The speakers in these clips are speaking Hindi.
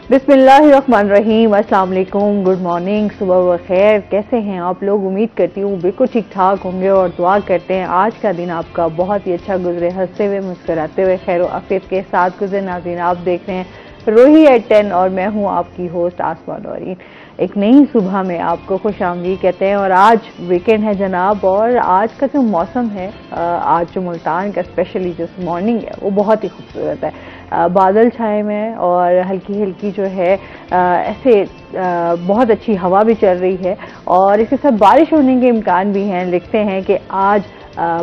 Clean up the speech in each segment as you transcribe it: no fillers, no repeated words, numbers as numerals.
बिस्मिल्लाहिर्रहमानिर्रहीम, अस्सलाम वालेकुम, गुड मॉर्निंग, सुबह बखैर। कैसे हैं आप लोग? उम्मीद करती हूँ बिल्कुल ठीक ठाक होंगे और दुआ करते हैं आज का दिन आपका बहुत ही अच्छा गुजरे, हंसते हुए मुस्कुराते हुए खैर आफियत के साथ गुजरे। नाज़रीन, आप देख रहे हैं रोही एट 10 और मैं हूँ आपकी होस्ट आसमा नौरीन। एक नई सुबह में आपको खुश आमदीद कहते हैं और आज वीकेंड है जनाब। और आज का जो मौसम है, आज जो मुल्तान का स्पेशली जो मॉर्निंग है वो बहुत ही खूबसूरत है। बादल छाए हुए हैं और हल्की हल्की जो है ऐसे बहुत अच्छी हवा भी चल रही है और इसके साथ बारिश होने के इम्कान भी हैं। लिखते हैं कि आज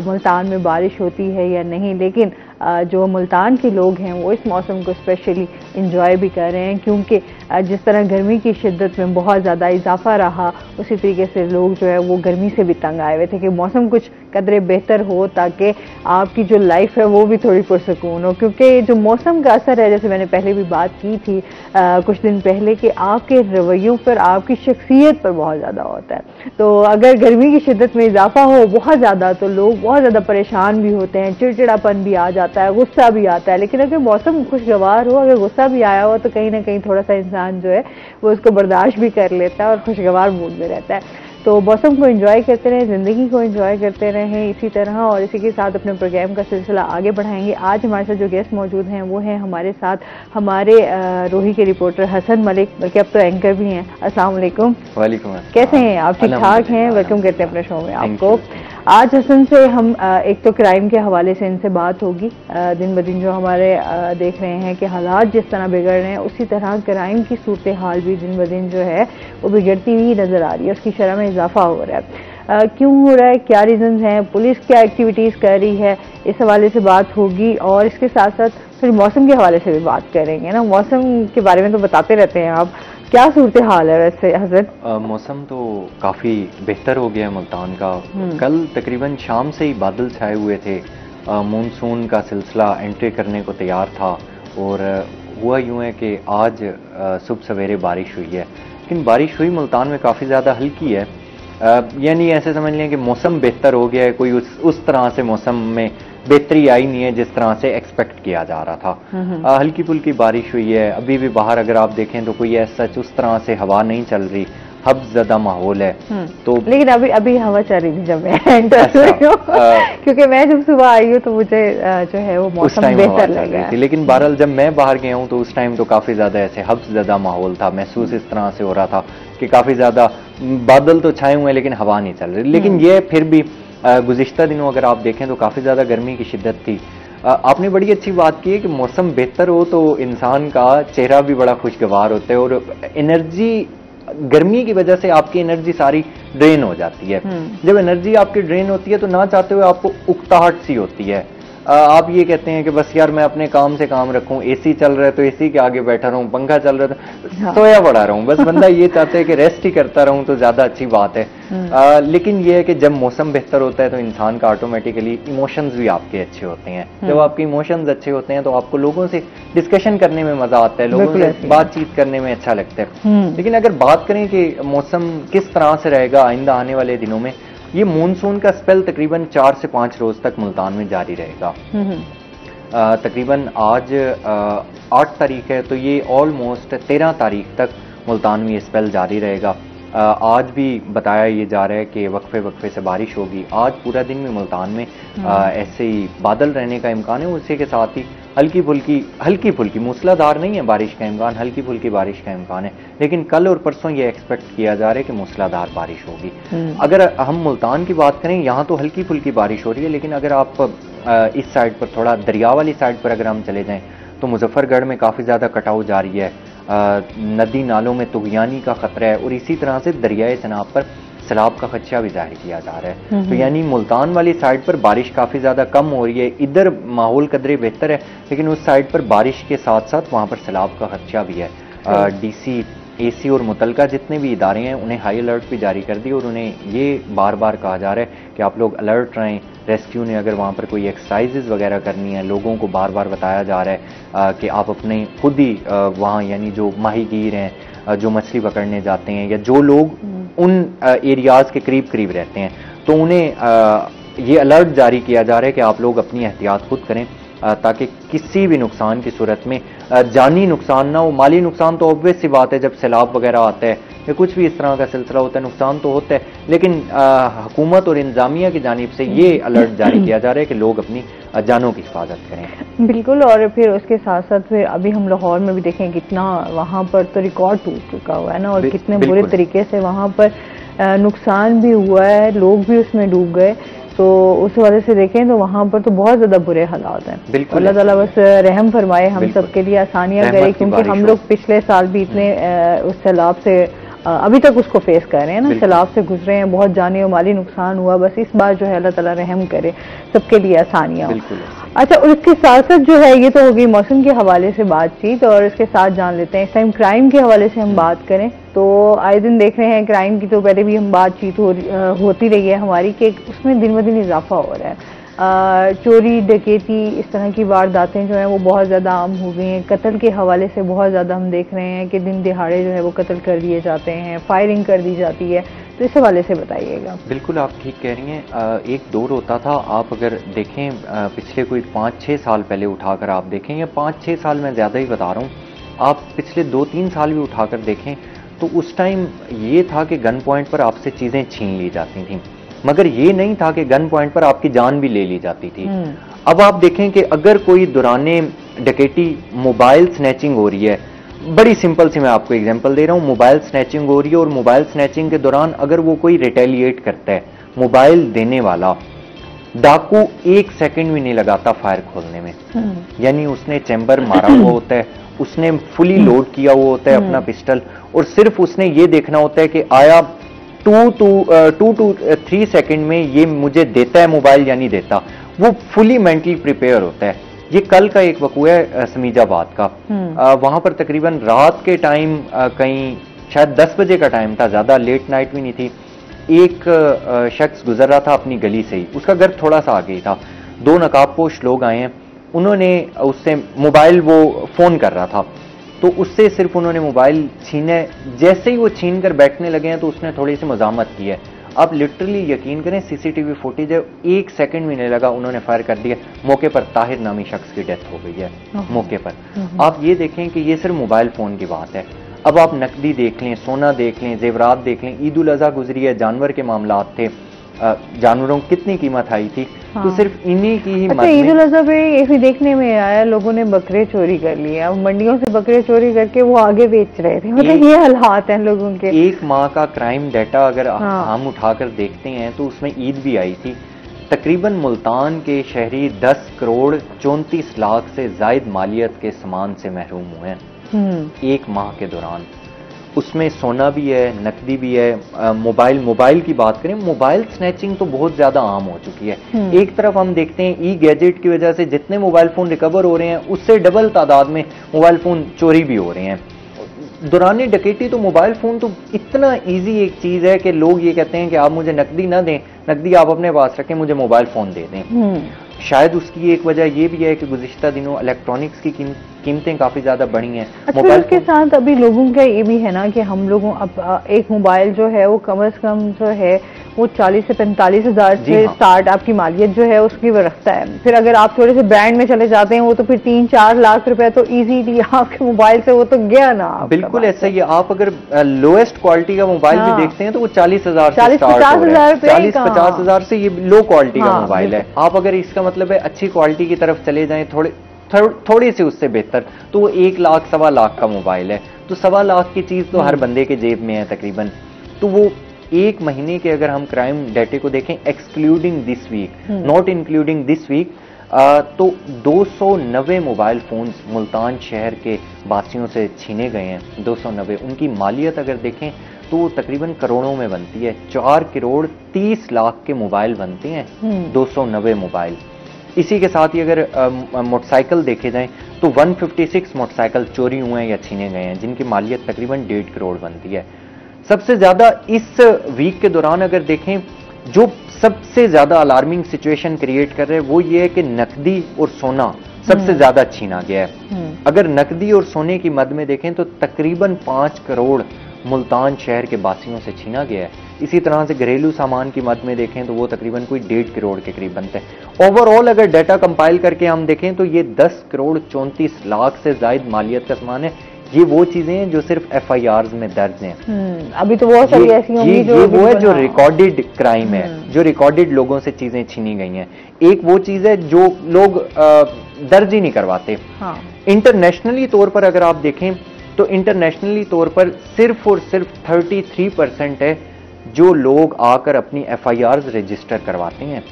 मुल्तान में बारिश होती है या नहीं, लेकिन जो मुल्तान के लोग हैं वो इस मौसम को स्पेशली इंजॉय भी कर रहे हैं, क्योंकि जिस तरह गर्मी की शिद्दत में बहुत ज़्यादा इजाफा रहा, उसी तरीके से लोग जो है वो गर्मी से भी तंग आए हुए थे कि मौसम कुछ कदरे बेहतर हो ताकि आपकी जो लाइफ है वो भी थोड़ी पुरसकून हो। क्योंकि जो मौसम का असर है, जैसे मैंने पहले भी बात की थी कुछ दिन पहले, कि आपके रवैयों पर, आपकी शख्सियत पर बहुत ज़्यादा होता है। तो अगर गर्मी की शिद्दत में इजाफा हो बहुत ज़्यादा तो लोग बहुत ज़्यादा परेशान भी होते हैं, चिड़चिड़ापन भी आ जाता है, गुस्सा भी आता है। लेकिन अगर मौसम खुशगवार हो, अगर गुस्सा भी आया हो तो कहीं ना कहीं थोड़ा सा इंसान जो है वो उसको बर्दाश्त भी कर लेता है और खुशगवार मूड में रहता है। तो मौसम को एंजॉय करते रहें, ज़िंदगी को एंजॉय करते रहें इसी तरह, और इसी के साथ अपने प्रोग्राम का सिलसिला आगे बढ़ाएंगे। आज हमारे साथ जो गेस्ट मौजूद हैं वो हैं हमारे साथ हमारे रोही के रिपोर्टर हसन मलिक, बल्कि अब तो एंकर भी हैं। अस्सलाम वालेकुम। वालेकुम अस्सलाम। कैसे हैं आप? ठीक ठाक हैं? वेलकम करते हैं अपने शो में आपको। आज हसन से हम एक तो क्राइम के हवाले से इनसे बात होगी। दिन ब दिन जो हमारे देख रहे हैं कि हालात जिस तरह बिगड़ रहे हैं, उसी तरह क्राइम की सूरत हाल भी दिन ब दिन जो है वो बिगड़ती हुई नज़र आ रही है, उसकी शरह में इजाफा हो रहा है। क्यों हो रहा है, क्या रीजंस हैं, पुलिस क्या एक्टिविटीज़ कर रही है, इस हवाले से बात होगी। और इसके साथ साथ फिर मौसम के हवाले से भी बात करेंगे ना। मौसम के बारे में तो बताते रहते हैं आप, क्या सूरत हाल है वैसे हजरत? मौसम तो काफ़ी बेहतर हो गया है मुल्तान का। कल तकरीबन शाम से ही बादल छाए हुए थे, मानसून का सिलसिला एंट्री करने को तैयार था और हुआ यूँ है कि आज सुबह सवेरे बारिश हुई है। लेकिन बारिश हुई मुल्तान में काफ़ी ज़्यादा हल्की है, यानी ऐसे समझ लें कि मौसम बेहतर हो गया है। कोई उस तरह से मौसम में बेहतरी आई नहीं है जिस तरह से एक्सपेक्ट किया जा रहा था। हल्की फुल्की बारिश हुई है। अभी भी बाहर अगर आप देखें तो कोई ऐसा उस तरह से हवा नहीं चल रही, हब्स ज़्यादा माहौल है। तो लेकिन अभी हवा चल रही थी जब मैं एंटर हुई हूँ, क्योंकि मैं जब सुबह आई हूँ तो मुझे जो है वो मौसम बेहतर लगा। लेकिन बहरहाल जब मैं बाहर गया हूँ तो उस टाइम तो काफ़ी ज़्यादा ऐसे हब्स ज़्यादा माहौल था। महसूस इस तरह से हो रहा था कि काफ़ी ज़्यादा बादल तो छाए हुए हैं लेकिन हवा नहीं चल रही। लेकिन ये फिर भी गुज़िश्ता दिनों अगर आप देखें तो काफ़ी ज़्यादा गर्मी की शिद्दत थी। आपने बड़ी अच्छी बात की है कि मौसम बेहतर हो तो इंसान का चेहरा भी बड़ा खुशगवार होता है और एनर्जी, गर्मी की वजह से आपकी एनर्जी सारी ड्रेन हो जाती है। जब एनर्जी आपकी ड्रेन होती है तो ना चाहते हुए आपको उकताहट सी होती है। आप ये कहते हैं कि बस यार मैं अपने काम से काम रखूं, एसी चल रहा है तो एसी के आगे बैठा रहूं, पंखा चल रहा है तो सोया पड़ा रहूं। बस बंदा ये चाहता है कि रेस्ट ही करता रहूं तो ज्यादा अच्छी बात है। लेकिन ये है कि जब मौसम बेहतर होता है तो इंसान का ऑटोमेटिकली इमोशंस भी आपके अच्छे होते हैं। जब आपके इमोशंस अच्छे होते हैं तो आपको लोगों से डिस्कशन करने में मजा आता है, लोगों से बातचीत करने में अच्छा लगता है। लेकिन अगर बात करें कि मौसम किस तरह से रहेगा आइंदा आने वाले दिनों में, ये मानसून का स्पेल तकरीबन 4 से 5 रोज तक मुल्तान में जारी रहेगा। तकरीबन आज 8 तारीख है तो ये ऑलमोस्ट 13 तारीख तक मुल्तान में ये स्पेल जारी रहेगा। आज भी बताया ये जा रहा है कि वक्फे वक्फे से बारिश होगी। आज पूरा दिन में मुल्तान में ऐसे ही बादल रहने का इम्कान है। उसी के साथ ही हल्की फुल्की मूसलाधार नहीं है बारिश का इम्कान, हल्की फुल्की बारिश का इम्कान है। लेकिन कल और परसों ये एक्सपेक्ट किया जा रहा है कि मूसलाधार बारिश होगी। अगर हम मुल्तान की बात करें, यहाँ तो हल्की फुल्की बारिश हो रही है, लेकिन अगर आप इस साइड पर थोड़ा दरिया वाली साइड पर अगर हम चले जाएं तो मुजफ्फरगढ़ में काफ़ी ज़्यादा कटाव जारी है। नदी नालों में तुगयानी का खतरा है और इसी तरह से दरियाए चनाब पर सैलाब का खदशा भी जाहिर किया जा रहा है। तो यानी मुल्तान वाली साइड पर बारिश काफ़ी ज़्यादा कम हो रही है। इधर माहौल कदरे बेहतर है, लेकिन उस साइड पर बारिश के साथ साथ वहाँ पर सैलाब का खदशा भी है। DC, AC और मुतलका जितने भी इदारे हैं उन्हें हाई अलर्ट भी जारी कर दी और उन्हें ये बार बार कहा जा रहा है कि आप लोग अलर्ट रहें। रेस्क्यू ने अगर वहाँ पर कोई एक्सरसाइजेज वगैरह करनी है, लोगों को बार बार बताया जा रहा है कि आप अपने खुद ही वहाँ, यानी जो माहीगीर हैं, जो मछली पकड़ने जाते हैं या जो लोग उन एरियाज़ के करीब करीब रहते हैं, तो उन्हें ये अलर्ट जारी किया जा रहा है कि आप लोग अपनी एहतियात खुद करें। ताकि किसी भी नुकसान की सूरत में जानी नुकसान ना हो। माली नुकसान तो ऑब्वियस सी बात है, जब सैलाब वगैरह आता है या कुछ भी इस तरह का सिलसिला होता है नुकसान तो होता है, लेकिन हुकूमत और इंतजामिया की जानिब से ये अलर्ट जारी किया जा रहा है कि लोग अपनी जानों की हिफाजत करें। बिल्कुल। और फिर उसके साथ साथ फिर अभी हम लाहौर में भी देखें कितना वहाँ पर तो रिकॉर्ड टूट चुका हुआ है ना, और कितने बुरे तरीके से वहाँ पर नुकसान भी हुआ है, लोग भी उसमें डूब गए। तो उस वजह से देखें तो वहाँ पर तो बहुत ज्यादा बुरे हालात हैं। अल्लाह ताला बस रहम फरमाए, हम सब के लिए आसानियां करे, क्योंकि हम लोग पिछले साल भी इतने उस सैलाब से अभी तक उसको फेस कर रहे हैं ना, सैलाब से गुजरे हैं, बहुत जानी और माली नुकसान हुआ। बस इस बार जो है अल्लाह ताला रहम करे, सबके लिए आसानियां। अच्छा, और इसके साथ साथ जो है ये तो हो गई मौसम के हवाले से बातचीत, और इसके साथ जान लेते हैं इस टाइम क्राइम के हवाले से हम बात करें तो आए दिन देख रहे हैं क्राइम की, तो पहले भी हम बातचीत होती रही है हमारी कि उसमें दिन ब दिन इजाफा हो रहा है। चोरी डकैती इस तरह की वारदातें जो हैं वो बहुत ज़्यादा आम हो गई हैं। कत्ल के हवाले से बहुत ज़्यादा हम देख रहे हैं कि दिन दिहाड़े जो है वो कत्ल कर दिए जाते हैं, फायरिंग कर दी जाती है। तो इस हवाले से बताइएगा। बिल्कुल आप ठीक कह रही हैं। एक दौर होता था, आप अगर देखें पिछले कोई 5-6 साल पहले उठाकर आप देखें, या 5-6 साल मैं ज़्यादा ही बता रहा हूँ, आप पिछले 2-3 साल भी उठाकर देखें तो उस टाइम ये था कि गन पॉइंट पर आपसे चीज़ें छीन ली जाती थीं, मगर ये नहीं था कि गन पॉइंट पर आपकी जान भी ले ली जाती थी। अब आप देखें कि अगर कोई दौराने डकैती मोबाइल स्नैचिंग हो रही है, बड़ी सिंपल सी मैं आपको एग्जांपल दे रहा हूं, मोबाइल स्नैचिंग हो रही है और मोबाइल स्नैचिंग के दौरान अगर वो कोई रिटेलिएट करता है, मोबाइल देने वाला डाकू 1 सेकंड भी नहीं लगाता फायर खोलने में, यानी उसने चैम्बर मारा हुआ होता है, उसने फुली लोड किया हुआ होता है अपना पिस्टल, और सिर्फ उसने ये देखना होता है कि आया 2 to 3 सेकंड में ये मुझे देता है मोबाइल या नहीं देता। वो फुली मेंटली प्रिपेयर होता है। ये कल का एक वकूआ है समीजाबाद का। वहां पर तकरीबन रात के टाइम कहीं शायद 10 बजे का टाइम था, ज्यादा लेट नाइट भी नहीं थी। एक शख्स गुजर रहा था अपनी गली से ही, उसका घर थोड़ा सा आगे ही था। 2 नकाबपोश लोग आए हैं, उन्होंने उससे मोबाइल, वो फोन कर रहा था तो उससे सिर्फ उन्होंने मोबाइल छीने, जैसे ही वो छीन कर बैठने लगे हैं तो उसने थोड़ी सी मजामत की है। आप लिटरली यकीन करें, सीसीटीवी फुटेज है, 1 सेकंड भी नहीं लगा, उन्होंने फायर कर दिया। मौके पर ताहिर नामी शख्स की डेथ हो गई है मौके पर। आप ये देखें कि ये सिर्फ मोबाइल फोन की बात है। अब आप नकदी देख लें, सोना देख लें, जेवरात देख लें, ईद उल अजहा गुजरी है, जानवर के मामलात थे, जानवरों की कितनी कीमत आई थी। हाँ। तो सिर्फ इन्हीं की ही ईद उल अजहा पे ये भी देखने में आया, लोगों ने बकरे चोरी कर लिए, अब मंडियों से बकरे चोरी करके वो आगे बेच रहे थे। मतलब ये हालात हैं लोगों के। 1 माह का क्राइम डाटा अगर हम उठाकर देखते हैं तो उसमें ईद भी आई थी। तकरीबन मुल्तान के शहरी 10 करोड़ 34 लाख से जायद मालियत के सामान से महरूम हुए हैं 1 माह के दौरान। उसमें सोना भी है, नकदी भी है। मोबाइल की बात करें, मोबाइल स्नैचिंग तो बहुत ज्यादा आम हो चुकी है। एक तरफ हम देखते हैं ई गैजेट की वजह से जितने मोबाइल फोन रिकवर हो रहे हैं, उससे डबल तादाद में मोबाइल फोन चोरी भी हो रहे हैं। दौरान डकैती तो मोबाइल फोन तो इतना इजी एक चीज है कि लोग ये कहते हैं कि आप मुझे नकदी ना दें, नकदी आप अपने पास रखें, मुझे मोबाइल फोन दे दें। शायद उसकी एक वजह यह भी है कि गुज़िश्ता दिनों इलेक्ट्रॉनिक्स की कीमतें काफी ज्यादा बढ़ी हैं। अच्छा, मोबाइल के साथ अभी लोगों का ये भी है ना कि हम लोगों अब एक मोबाइल जो है वो कम से कम जो है वो 40 से 45 हजार से स्टार्ट आपकी मालियत जो है उसकी वो रखता है। फिर अगर आप थोड़े से ब्रांड में चले जाते हैं वो तो फिर 3-4 लाख रुपए तो इजीली आपके मोबाइल से वो तो गया ना। बिल्कुल ऐसा ही है। आप अगर लोएस्ट क्वालिटी का मोबाइल भी देखते हैं तो वो 40,000 से 40-50 हजार से ये लो क्वालिटी का मोबाइल है। आप अगर इसका मतलब है अच्छी क्वालिटी की तरफ चले जाएं, थोड़ी सी उससे बेहतर, तो वो 1 लाख 1.25 लाख का मोबाइल है। तो 1.25 लाख की चीज तो हर बंदे के जेब में है तकरीबन। तो वो 1 महीने के अगर हम क्राइम डेटे को देखें, excluding this week, not including this week, तो 290 मोबाइल फोन्स मुल्तान शहर के वासियों से छीने गए हैं। 290। उनकी मालियत अगर देखें तो वो तकरीबन करोड़ों में बनती है। 4 करोड़ 30 लाख के मोबाइल बनते हैं, 290 मोबाइल। इसी के साथ ही अगर मोटरसाइकिल देखे जाएं तो 156 मोटरसाइकिल चोरी हुए हैं या छीने गए हैं, जिनकी मालियत तकरीबन 1.5 करोड़ बनती है। सबसे ज्यादा इस वीक के दौरान अगर देखें, जो सबसे ज्यादा अलार्मिंग सिचुएशन क्रिएट कर रहे हैं वो ये है कि नकदी और सोना सबसे ज्यादा छीना गया है। अगर नकदी और सोने की मद में देखें तो तकरीबन 5 करोड़ मुल्तान शहर के वासियों से छीना गया है। इसी तरह से घरेलू सामान की मद में देखें तो वो तकरीबन कोई 1.5 करोड़ के करीब बनते हैं। ओवरऑल अगर डाटा कंपाइल करके हम देखें तो ये 10 करोड़ 34 लाख से ज्यादा मालियत का सामान है। ये वो चीजें हैं जो सिर्फ FIRs में दर्ज हैं। अभी तो बहुत सारी ऐसी होंगी जो ये वो है जो रिकॉर्डेड क्राइम है, जो रिकॉर्डेड लोगों से चीजें छीनी गई हैं। एक वो चीज है जो लोग दर्ज ही नहीं करवाते। हाँ। इंटरनेशनली तौर पर अगर आप देखें तो इंटरनेशनली तौर पर सिर्फ और सिर्फ 33% है जो लोग आकर अपनी FIRs रजिस्टर करवाते हैं,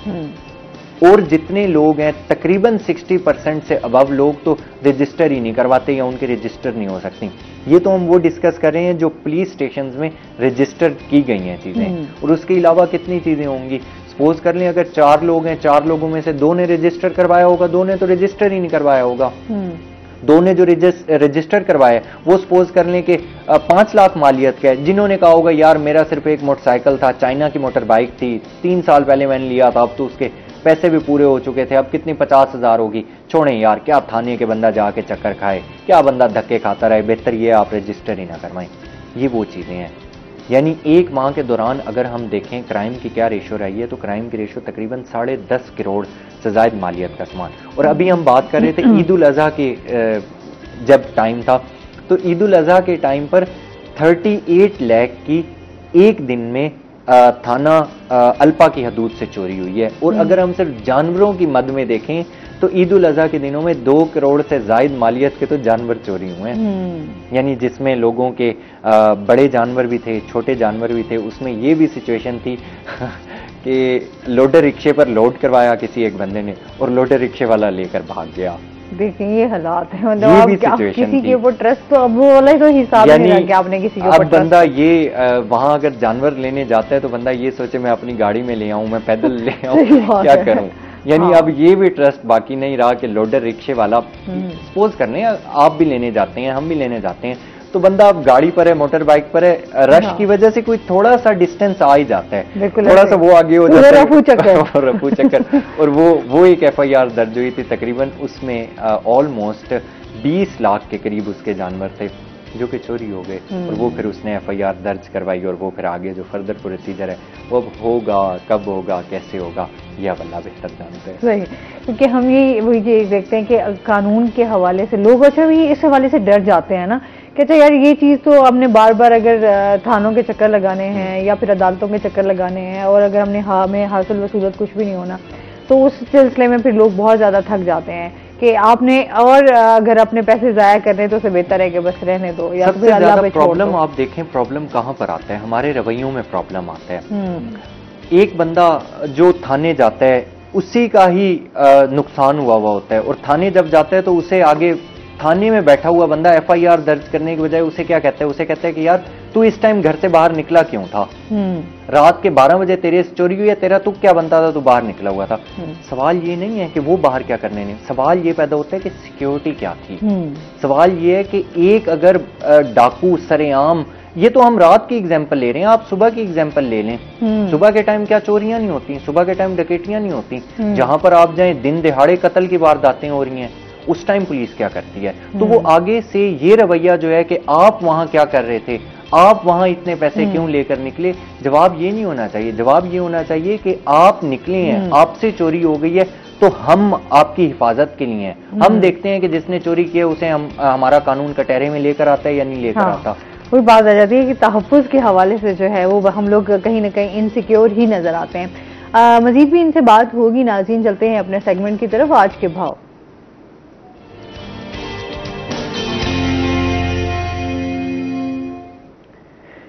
और जितने लोग हैं तकरीबन 60% से अबव लोग तो रजिस्टर ही नहीं करवाते या उनके रजिस्टर नहीं हो सकती। ये तो हम वो डिस्कस कर रहे हैं जो पुलिस स्टेशन में रजिस्टर की गई हैं चीजें, और उसके अलावा कितनी चीजें होंगी। सपोज कर लें अगर 4 लोग हैं, 4 लोगों में से 2 ने रजिस्टर करवाया होगा, 2 ने तो रजिस्टर ही नहीं करवाया होगा। 2 ने जो रजिस्टर करवाया वो सपोज कर लें कि 5 लाख मालियत का है, जिन्होंने कहा होगा यार मेरा सिर्फ एक मोटरसाइकिल था, चाइना की मोटर बाइक थी, 3 साल पहले मैंने लिया था, अब तो उसके पैसे भी पूरे हो चुके थे, अब कितनी 50,000 होगी, छोड़ें यार, क्या थाने के बंदा जाके चक्कर खाए, क्या बंदा धक्के खाता रहे, बेहतर ये आप रजिस्टर ही ना करवाएं। ये वो चीजें हैं। यानी एक माह के दौरान अगर हम देखें क्राइम की क्या रेशो रही है तो क्राइम की रेशो तकरीबन 10.5 करोड़ से ज्यादा मालियत का सामान। और अभी हम बात कर रहे थे ईद उल अजहा के जब टाइम था, तो ईद उल अजहा के टाइम पर 38 लाख की एक दिन में थाना अल्पा की हदूद से चोरी हुई है। और अगर हम सिर्फ जानवरों की मद में देखें तो ईद उल अजहा के दिनों में 2 करोड़ से ज्यादा मालियत के तो जानवर चोरी हुए हैं। यानी जिसमें लोगों के बड़े जानवर भी थे, छोटे जानवर भी थे। उसमें ये भी सिचुएशन थी कि लोडर रिक्शे पर लोड करवाया किसी एक बंदे ने और लोडर रिक्शे वाला लेकर भाग गया। देखिए ये हालात है, मतलब आप किसी के ऊपर ट्रस्ट तो अब वो वाला तो हिसाब नहीं रहा कि आपने किसी के ऊपर। अब बंदा ये वहां अगर जानवर लेने जाता है तो बंदा ये सोचे मैं अपनी गाड़ी में ले आऊं, मैं पैदल ले आऊं, क्या करूं। यानी अब ये भी ट्रस्ट बाकी नहीं रहा कि लोडर रिक्शे वाला, सपोज करने आप भी लेने जाते हैं, हम भी लेने जाते हैं, तो बंदा अब गाड़ी पर है, मोटर बाइक पर है, रश की वजह से कोई थोड़ा सा डिस्टेंस आ ही जाता है, थोड़ा सा वो आगे हो जाता है, रफू चक्कर। और वो एक FIR दर्ज हुई थी तकरीबन, उसमें ऑलमोस्ट 20 लाख के करीब उसके जानवर थे जो कि चोरी हो गए। और वो फिर उसने FIR दर्ज करवाई और वो फिर आगे जो फर्दर प्रोसीजर है वो अब होगा, कब होगा, कैसे होगा, यह अल्लाह बेहतर जानते हैं। सही, क्योंकि हम ये देखते हैं कि कानून के हवाले से लोग अच्छा भी इस हवाले से डर जाते हैं ना, कहते यार ये चीज़ तो हमने बार बार अगर थानों के चक्कर लगाने हैं या फिर अदालतों के चक्कर लगाने हैं और अगर हमें हासिल वसूलत कुछ भी नहीं होना, तो उस सिलसिले में फिर लोग बहुत ज़्यादा थक जाते हैं कि आपने, और अगर अपने पैसे ज़ाया करने तो उससे बेहतर है कि बस रहने दो या सबसे ज्यादा प्रॉब्लम आप देखें, प्रॉब्लम कहाँ पर आता है, हमारे रवैयों में प्रॉब्लम आता है। एक बंदा जो थाने जाता है उसी का ही नुकसान हुआ होता है, और थाने जब जाता है तो उसे आगे थाने में बैठा हुआ बंदा FIR दर्ज करने के बजाय उसे क्या कहता है, उसे कहता है कि यार तू इस टाइम घर से बाहर निकला क्यों था, रात के 12 बजे तेरे से चोरी हुई है, तेरा तुक क्या बनता था, तू बाहर निकला हुआ था। सवाल ये नहीं है कि वो बाहर क्या करने नहीं, सवाल ये पैदा होता है कि सिक्योरिटी क्या थी। सवाल ये है कि एक अगर डाकू सरेआम, ये तो हम रात की एग्जाम्पल ले रहे हैं, आप सुबह की एग्जाम्पल ले लें, सुबह के टाइम क्या चोरियां नहीं होती, सुबह के टाइम डकैतियां नहीं होती, जहां पर आप जाएं दिन दिहाड़े कत्ल की वारदातें हो रही हैं, उस टाइम पुलिस क्या करती है। तो वो आगे से ये रवैया जो है कि आप वहां क्या कर रहे थे, आप वहां इतने पैसे क्यों लेकर निकले, जवाब ये नहीं होना चाहिए। जवाब ये होना चाहिए कि आप निकले हैं, आपसे चोरी हो गई है, तो हम आपकी हिफाजत के लिए हैं। हम देखते हैं कि जिसने चोरी किया उसे हमारा कानून कटहरे में लेकर आता है या नहीं लेकर आता। वही बात आ जाती है कि तहफ़्फ़ुज़ के हवाले से जो है वो हम लोग कहीं ना कहीं इनसिक्योर ही नजर आते हैं। मजीद भी इनसे बात होगी। नाज़रीन, चलते हैं अपने सेगमेंट की तरफ। आज के भाव।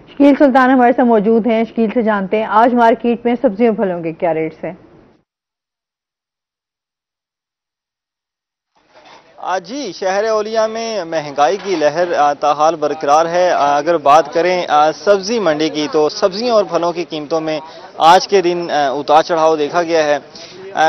शकील सुल्तान हमारे साथ मौजूद हैं। शकील से जानते हैं आज मार्केट में सब्जियों फलों के क्या रेट्स हैं। जी, शहर औलिया में महंगाई की लहर ताहाल बरकरार है। अगर बात करें सब्जी मंडी की, तो सब्जियों और फलों की कीमतों में आज के दिन उतार चढ़ाव देखा गया है।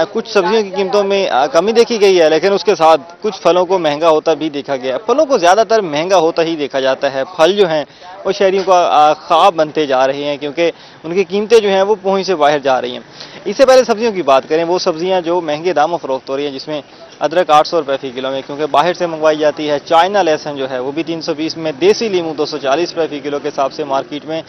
कुछ सब्जियों की कीमतों में कमी देखी गई है, लेकिन उसके साथ कुछ फलों को महंगा होता भी देखा गया है। फलों को ज़्यादातर महंगा होता ही देखा जाता है। फल जो हैं वो शहरियों का ख्वाब बनते जा रहे हैं, क्योंकि उनकी कीमतें जो हैं वो पहुंच से बाहर जा रही हैं। इससे पहले सब्जियों की बात करें, वो सब्जियां जो महंगे दामों फरोख्त हो रही हैं, जिसमें अदरक 800 रुपये फ़ी किलो में, क्योंकि बाहर से मंगवाई जाती है। चाइना लहसुन जो है वो भी 320 में, देसी लीमू 240 रुपये फ़ी किलो के हिसाब से मार्केट में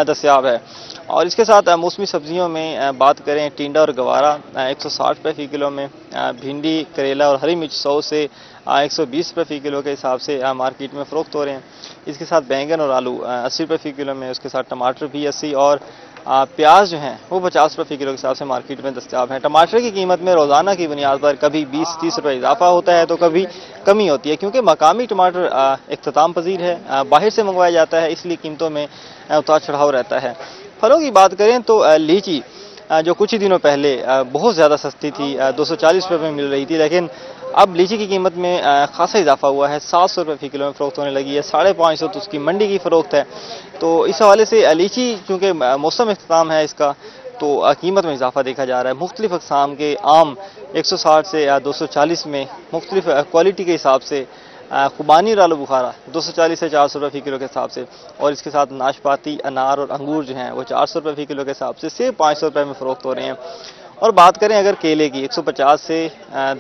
दस्तियाब है। और इसके साथ मौसमी सब्जियों में बात करें, टिंडा और गवारा 160 रुपये फ़ी किलो में, भिंडी, करेला और हरी मिर्च 100 से 120 रुपये फ़ी किलो के हिसाब से मार्केट में फ़रोख्त हो रहे हैं। इसके साथ बैंगन और आलू 80 रुपये फ़ी किलो में, उसके साथ टमाटर भी 80 और प्याज जो हैं वो 50 रुपये फ़ी किलो के हिसाब से मार्केट में दस्तियाब हैं। टमाटर की कीमत में रोज़ाना की बुनियाद पर कभी 20-30 रुपये इजाफा होता है तो कभी कमी होती है, क्योंकि मकामी टमाटर इख्तिताम पजीर है, बाहर से मंगवाया जाता है, इसलिए कीमतों में उतार चढ़ाव रहता है। फलों की बात करें तो लीची जो कुछ ही दिनों पहले बहुत ज़्यादा सस्ती थी, 240 रुपये में मिल रही थी, लेकिन अब लीची की कीमत में खासा इजाफा हुआ है, 700 रुपये फ़ी किलो में फ़रोख्त होने लगी है, 550 तो उसकी मंडी की फ़रोख्त है। तो इस हवाले से लीची चूँकि मौसम इख्तिताम है इसका, तो कीमत में इजाफा देखा जा रहा है। मुख्तलिफ अक़साम के आम 160 से 240 में, मुख्तलिफ क्वालिटी के हिसाब से खुबानी और आलू बुखारा 240 से 400 रुपये फ़ी किलो के हिसाब से, और इसके साथ नाशपाती, अनार और अंगूर जो हैं वो 400 रुपये फ़ी किलो के हिसाब से, सेब 500 रुपये में फ़रोख्त हो रहे हैं। और बात करें अगर केले की, 150 से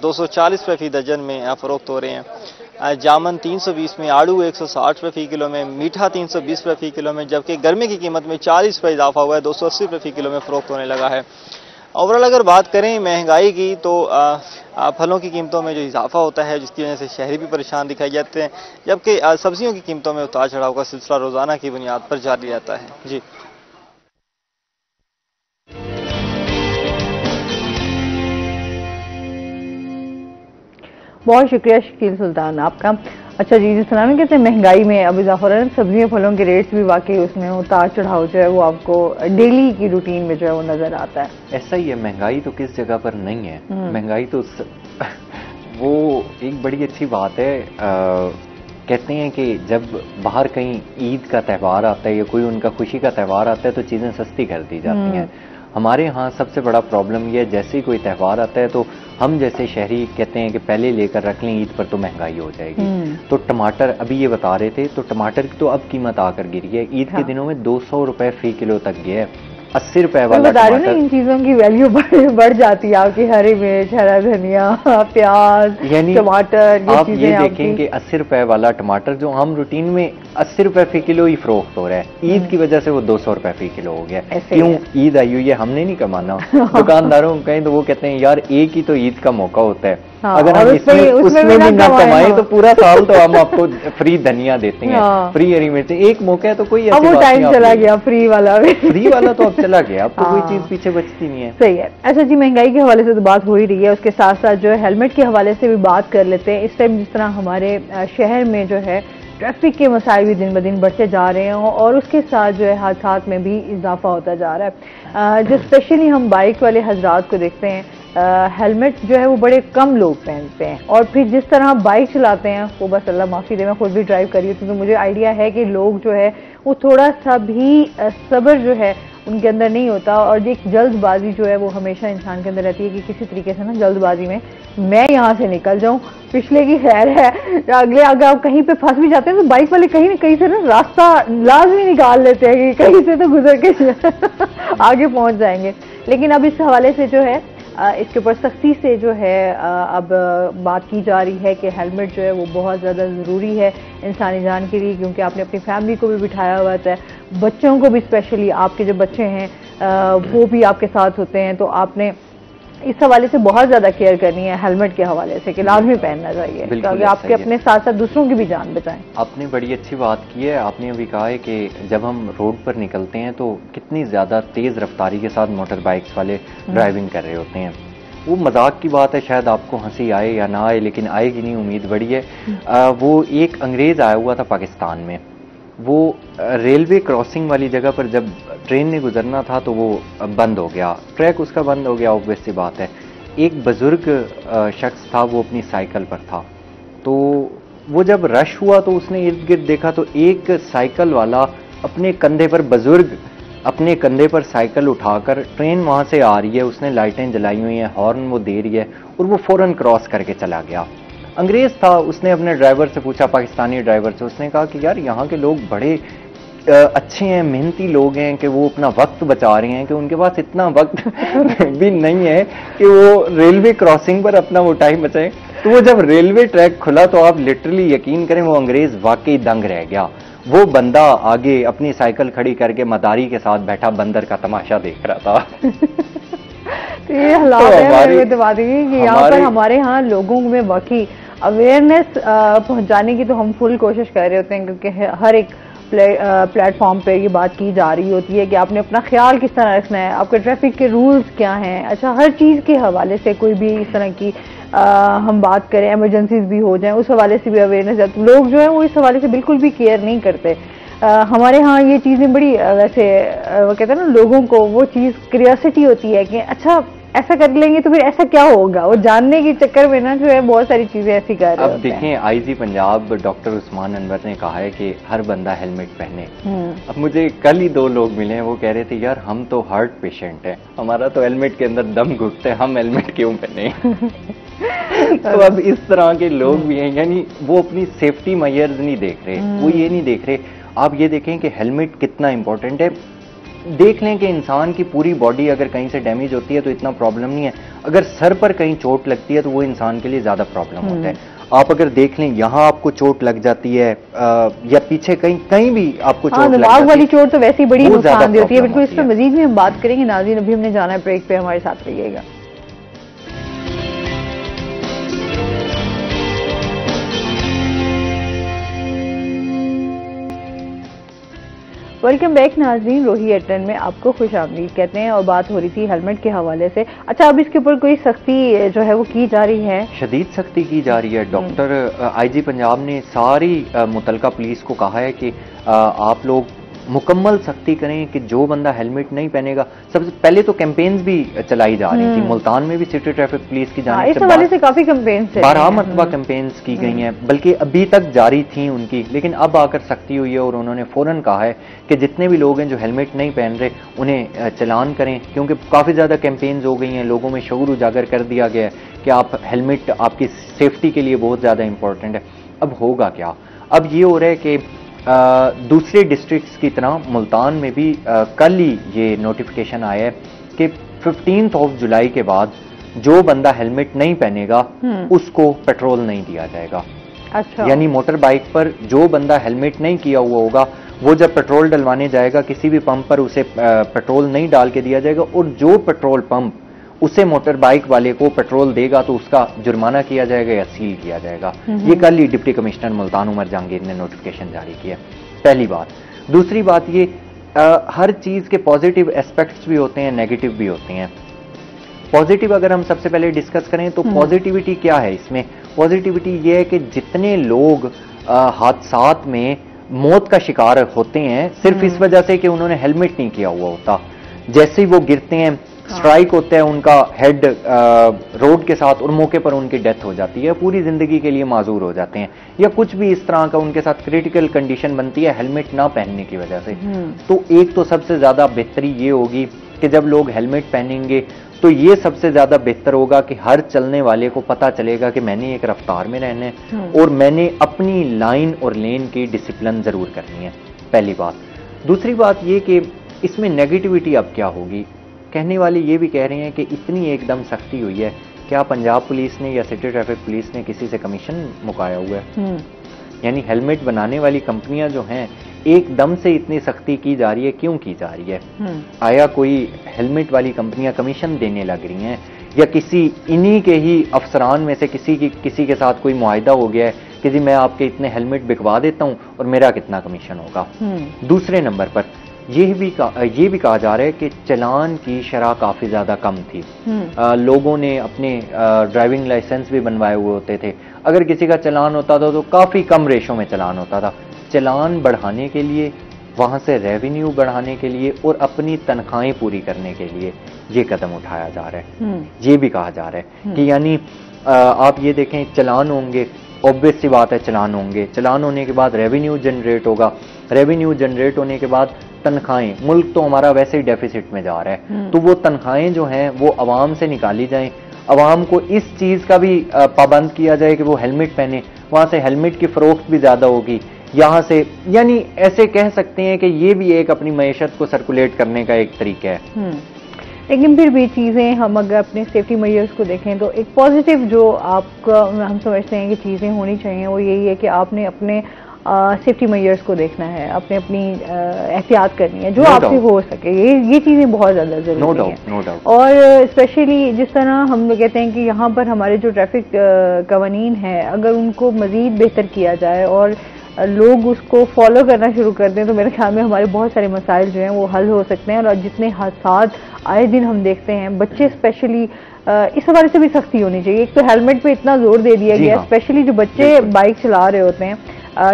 240 रुपये फ़ी दर्जन में फ़रोख्त हो रहे हैं। जामुन 320 में, आड़ू 160 रुपये फ़ी किलो में, मीठा 320 रुपये फ़ी किलो में, जबकि गर्मी की कीमत में 40 रुपये इजाफा हुआ है, 280 रुपये फ़ी किलो में फ़रोख्त होने लगा है। ओवरऑल अगर बात करें महंगाई की तो फलों की कीमतों में जो इजाफा होता है, जिसकी वजह से शहरी भी परेशान दिखाई जाते हैं, जबकि सब्जियों की कीमतों में उतार चढ़ाव का सिलसिला रोज़ाना की बुनियाद पर जारी रहता है। जी, बहुत शुक्रिया शकील सुल्तान आपका। अच्छा जी, जिस तरह में कहते हैं महंगाई में अब इजाफा हो रहा है, सब्जियों फलों के रेट्स भी वाकई उसमें उतार चढ़ाव जो है वो आपको डेली की रूटीन में जो है वो नजर आता है। ऐसा ही है, महंगाई तो किस जगह पर नहीं है, महंगाई तो वो एक बड़ी अच्छी बात है। कहते हैं कि जब बाहर कहीं ईद का त्यौहार आता है या कोई उनका खुशी का त्यौहार आता है तो चीज़ें सस्ती कर दी जाती हैं। हमारे यहाँ सबसे बड़ा प्रॉब्लम ये है, जैसे ही कोई त्यौहार आता है तो हम जैसे शहरी कहते हैं कि पहले लेकर रख लें, ईद पर तो महंगाई हो जाएगी। तो टमाटर अभी ये बता रहे थे, तो टमाटर की तो अब कीमत आकर गिरी है, ईद के दिनों में 200 रुपये फ़ी किलो तक गया है। 80 रुपए वाला टमाटर, इन चीजों की वैल्यू बढ़ जाती है आपकी, हरी मिर्च, हरा धनिया, प्याज, यानी टमाटर, आप ये देखें कि 80 रुपए वाला टमाटर जो हम रूटीन में 80 रुपए फ़ी किलो ही फरोख्त हो रहा है, ईद की वजह से वो 200 रुपए फ़ी किलो हो गया। क्यों? ईद आई हुई है, हमने नहीं कमाना। दुकानदारों को कहें तो वो कहते हैं यार एक ही तो ईद का मौका होता है, अगर हम उसमें भी ना कमाए तो पूरा साल तो हम आपको फ्री धनिया देते हैं, फ्री हरी मिर्च, एक मौका है तो कोई ऐसी बात टाइम चला गया फ्री वाला तो अब चला गया, अब तो कोई चीज पीछे बचती नहीं है। सही है। अच्छा जी, महंगाई के हवाले से तो बात हो ही रही है, उसके साथ साथ जो है हेलमेट के हवाले से भी बात कर लेते हैं। इस टाइम जिस तरह हमारे शहर में जो है ट्रैफिक के मसाइल भी दिन ब दिन बढ़ते जा रहे हैं और उसके साथ जो है हादसात में भी इजाफा होता जा रहा है। जो स्पेशली हम बाइक वाले हजरात को देखते हैं, हेलमेट जो है वो बड़े कम लोग पहनते हैं, और फिर जिस तरह बाइक चलाते हैं वो बस अल्लाह माफ़ी दे, मैं खुद भी ड्राइव करी हूँ, तो मुझे आइडिया है कि लोग जो है वो थोड़ा सा भी सब्र जो है उनके अंदर नहीं होता, और एक जल्दबाजी जो है वो हमेशा इंसान के अंदर रहती है कि किसी तरीके से ना जल्दबाजी में मैं यहाँ से निकल जाऊँ, पिछले की खैर है, अगले अगर आप कहीं पे फंस भी जाते हैं तो बाइक वाले कहीं ना कहीं से ना रास्ता लाजमी निकाल लेते हैं कि कहीं से तो गुजर के आगे पहुँच जाएंगे। लेकिन अब इस हवाले से जो है इसके ऊपर सख्ती से जो है अब बात की जा रही है कि हेलमेट जो है वो बहुत ज़्यादा ज़रूरी है इंसानी जान के लिए, क्योंकि आपने अपनी फैमिली को भी बिठाया हुआ है, बच्चों को भी, स्पेशली आपके जो बच्चे हैं वो भी आपके साथ होते हैं, तो आपने इस हवाले से बहुत ज़्यादा केयर करनी है हेलमेट के हवाले से कि लाजमी पहनना चाहिए, ताकि आपके अपने साथ साथ दूसरों की भी जान बचाएं। आपने बड़ी अच्छी बात की है। आपने अभी कहा है कि जब हम रोड पर निकलते हैं तो कितनी ज़्यादा तेज़ रफ्तारी के साथ मोटर बाइक्स वाले ड्राइविंग कर रहे होते हैं। वो मजाक की बात है, शायद आपको हंसी आए या ना आए, लेकिन आएगी नहीं, उम्मीद बड़ी है। वो एक अंग्रेज़ आया हुआ था पाकिस्तान में, वो रेलवे क्रॉसिंग वाली जगह पर जब ट्रेन ने गुजरना था तो वो बंद हो गया, ट्रैक उसका बंद हो गया, ऑब्वियस सी बात है। एक बुजुर्ग शख्स था, वो अपनी साइकिल पर था, तो वो जब रश हुआ तो उसने इर्द गिर्द देखा तो एक साइकिल वाला अपने कंधे पर, बुजुर्ग अपने कंधे पर साइकिल उठाकर, ट्रेन वहाँ से आ रही है, उसने लाइटें जलाई हुई हैं, हॉर्न वो दे रही है और वो फ़ौरन क्रॉस करके चला गया। अंग्रेज़ था, उसने अपने ड्राइवर से पूछा, पाकिस्तानी ड्राइवर से, उसने कहा कि यार यहाँ के लोग बड़े अच्छे हैं, मेहनती लोग हैं कि वो अपना वक्त बचा रहे हैं, कि उनके पास इतना वक्त भी नहीं है कि वो रेलवे क्रॉसिंग पर अपना वो टाइम बचाएं। तो वो जब रेलवे ट्रैक खुला तो आप लिटरली यकीन करें वो अंग्रेज वाकई दंग रह गया। वो बंदा आगे अपनी साइकिल खड़ी करके मदारी के साथ बैठा बंदर का तमाशा देख रहा था। तो ये हालात है, बता देंगे कि यहाँ पर हमारे यहाँ लोगों में वाकई अवेयरनेस पहुंचाने की तो हम फुल कोशिश कर रहे होते हैं, क्योंकि हर एक प्लेटफॉर्म पे ये बात की जा रही होती है कि आपने अपना ख्याल किस तरह रखना है, आपके ट्रैफिक के रूल्स क्या हैं। अच्छा, हर चीज़ के हवाले से कोई भी इस तरह की हम बात करें, इमरजेंसीज भी हो जाएं, उस हवाले से भी अवेयरनेस है। तो लोग जो है वो इस हवाले से बिल्कुल भी केयर नहीं करते। हमारे यहाँ ये चीज़ें बड़ी वैसे वो कहते हैं ना, लोगों को वो चीज़ क्यूरियोसिटी होती है कि अच्छा ऐसा कर लेंगे तो फिर ऐसा क्या होगा, वो जानने के चक्कर में ना जो है बहुत सारी चीजें ऐसी कर रहे होते हैं। अब देखें, आईजी पंजाब डॉक्टर उस्मान अनवर ने कहा है कि हर बंदा हेलमेट पहने। अब मुझे कल ही 2 लोग मिले हैं, वो कह रहे थे यार हम तो हार्ट पेशेंट है, हमारा तो हेलमेट के अंदर दम घुटते हैं, हम हेलमेट क्यों पहने। तो अब इस तरह के लोग भी हैं, यानी वो अपनी सेफ्टी मेजर्स नहीं देख रहे, वो ये नहीं देख रहे। आप ये देखें कि हेलमेट कितना इंपॉर्टेंट है। देख लें कि इंसान की पूरी बॉडी अगर कहीं से डैमेज होती है तो इतना प्रॉब्लम नहीं है, अगर सर पर कहीं चोट लगती है तो वो इंसान के लिए ज्यादा प्रॉब्लम होता है। आप अगर देख लें यहाँ आपको चोट लग जाती है या पीछे कहीं भी आपको चोट लग जाती है, वाली चोट तो वैसे ही बड़ी नुकसानदेह होती है। बिल्कुल, इस पर मजीद में हम बात करेंगे। नाज़रीन, अभी हमने जाना है ब्रेक पे, हमारे साथ रहिएगा। वेलकम बैक नाज़रीन, रोही एटन में आपको खुश आमदीद कहते हैं। और बात हो रही थी हेलमेट के हवाले से। अच्छा, अब इसके ऊपर कोई सख्ती जो है वो की जा रही है? शदीद सख्ती की जा रही है। डॉक्टर आईजी पंजाब ने सारी मुतलका पुलिस को कहा है कि आप लोग मुकम्मल सख्ती करें कि जो बंदा हेलमेट नहीं पहनेगा। सबसे पहले तो कैंपेन्स भी चलाई जा रही थी, मुल्तान में भी सिटी ट्रैफिक पुलिस की जानिब इस हवाले से काफी कैंपेन्स 12 मरतबा कैंपेन्स की गई हैं, बल्कि अभी तक जारी थी उनकी, लेकिन अब आकर सख्ती हुई है और उन्होंने फौरन कहा है कि जितने भी लोग हैं जो हेलमेट नहीं पहन रहे उन्हें चलान करें, क्योंकि काफ़ी ज़्यादा कैंपेन्स हो गई हैं, लोगों में शऊर उजागर कर दिया गया है कि आप हेलमेट आपकी सेफ्टी के लिए बहुत ज़्यादा इंपॉर्टेंट है। अब होगा क्या? अब ये हो रहा है कि दूसरे डिस्ट्रिक्ट्स की तरह मुल्तान में भी कल ही ये नोटिफिकेशन आया है कि 15 जुलाई के बाद जो बंदा हेलमेट नहीं पहनेगा उसको पेट्रोल नहीं दिया जाएगा। अच्छा। यानी मोटर बाइक पर जो बंदा हेलमेट नहीं किया हुआ होगा वो जब पेट्रोल डलवाने जाएगा किसी भी पंप पर उसे पेट्रोल नहीं डाल के दिया जाएगा, और जो पेट्रोल पंप उसे मोटर बाइक वाले को पेट्रोल देगा तो उसका जुर्माना किया जाएगा या सील किया जाएगा। ये कल ही डिप्टी कमिश्नर मुल्तान उमर जहांगीर ने नोटिफिकेशन जारी किया। पहली बात। दूसरी बात ये, हर चीज के पॉजिटिव एस्पेक्ट्स भी होते हैं, नेगेटिव भी होते हैं। पॉजिटिव अगर हम सबसे पहले डिस्कस करें तो पॉजिटिविटी क्या है इसमें? पॉजिटिविटी ये है कि जितने लोग हादसात में मौत का शिकार होते हैं सिर्फ इस वजह से कि उन्होंने हेलमेट नहीं किया हुआ होता, जैसे ही वो गिरते हैं स्ट्राइक होता है उनका हेड रोड के साथ और मौके पर उनकी डेथ हो जाती है, पूरी जिंदगी के लिए माजूर हो जाते हैं, या कुछ भी इस तरह का उनके साथ क्रिटिकल कंडीशन बनती है हेलमेट ना पहनने की वजह से। तो एक तो सबसे ज्यादा बेहतरी ये होगी कि जब लोग हेलमेट पहनेंगे तो ये सबसे ज्यादा बेहतर होगा कि हर चलने वाले को पता चलेगा कि मैंने एक रफ्तार में रहना है और मैंने अपनी लाइन और लेन की डिसिप्लिन जरूर करनी है, पहली बात। दूसरी बात ये कि इसमें नेगेटिविटी अब क्या होगी? कहने वाले ये भी कह रहे हैं कि इतनी एकदम सख्ती हुई है, क्या पंजाब पुलिस ने या सिटी ट्रैफिक पुलिस ने किसी से कमीशन मुकाया हुआ है? यानी हेलमेट बनाने वाली कंपनियां जो हैं एकदम से इतनी सख्ती की जा रही है, क्यों की जा रही है? आया कोई हेलमेट वाली कंपनियां कमीशन देने लग रही हैं, या किसी इन्हीं के ही अफसरान में से किसी के साथ कोई मुआहिदा हो गया है कि जी मैं आपके इतने हेलमेट बिकवा देता हूं और मेरा कितना कमीशन होगा? दूसरे नंबर पर ये भी कहा जा रहा है कि चालान की शरह काफी ज्यादा कम थी। लोगों ने अपने ड्राइविंग लाइसेंस भी बनवाए हुए होते थे, अगर किसी का चालान होता था तो काफी कम रेशो में चालान होता था। चालान बढ़ाने के लिए, वहां से रेवेन्यू बढ़ाने के लिए और अपनी तनख्वाहें पूरी करने के लिए ये कदम उठाया जा रहा है। ये भी कहा जा रहा है कि यानी आप ये देखें, चालान होंगे, ऑब्वियस सी बात है चालान होंगे, चालान होने के बाद रेवेन्यू जनरेट होगा, रेवेन्यू जनरेट होने के बाद तनख्वाहें, मुल्क तो हमारा वैसे ही डेफिसिट में जा रहा है, तो वो तनख्वाहें जो हैं वो अवाम से निकाली जाएं, अवाम को इस चीज का भी पाबंद किया जाए कि वो हेलमेट पहने, वहां से हेलमेट की फरोख्त भी ज्यादा होगी यहाँ से। यानी ऐसे कह सकते हैं कि ये भी एक अपनी मईशत को सर्कुलेट करने का एक तरीका है। लेकिन फिर भी चीज़ें हम अगर अपने सेफ्टी मेजर्स को देखें तो एक पॉजिटिव जो आपका हम समझते हैं कि चीज़ें होनी चाहिए वो यही है कि आपने अपने सेफ्टी मेजर्स को देखना है, अपनी एहतियात करनी है जो आपसे हो सके। ये चीज़ें बहुत ज़्यादा ज़रूरी हैं। No doubt. और स्पेशली जिस तरह हम लोग कहते हैं कि यहाँ पर हमारे जो ट्रैफिक कवानीन है अगर उनको मज़ीद बेहतर किया जाए और लोग उसको फॉलो करना शुरू कर दें तो मेरे ख्याल में हमारे बहुत सारे मसाइल जो हैं वो हल हो सकते हैं। और जितने हादसात आए दिन हम देखते हैं, बच्चे स्पेशली इस हवाले से भी सख्ती होनी चाहिए। एक तो हेलमेट पे इतना जोर दे दिया गया, स्पेशली जो बच्चे बाइक चला रहे होते हैं,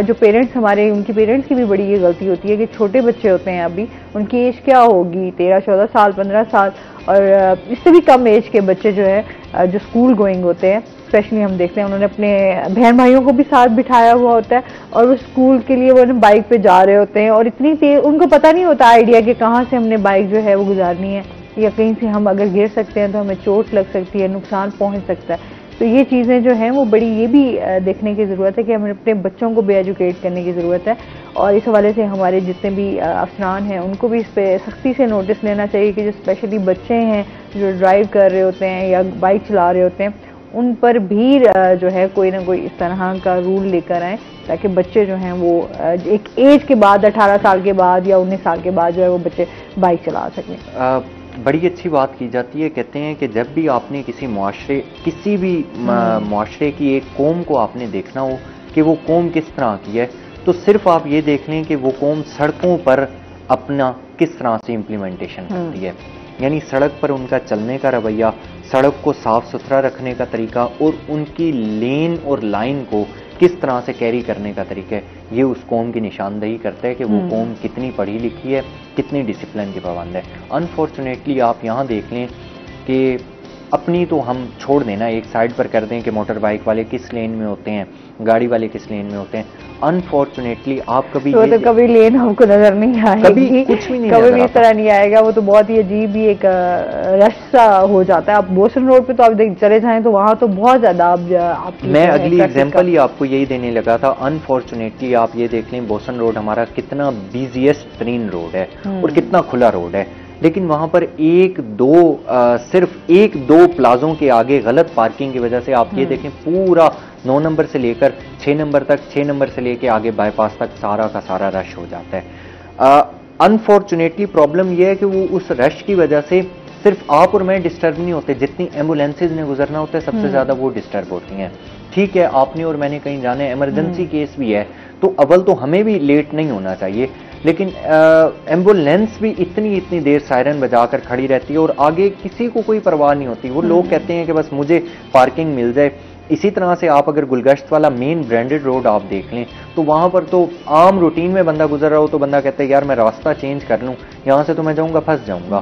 जो पेरेंट्स हमारे, उनकी पेरेंट्स की भी बड़ी ये गलती होती है कि छोटे बच्चे होते हैं, अभी उनकी एज क्या होगी 13-14 साल 15 साल, और इससे भी कम एज के बच्चे जो है जो स्कूल गोइंग होते हैं, स्पेशली हम देखते हैं उन्होंने अपने बहन भाइयों को भी साथ बिठाया हुआ होता है और वो स्कूल के लिए वो बाइक पे जा रहे होते हैं और इतनी तेज उनको पता नहीं होता आइडिया कि कहाँ से हमने बाइक जो है वो गुजारनी है या कहीं से हम अगर गिर सकते हैं तो हमें चोट लग सकती है, नुकसान पहुंच सकता है। तो ये चीज़ें जो हैं वो बड़ी ये भी देखने की ज़रूरत है कि हमें अपने बच्चों को भी एजुकेट करने की ज़रूरत है। और इस हवाले से हमारे जितने भी अफसरान हैं उनको भी इस पर सख्ती से नोटिस लेना चाहिए कि जो स्पेशली बच्चे हैं जो ड्राइव कर रहे होते हैं या बाइक चला रहे होते हैं उन पर भी जो है कोई ना कोई इस तरह का रूल लेकर आए ताकि बच्चे जो हैं वो एक एज के बाद 18 साल के बाद या 19 साल के बाद जो है वो बच्चे बाइक चला सकें। बड़ी अच्छी बात की जाती है, कहते हैं कि जब भी आपने किसी भी मुआशरे की एक कौम को आपने देखना हो कि वो कौम किस तरह की है, तो सिर्फ आप ये देख लें कि वो कौम सड़कों पर अपना किस तरह से इम्प्लीमेंटेशन करती है। यानी सड़क पर उनका चलने का रवैया, सड़क को साफ सुथरा रखने का तरीका और उनकी लेन और लाइन को किस तरह से कैरी करने का तरीका है, ये उस कौम की निशानदेही करता है कि वो कौम कितनी पढ़ी लिखी है, कितनी डिसिप्लिन की पाबंद है। अनफॉर्चुनेटली आप यहाँ देख लें कि अपनी तो हम छोड़ देना, एक साइड पर कर दें कि मोटर बाइक वाले किस लेन में होते हैं, गाड़ी वाले किस लेन में होते हैं। अनफॉर्चुनेटली आप कभी तो कभी लेन हमको नजर नहीं आएगी, कभी कुछ भी नहीं, कभी भी इस तरह नहीं आएगा। वो तो बहुत ही अजीब ही एक रश सा हो जाता है। आप बोस्टन रोड पे तो आप चले जाएं तो वहां तो बहुत ज्यादा मैं अगली एग्जांपल ही आपको यही देने लगा था। अनफॉर्चुनेटली आप ये देख लें बोस्टन रोड हमारा कितना बिजिएस्ट तरीन रोड है और कितना खुला रोड है, लेकिन वहां पर सिर्फ एक दो प्लाजों के आगे गलत पार्किंग की वजह से आप ये देखें पूरा 9 नंबर से लेकर 6 नंबर तक, 6 नंबर से लेकर आगे बाईपास तक सारा का सारा रश हो जाता है। अनफॉर्चुनेटली प्रॉब्लम यह है कि वो उस रश की वजह से सिर्फ आप और मैं डिस्टर्ब नहीं होते, जितनी एम्बुलेंसेज ने गुजरना होता है सबसे ज्यादा वो डिस्टर्ब होती हैं। ठीक है, आपने और मैंने कहीं जाना है, इमरजेंसी केस भी है, तो अव्वल तो हमें भी लेट नहीं होना चाहिए, लेकिन एम्बुलेंस भी इतनी देर सायरन बजाकर खड़ी रहती है और आगे किसी को कोई परवाह नहीं होती। वो लोग कहते हैं कि बस मुझे पार्किंग मिल जाए। इसी तरह से आप अगर गुलगश्त वाला मेन ब्रांडेड रोड आप देख लें तो वहां पर तो आम रूटीन में बंदा गुजर रहा हो तो बंदा कहता है यार मैं रास्ता चेंज कर लूं, यहां से तो मैं जाऊंगा फंस जाऊंगा।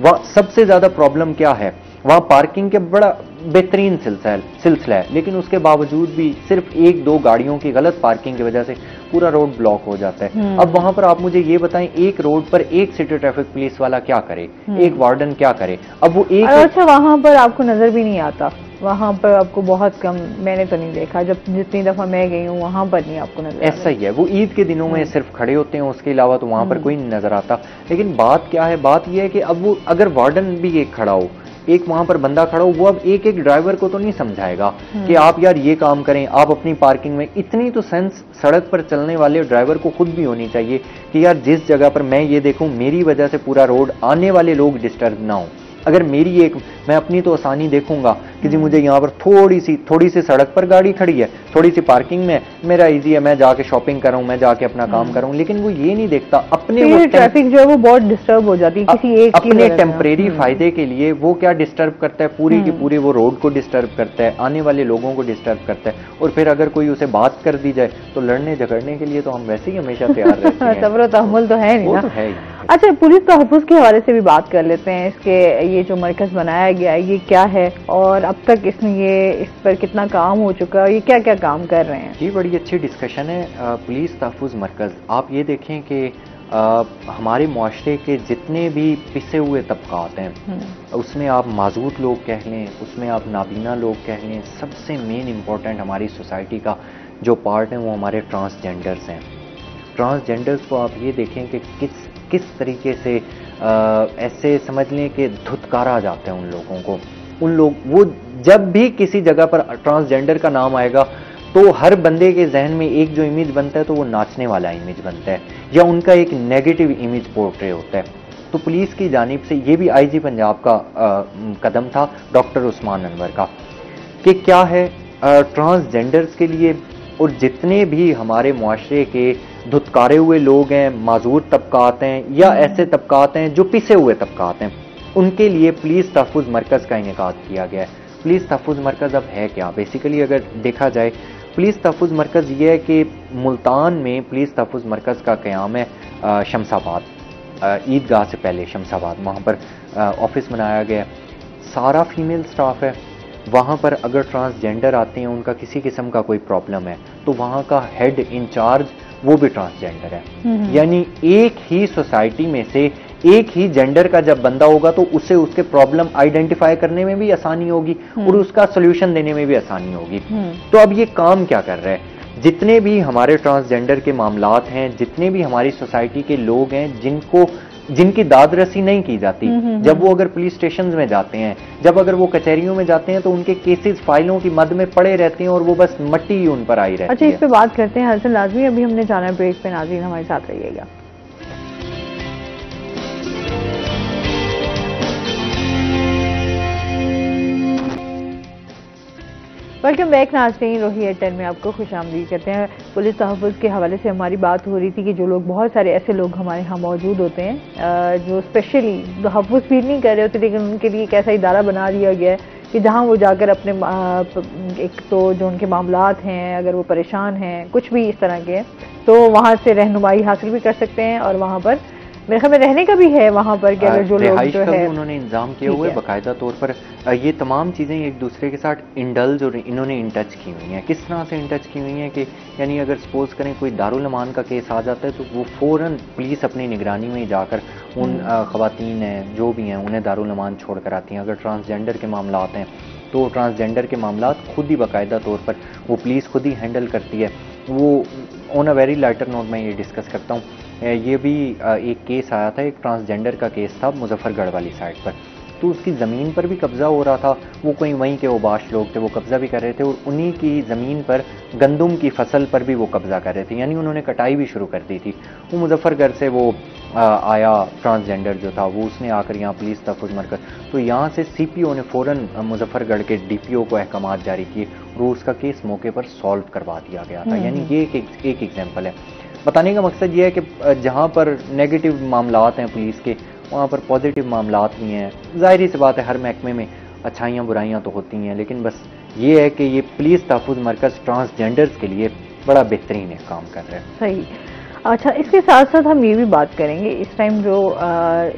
वहां सबसे ज्यादा प्रॉब्लम क्या है, वहां पार्किंग के बड़ा बेहतरीन सिलसिला है, लेकिन उसके बावजूद भी सिर्फ 1-2 गाड़ियों की गलत पार्किंग की वजह से पूरा रोड ब्लॉक हो जाता है। अब वहां पर आप मुझे ये बताएं, एक रोड पर एक सिटी ट्रैफिक पुलिस वाला क्या करे, एक वार्डन क्या करे? अब वो एक अच्छा वहां पर आपको नजर भी नहीं आता, वहां पर आपको बहुत कम, मैंने तो नहीं देखा, जब जितनी दफा मैं गई हूँ वहां पर नहीं आपको नजर। ऐसा ही है, वो ईद के दिनों में सिर्फ खड़े होते हैं, उसके अलावा तो वहां पर कोई नहीं नजर आता। लेकिन बात क्या है, बात यह है कि अब वो अगर वार्डन भी एक खड़ा हो, एक वहां पर बंदा खड़ा हो, वो अब एक ड्राइवर को तो नहीं समझाएगा कि आप यार ये काम करें, आप अपनी पार्किंग में। इतनी तो सेंस सड़क पर चलने वाले ड्राइवर को खुद भी होनी चाहिए कि यार जिस जगह पर मैं ये देखूं मेरी वजह से पूरा रोड आने वाले लोग डिस्टर्ब ना हो। अगर मैं अपनी तो आसानी देखूंगा कि जी मुझे यहाँ पर थोड़ी सी सड़क पर गाड़ी खड़ी है, थोड़ी सी पार्किंग में, मेरा इजी है, मैं जाके शॉपिंग करूं, मैं जाके अपना काम करूं, लेकिन वो ये नहीं देखता अपने ट्रैफिक जो है वो बहुत डिस्टर्ब हो जाती है किसी एक अपने टेम्परेरी फायदे के लिए। वो क्या डिस्टर्ब करता है, पूरी की पूरी वो रोड को डिस्टर्ब करता है, आने वाले लोगों को डिस्टर्ब करता है, और फिर अगर कोई उसे बात कर दी जाए तो लड़ने झगड़ने के लिए तो हम वैसे ही हमेशा तैयार रहते हैं। सब्र तहम्मुल तो है नहीं ना। तो है ही। अच्छा, पुलिस तहफ़्फ़ुज़ के हवाले से भी बात कर लेते हैं। इसके ये जो मरकज़ बनाया गया है ये क्या है और अब तक इस पर कितना काम हो चुका है, ये क्या क्या काम कर रहे हैं? जी बड़ी अच्छी डिस्कशन है। पुलिस तहफ़्फ़ुज़ मरकज़, आप ये देखें कि हमारे मुआशरे के जितने भी पिसे हुए तबकात हैं उसमें आप माजूद लोग कह लें, उसमें आप नाबीना लोग कह लें, सबसे मेन इम्पोर्टेंट हमारी सोसाइटी का जो पार्ट है वो हमारे ट्रांसजेंडर्स हैं। ट्रांसजेंडर्स को आप ये देखें कि किस तरीके से ऐसे समझ लें कि धुतकारा जाता है उन लोगों को। उन लोग वो जब भी किसी जगह पर ट्रांसजेंडर का नाम आएगा तो हर बंदे के जहन में एक जो इमेज बनता है तो वो नाचने वाला इमेज बनता है या उनका एक नेगेटिव इमेज पोर्ट्रे होता है। तो पुलिस की जानिब से ये भी आईजी पंजाब का कदम था डॉक्टर उस्मान अनवर का कि क्या है ट्रांसजेंडर्स के लिए और जितने भी हमारे मुआशरे के धुतकारे हुए लोग हैं, माजूर तबकात हैं या ऐसे तबकात हैं जो पिसे हुए तबकात हैं, उनके लिए पुलिस तहफ़्फ़ुज़ मरकज़ का इनेकाद किया गया है। पुलिस तहफ़्फ़ुज़ मरकज़ अब है क्या? बेसिकली अगर देखा जाए पुलिस तहफ़्फ़ुज़ मरकज़ ये है कि मुल्तान में पुलिस तहफ़्फ़ुज़ मरकज़ का क़याम है शमसाबाद ईदगाह से पहले शमसाबाद, वहाँ पर ऑफिस बनाया गया है। सारा फीमेल स्टाफ है। वहाँ पर अगर ट्रांसजेंडर आते हैं, उनका किसी किस्म का कोई प्रॉब्लम है तो वहाँ का हेड इंचार्ज वो भी ट्रांसजेंडर है। यानी एक ही सोसाइटी में से एक ही जेंडर का जब बंदा होगा तो उसे उसके प्रॉब्लम आइडेंटिफाई करने में भी आसानी होगी और उसका सोल्यूशन देने में भी आसानी होगी। तो अब ये काम क्या कर रहा है? जितने भी हमारे ट्रांसजेंडर के मामलात हैं, जितने भी हमारी सोसाइटी के लोग हैं जिनकी दाद रसी नहीं की जाती, जब वो अगर पुलिस स्टेशन में जाते हैं, जब अगर वो कचहरियों में जाते हैं तो उनके केसेस फाइलों की मद में पड़े रहते हैं और वो बस मट्टी ही उन पर आई रहती है। अच्छा, इस पे बात करते हैं हसन लाजमी। अभी हमने जाना है ब्रेक पे, नाज़रीन हमारे साथ रहिएगा। वेलकम बैक नाज़रीन, रोही एयरटेल में आपको खुशामदीद करते हैं। पुलिस तहफ़्फ़ुज़ के हवाले से हमारी बात हो रही थी कि जो लोग, बहुत सारे ऐसे लोग हमारे यहाँ मौजूद होते हैं जो स्पेशली तहफ़्फ़ुज़ फील नहीं कर रहे होते, लेकिन उनके लिए एक ऐसा इदारा बना दिया गया है कि जहाँ वो जाकर अपने एक तो जो उनके मामलात हैं, अगर वो परेशान हैं कुछ भी इस तरह के, तो वहाँ से रहनुमाई हासिल भी कर सकते हैं और वहाँ पर मेरे ख्याल में रहने का भी है वहाँ पर कि अगर जो लोग जो है उन्होंने इंतजाम किए हुए बाकायदा तौर पर ये तमाम चीज़ें एक दूसरे के साथ इंडल्ज और इन्होंने इन टच की हुई हैं। किस तरह से इन टच की हुई हैं कि यानी अगर सपोज करें कोई दारुल अमान का केस आ जाता है तो वो फ़ौरन पुलिस अपनी निगरानी में जाकर उन ख़वातीन हैं जो भी हैं उन्हें दारुल अमान छोड़ कर आती हैं। अगर ट्रांसजेंडर के मामलात हैं तो ट्रांसजेंडर के मामलात खुद ही बाकायदा तौर पर वो पुलिस खुद ही हैंडल करती है। वो on a very lighter note मैं ये डिस्कस करता हूँ, ये भी एक केस आया था, एक ट्रांसजेंडर का केस था मुजफ्फरगढ़ वाली साइड पर, तो उसकी ज़मीन पर भी कब्ज़ा हो रहा था। वो कोई वहीं के ओबाश लोग थे, वो कब्ज़ा भी कर रहे थे और उन्हीं की ज़मीन पर गंदुम की फसल पर भी वो कब्ज़ा कर रहे थे, यानी उन्होंने कटाई भी शुरू कर दी थी। वो मुजफ्फरगढ़ से वो आया ट्रांसजेंडर जो था, वो उसने आकर यहाँ पुलिस तहफ़्फ़ुज़ मरकज़, तो यहाँ से CPO ने फ़ौरन मुजफ्फरगढ़ के DPO को अहकामात जारी किए और उसका केस मौके पर सॉल्व करवा दिया गया था। यानी ये एक एग्जाम्पल है। बताने का मकसद ये है कि जहाँ पर नेगेटिव मामलात हैं पुलिस के, वहाँ पर पॉजिटिव मामलात भी हैं। ज़ाहिर सी बात है हर महकमे में अच्छाइयाँ बुराइयाँ तो होती हैं, लेकिन बस ये है कि ये पुलिस तहफ़्फ़ुज़ मरकज़ ट्रांसजेंडर्स के लिए बड़ा बेहतरीन काम कर रहा है। सही। अच्छा, इसके साथ साथ हम ये भी बात करेंगे, इस टाइम जो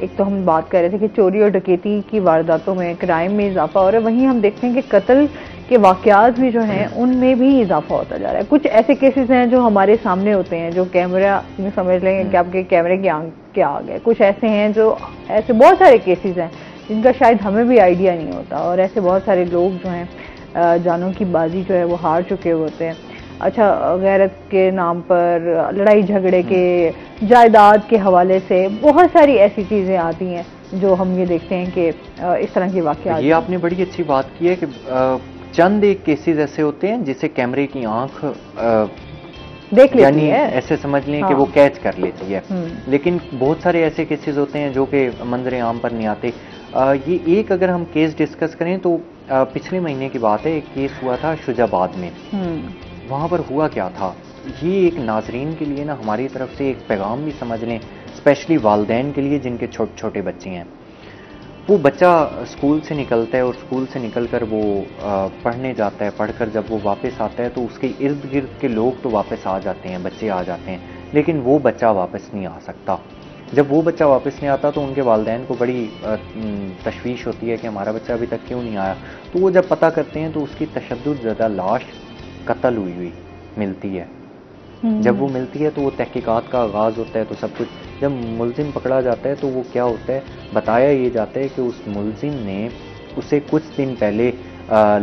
एक तो हम बात कर रहे थे कि चोरी और डकैती की वारदातों में, क्राइम में इजाफा हो रहा है, वहीं हम देखते हैं कि कत्ल के वाक़यात भी जो हैं उनमें भी इजाफा होता जा रहा है। कुछ ऐसे केसेस हैं जो हमारे सामने होते हैं, जो कैमरा में समझ लेंगे कि आपके कैमरे की आंख के आ गए। कुछ ऐसे हैं जो ऐसे बहुत सारे केसेस हैं जिनका शायद हमें भी आइडिया नहीं होता, और ऐसे बहुत सारे लोग जो हैं जानों की बाजी जो है वो हार चुके होते हैं। अच्छा, गैरत के नाम पर, लड़ाई झगड़े के, जायदाद के हवाले से बहुत सारी ऐसी चीज़ें आती हैं जो हम ये देखते हैं कि इस तरह की वाक़यात। ये आपने बड़ी अच्छी बात की है कि चंद एक केसेस ऐसे होते हैं जिसे कैमरे की आंख देख लेती है, ऐसे समझ लें कि वो कैच कर लेती है, लेकिन बहुत सारे ऐसे केसेस होते हैं जो कि मंजरे आम पर नहीं आते। ये एक अगर हम केस डिस्कस करें तो पिछले महीने की बात है, एक केस हुआ था शुजाबाद में। वहाँ पर हुआ क्या था, ये एक नाजरीन के लिए ना हमारी तरफ से एक पैगाम भी समझ लें, स्पेशली वालदैन के लिए जिनके छोटे छोटे बच्चे हैं। वो बच्चा स्कूल से निकलता है और स्कूल से निकलकर वो पढ़ने जाता है, पढ़कर जब वो वापस आता है तो उसके इर्द गिर्द के लोग तो वापस आ जाते हैं, बच्चे आ जाते हैं, लेकिन वो बच्चा वापस नहीं आ सकता। जब वो बच्चा वापस नहीं आता तो उनके वालिदैन को बड़ी तशवीश होती है कि हमारा बच्चा अभी तक क्यों नहीं आया। तो वो जब पता करते हैं तो उसकी तशद्दुद ज़्यादा लाश कत्ल हुई मिलती है। जब वो मिलती है तो वो तहकीकात का आगाज़ होता है, तो सब कुछ जब मुलजिम पकड़ा जाता है तो वो क्या होता है, बताया ये जाता है कि उस मुलजिम ने उसे कुछ दिन पहले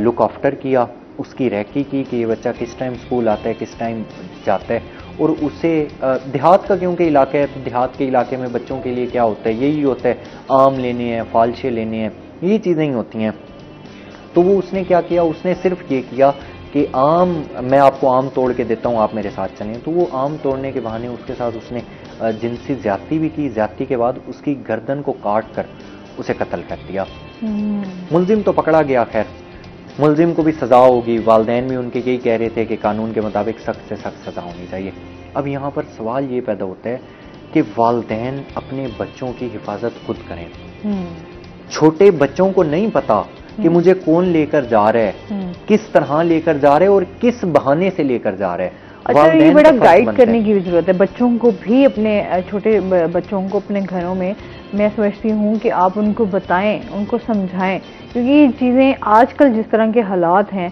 लुक आफ्टर किया, उसकी रैकी की कि ये बच्चा किस टाइम स्कूल आता है, किस टाइम जाता है, और उसे देहात का क्योंकि इलाका है, तो देहात के इलाके में बच्चों के लिए क्या होता है, यही होता है, आम लेने हैं, फालशे लेने हैं, ये चीज़ें ही होती हैं। तो वो उसने क्या किया, उसने सिर्फ ये किया कि आम, मैं आपको आम तोड़ के देता हूँ, आप मेरे साथ चलें। तो वो आम तोड़ने के बहाने उसके साथ उसने जिनसी ज्यादती भी की। ज्यादती के बाद उसकी गर्दन को काट कर उसे कत्ल कर दिया। मुलजिम तो पकड़ा गया, खैर मुलजिम को भी सजा होगी। वालिदैन भी उनके यही कह रहे थे कि कानून के मुताबिक सख्त से सख्त सजा होनी चाहिए। अब यहाँ पर सवाल ये पैदा होता है कि वालिदैन अपने बच्चों की हिफाजत खुद करें। छोटे बच्चों को नहीं पता कि मुझे कौन लेकर जा रहा है, किस तरह लेकर जा रहा है और किस बहाने से लेकर जा रहा है। अच्छा, ये बड़ा गाइड करने की भी जरूरत है बच्चों को भी, अपने छोटे बच्चों को अपने घरों में। मैं समझती हूँ कि आप उनको बताएं, उनको समझाएं, क्योंकि ये चीजें आजकल जिस तरह के हालात हैं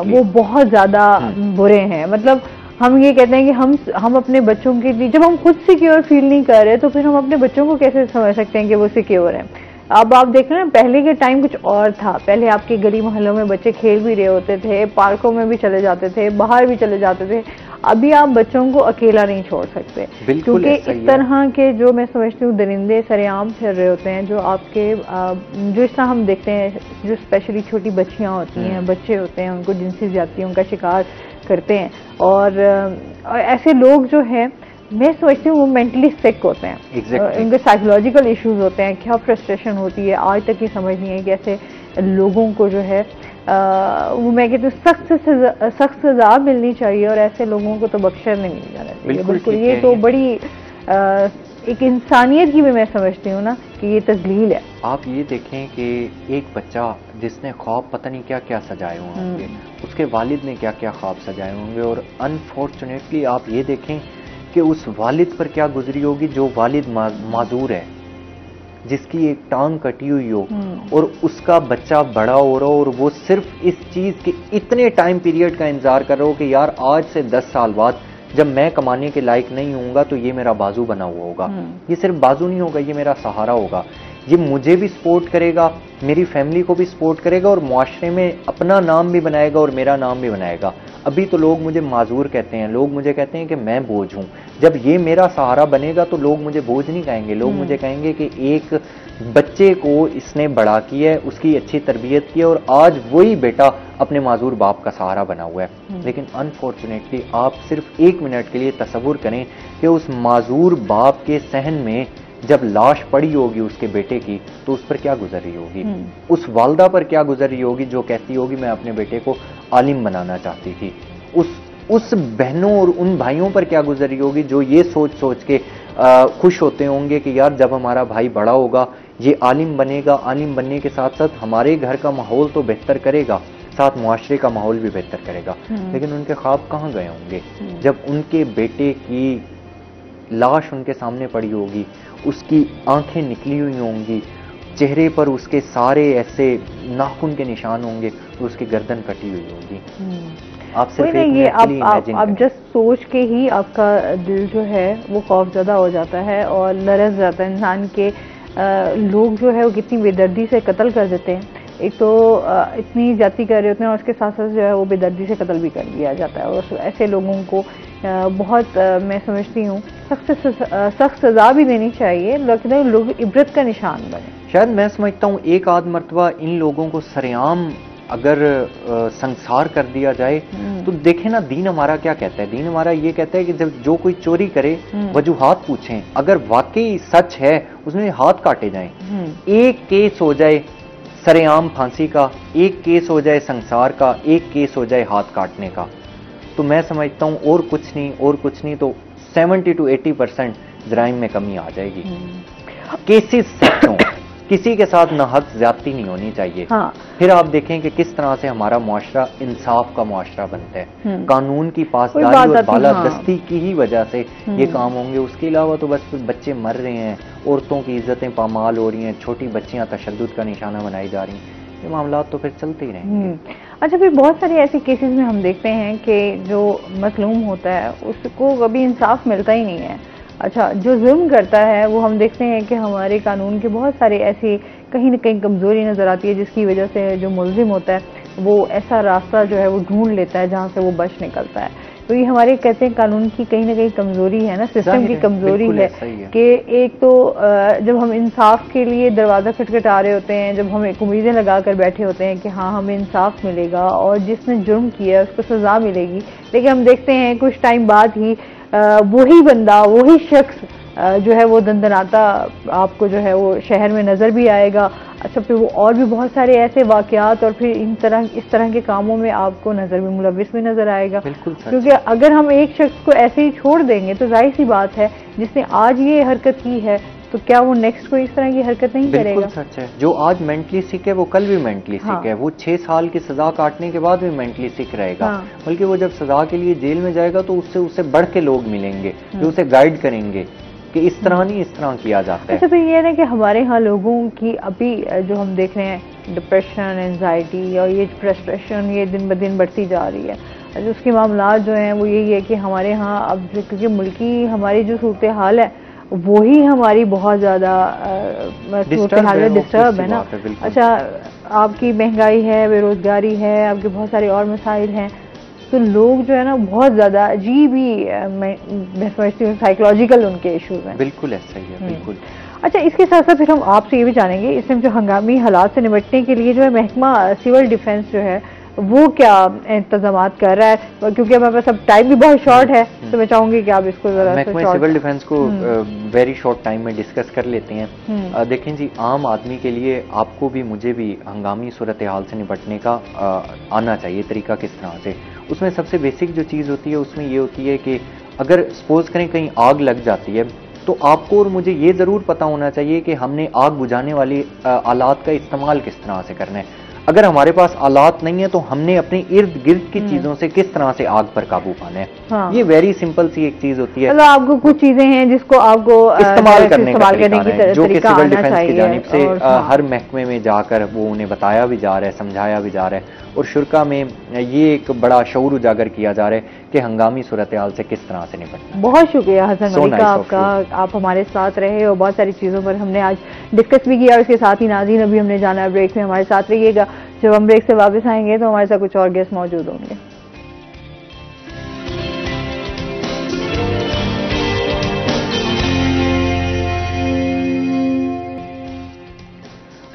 वो बहुत ज्यादा बुरे हैं। मतलब हम ये कहते हैं कि हम अपने बच्चों के लिए, जब हम खुद सिक्योर फील नहीं कर रहे तो फिर हम अपने बच्चों को कैसे समझ सकते हैं कि वो सिक्योर हैं। अब आप देख रहे हैं, पहले के टाइम कुछ और था। पहले आपके गली मोहल्लों में बच्चे खेल भी रहे होते थे, पार्कों में भी चले जाते थे, बाहर भी चले जाते थे। अभी आप बच्चों को अकेला नहीं छोड़ सकते, क्योंकि इस तरह के जो मैं समझती हूँ दरिंदे सरेआम फिर रहे होते हैं, जो आपके जो इस तरह हम देखते हैं, जो स्पेशली छोटी बच्चियां होती हैं, बच्चे होते हैं, उनको जिनसी ज्यादतियों का शिकार करते हैं। और ऐसे लोग जो हैं, मैं समझती हूँ वो मेंटली सिक होते हैं। उनके साइकोलॉजिकल इश्यूज होते हैं। क्या फ्रस्ट्रेशन होती है, आज तक ये समझ नहीं है कि ऐसे लोगों को जो है वो मैं कहती हूँ सख्त सजा मिलनी चाहिए, और ऐसे लोगों को तो बख्शा नहीं जाना चाहिए। बिल्कुल, ये तो बड़ी एक इंसानियत की भी मैं समझती हूँ ना कि ये तजलील है। आप ये देखें कि एक बच्चा जिसने ख्वाब पता नहीं क्या क्या सजाए हुए होंगे, उसके वालिद ने क्या क्या ख्वाब सजाए होंगे, और अनफॉर्चुनेटली आप ये देखें कि उस वालिद पर क्या गुजरी होगी जो वालिद माजूर है, जिसकी एक टांग कटी हुई हो, और उसका बच्चा बड़ा हो रहा हो, और वो सिर्फ इस चीज के इतने टाइम पीरियड का इंतजार कर रहा हो कि यार आज से 10 साल बाद जब मैं कमाने के लायक नहीं होऊंगा तो ये मेरा बाजू बना हुआ होगा। ये सिर्फ बाजू नहीं होगा, ये मेरा सहारा होगा, ये मुझे भी सपोर्ट करेगा, मेरी फैमिली को भी सपोर्ट करेगा, और मुआशरे में अपना नाम भी बनाएगा और मेरा नाम भी बनाएगा। अभी तो लोग मुझे माजूर कहते हैं, लोग मुझे कहते हैं कि मैं बोझ हूं। जब ये मेरा सहारा बनेगा तो लोग मुझे बोझ नहीं कहेंगे, लोग मुझे कहेंगे कि एक बच्चे को इसने बड़ा किया है, उसकी अच्छी तरबियत की है, और आज वही बेटा अपने माजूर बाप का सहारा बना हुआ है। लेकिन अनफॉर्चुनेटली आप सिर्फ 1 मिनट के लिए तसव्वुर करें कि उस माजूर बाप के सहन में जब लाश पड़ी होगी उसके बेटे की, तो उस पर क्या गुजर रही होगी, उस वालदा पर क्या गुजर रही होगी जो कहती होगी मैं अपने बेटे को आलिम बनाना चाहती थी, उस बहनों और उन भाइयों पर क्या गुजर रही होगी जो ये सोच सोच के खुश होते होंगे कि यार जब हमारा भाई बड़ा होगा ये आलिम बनेगा, आलिम बनने के साथ साथ हमारे घर का माहौल तो बेहतर करेगा, साथ मुआशरे का माहौल भी बेहतर करेगा। लेकिन उनके ख्वाब कहाँ गए होंगे जब उनके बेटे की लाश उनके सामने पड़ी होगी, उसकी आंखें निकली हुई होंगी, चेहरे पर उसके सारे ऐसे नाखून के निशान होंगे, तो उसकी गर्दन कटी हुई होगी। आप सिर्फ एक मिनट के लिए इमेजिन आप जस्ट सोच के ही आपका दिल जो है वो खौफजदा हो जाता है और लरज़ जाता है इंसान के। लोग जो है वो कितनी बेदर्दी से कत्ल कर देते हैं। एक तो इतनी जाति कर रहे होते हैं और उसके साथ साथ जो है वो बेदर्दी से कत्ल भी कर दिया जाता है। और ऐसे लोगों को बहुत मैं समझती हूँ सख्त सजा भी देनी चाहिए, लगता है लोग इबरत का निशान बने। शायद मैं समझता हूँ एक आध मरतबा इन लोगों को सरेआम अगर संसार कर दिया जाए तो देखें ना, दीन हमारा क्या कहता है। दीन हमारा ये कहता है कि जब जो कोई चोरी करे वजूहात पूछें, अगर वाकई सच है उसमें हाथ काटे जाएं। एक केस हो जाए सरेआम फांसी का, एक केस हो जाए संसार का, एक केस हो जाए हाथ काटने का, तो मैं समझता हूँ और कुछ नहीं तो 70 to 80% जराइम में कमी आ जाएगी। केसेस सच हों, किसी के साथ ना हक ज्यादती नहीं होनी चाहिए। हाँ। फिर आप देखें कि किस तरह से हमारा मुआशरा इंसाफ का मुआशरा बनता है। कानून की पासदारी और बालादस्ती की ही वजह से ये काम होंगे। उसके अलावा तो बस बच्चे मर रहे हैं, औरतों की इज्जतें पामाल हो रही हैं, छोटी बच्चियां तशद्दुद का निशाना बनाई जा रही हैं। ये मामला तो फिर चलते ही रहेंगे। अच्छा, फिर बहुत सारे ऐसे केसेस में हम देखते हैं कि जो मजलूम होता है उसको कभी इंसाफ मिलता ही नहीं है। अच्छा, जो जुल्म करता है वो हम देखते हैं कि हमारे कानून के बहुत सारे ऐसी कहीं ना कहीं कमजोरी नजर आती है, जिसकी वजह से जो मुल्जिम होता है वो ऐसा रास्ता जो है वो ढूंढ लेता है जहां से वो बच निकलता है। तो ये हमारे कहते हैं कानून की कहीं ना कहीं कमजोरी है ना, सिस्टम की कमजोरी है कि एक तो जब हम इंसाफ के लिए दरवाजा खटखटा रहे होते हैं, जब हम एक उम्मीदें लगा कर बैठे होते हैं कि हाँ हमें इंसाफ मिलेगा और जिसने जुर्म किया है उसको सजा मिलेगी, लेकिन हम देखते हैं कुछ टाइम बाद ही वही बंदा, वही शख्स जो है वो दंदनाता आपको जो है वो शहर में नजर भी आएगा। अच्छा, फिर वो और भी बहुत सारे ऐसे वाकयात और फिर इस तरह के कामों में आपको नजर भी मुलविस भी नजर आएगा। क्योंकि अगर हम एक शख्स को ऐसे ही छोड़ देंगे तो जाहिर सी बात है जिसने आज ये हरकत की है तो क्या वो नेक्स्ट कोई इस तरह की हरकत नहीं करेगा। बिल्कुल सच है, जो आज मेंटली सिक है वो कल भी मेंटली सिक है, वो 6 साल की सजा काटने के बाद भी मेंटली सिक रहेगा। बल्कि वो जब सजा के लिए जेल में जाएगा तो उससे बढ़ के लोग मिलेंगे जो उसे गाइड करेंगे कि इस तरह नहीं, इस तरह किया जाता है। अच्छा, तो ये है कि हमारे यहाँ लोगों की अभी जो हम देख रहे हैं डिप्रेशन, एंजाइटी और ये फ्रस्ट्रेशन ये दिन ब दिन बढ़ती जा रही है। अच्छा, उसके मामला जो हैं वो यही है कि हमारे यहाँ अब क्योंकि मुल्की हमारी जो सूरत हाल है वही हमारी बहुत ज़्यादा सूरत हाल में डिस्टर्ब है ना। अच्छा, आपकी महंगाई है, बेरोजगारी है, आपके बहुत सारे और मसाइल हैं, तो लोग जो है ना बहुत ज़्यादा अजीब ही मैं समझती हूँ साइकोलॉजिकल उनके इश्यूज हैं। बिल्कुल ऐसा ही है, बिल्कुल। अच्छा, इसके साथ साथ फिर हम आपसे ये भी जानेंगे इस टाइम जो हंगामी हालात से निपटने के लिए जो है महकमा सिविल डिफेंस जो है वो क्या इंतजाम कर रहा है, क्योंकि हमारे पास अब टाइम भी बहुत शॉर्ट है, तो मैं चाहूंगी कि आप इसको जरा महकमा सिविल डिफेंस को वेरी शॉर्ट टाइम में डिस्कस कर लेते हैं। देखें जी, आम आदमी के लिए आपको भी मुझे भी हंगामी सूरत हाल से निपटने का आना चाहिए तरीका किस तरह से। उसमें सबसे बेसिक जो चीज़ होती है उसमें ये होती है कि अगर सपोज करें कहीं आग लग जाती है तो आपको और मुझे ये ज़रूर पता होना चाहिए कि हमने आग बुझाने वाली आलात का इस्तेमाल किस तरह से करना है। अगर हमारे पास आलात नहीं है तो हमने अपने इर्द गिर्द की चीजों से किस तरह से आग पर काबू पाना है। हाँ। ये वेरी सिंपल सी एक चीज होती है। मतलब आपको कुछ चीजें हैं जिसको आपको इस्तेमाल करने का तरीका है, जो कि सिविल डिफेंस की जानिब से हर महकमे में जाकर वो उन्हें बताया भी जा रहा है, समझाया भी जा रहा है, और शुरा में ये एक बड़ा शऊर उजागर किया जा रहा है कि हंगामी सूरत हाल से किस तरह से निपटना। बहुत शुक्रिया हसन अली का आपका, आप हमारे साथ रहे और बहुत सारी चीज़ों पर हमने आज डिस्कस भी किया। और इसके साथ ही नाज़रीन अभी हमने जाना ब्रेक में, हमारे साथ रहिएगा। जब हम ब्रेक से वापस आएंगे तो हमारे साथ कुछ और गेस्ट मौजूद होंगे।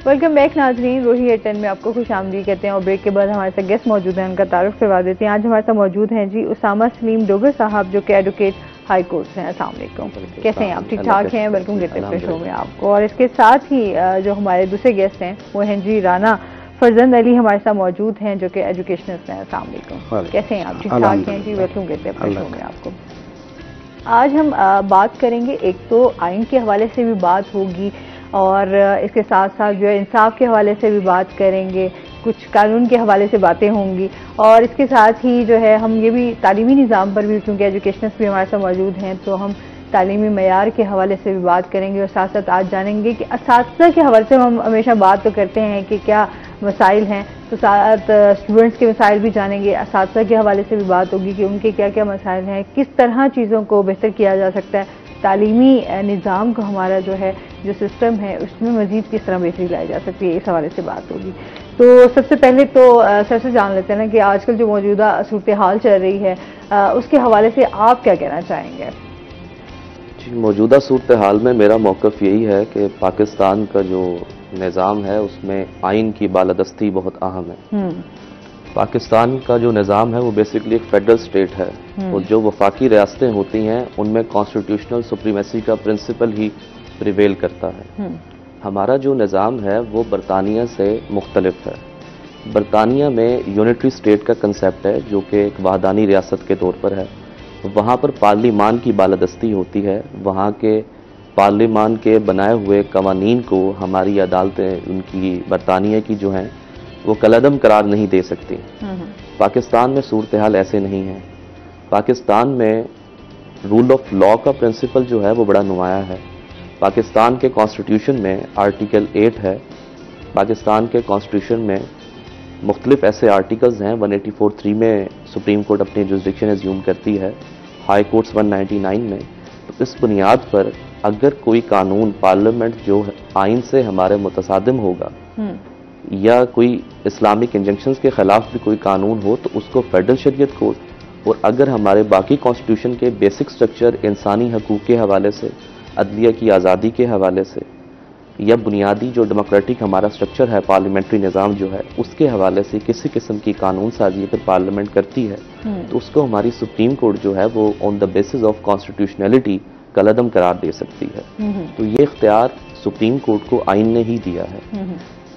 वेलकम बैक नाजरीन, रोही 10 में आपको खुश आमदी कहते हैं। और ब्रेक के बाद हमारे साथ गेस्ट मौजूद हैं, उनका तारुफ करवा देते हैं। आज हमारे साथ मौजूद हैं जी उसामा सलीम डोगर साहब, जो कि एडवोकेट हाई कोर्ट से हैं। अस्सलाम वालेकुम, कैसे हैं आप? ठीक ठाक हैं? वेलकम कहते हैं शो में आपको। और इसके साथ ही जो हमारे दूसरे गेस्ट हैं वो हैं जी राना फरजंद अली, हमारे साथ मौजूद हैं, जो कि एजुकेशनिस्ट हैं। अस्सलाम वालेकुम, कैसे हैं आप? ठीक ठाक हैं जी, वेलकम कहते हैं शो में आपको। आज हम बात करेंगे, एक तो आइन के हवाले से भी बात होगी और इसके साथ साथ जो है इंसाफ के हवाले से भी बात करेंगे, कुछ कानून के हवाले से बातें होंगी, और इसके साथ ही जो है हम ये भी तालीमी निज़ाम पर भी, क्योंकि एजुकेशनिस्ट भी हमारे साथ मौजूद हैं, तो हम तालीमी मयार के हवाले से भी बात करेंगे। और साथ साथ आज जानेंगे कि असातिज़ा के हवाले से हम हमेशा बात तो करते हैं कि क्या मसाइल हैं, तो साथ स्टूडेंट्स के मसाइल भी जानेंगे, असातिज़ा के हवाले से भी बात होगी कि उनके क्या क्या मसाइल हैं, किस तरह चीज़ों को बेहतर किया जा सकता है, तालीमी निज़ाम को हमारा जो है जो सिस्टम है उसमें मज़ीद किस तरह बेहतरी लाई जा सकती है, इस हवाले से बात होगी। तो सबसे पहले तो सर से जान लेते हैं ना कि आजकल जो मौजूदा सूरत हाल चल रही है उसके हवाले से आप क्या कहना चाहेंगे? जी, मौजूदा सूरत हाल में मेरा मौक़िफ़ यही है कि पाकिस्तान का जो निज़ाम है उसमें आइन की बालादस्ती बहुत अहम है। पाकिस्तान का जो निज़ाम है वो बेसिकली एक फेडरल स्टेट है, और जो वफाकी रियासतें होती हैं उनमें कॉन्स्टिट्यूशनल सुप्रीमेसी का प्रिंसिपल ही प्रिवेल करता है। हमारा जो निज़ाम है वो बरतानिया से मुख्तलिफ है। बरतानिया में यूनिटरी स्टेट का कंसेप्ट है जो कि एक वाहदानी रियासत के तौर पर है। वहाँ पर पार्लिमान की बालादस्ती होती है, वहाँ के पार्लिमान के बनाए हुए कवानीन को हमारी अदालतें, उनकी बरतानिया की जो हैं, वो कलअदम करार नहीं दे सकती। पाकिस्तान में सूरत हाल ऐसे नहीं है। पाकिस्तान में रूल ऑफ लॉ का प्रिंसिपल जो है वो बड़ा नुमाया है। पाकिस्तान के कॉन्स्टिट्यूशन में आर्टिकल 8 है। पाकिस्तान के कॉन्स्टिट्यूशन में मुख्तलिफ ऐसे आर्टिकल्स हैं, 184(3) में सुप्रीम कोर्ट अपनी जुरिस्डिक्शन एज्यूम करती है, हाई कोर्ट्स 199 में। तो इस बुनियाद पर अगर कोई कानून पार्लियामेंट जो आइन से हमारे मुतसादिम होगा या कोई इस्लामिक इंजंक्शंस के खिलाफ भी कोई कानून हो, तो उसको फेडरल शरीयत कोर्ट और अगर हमारे बाकी कॉन्स्टिट्यूशन के बेसिक स्ट्रक्चर इंसानी हकूक़ के हवाले से, अदलिया की आज़ादी के हवाले से, या बुनियादी जो डेमोक्रेटिक हमारा स्ट्रक्चर है, पार्लियामेंट्री निज़ाम जो है, उसके हवाले से किसी किस्म की कानून साजी अगर पार्लियामेंट करती है तो उसको हमारी सुप्रीम कोर्ट जो है वो on the basis of constitutionality कलअदम करार दे सकती है। तो ये इख्तियार सुप्रीम कोर्ट को आइन ने ही दिया है,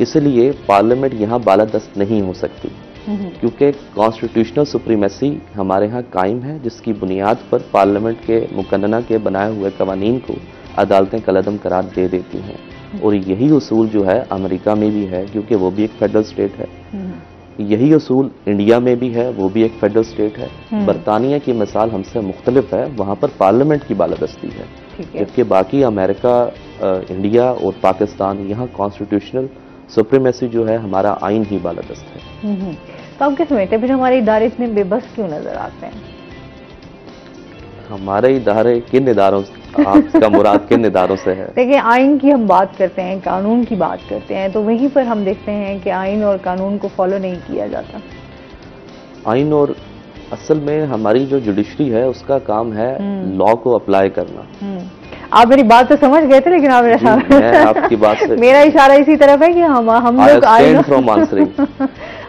इसलिए पार्लियामेंट यहाँ बालादस्त नहीं हो सकती, क्योंकि कॉन्स्टिट्यूशनल सुप्रीमेसी हमारे यहाँ कायम है, जिसकी बुनियाद पर पार्लियामेंट के मुकन्नना के बनाए हुए कवानीन को अदालतें कलअदम करार दे देती हैं। और यही उसूल जो है अमेरिका में भी है, क्योंकि वो भी एक फेडरल स्टेट है। यही उसूल इंडिया में भी है, वो भी एक फेडरल स्टेट है। बरतानिया की मिसाल हमसे मुख्तलिफ है, वहाँ पर पार्लियामेंट की बालादस्ती है, जबकि बाकी अमेरिका, इंडिया और पाकिस्तान, यहाँ कॉन्स्टिट्यूशनल सुप्रीमेसी जो है हमारा आइन ही बालादस्त है। तो आप क्या समझते हैं फिर हमारे इदारे इतने बेबस क्यों नजर आते हैं? हमारे इदारे किन इदारों, आपका मुराद किन इदारों से है? देखिए, आइन की हम बात करते हैं, कानून की बात करते हैं, तो वहीं पर हम देखते हैं कि आइन और कानून को फॉलो नहीं किया जाता। आइन और असल में हमारी जो जुडिशरी है उसका काम है लॉ को अप्लाई करना। आप मेरी बात तो समझ गए थे, लेकिन आप मैं आपकी बात से मेरा इशारा इसी तरफ है कि हम लोग आइन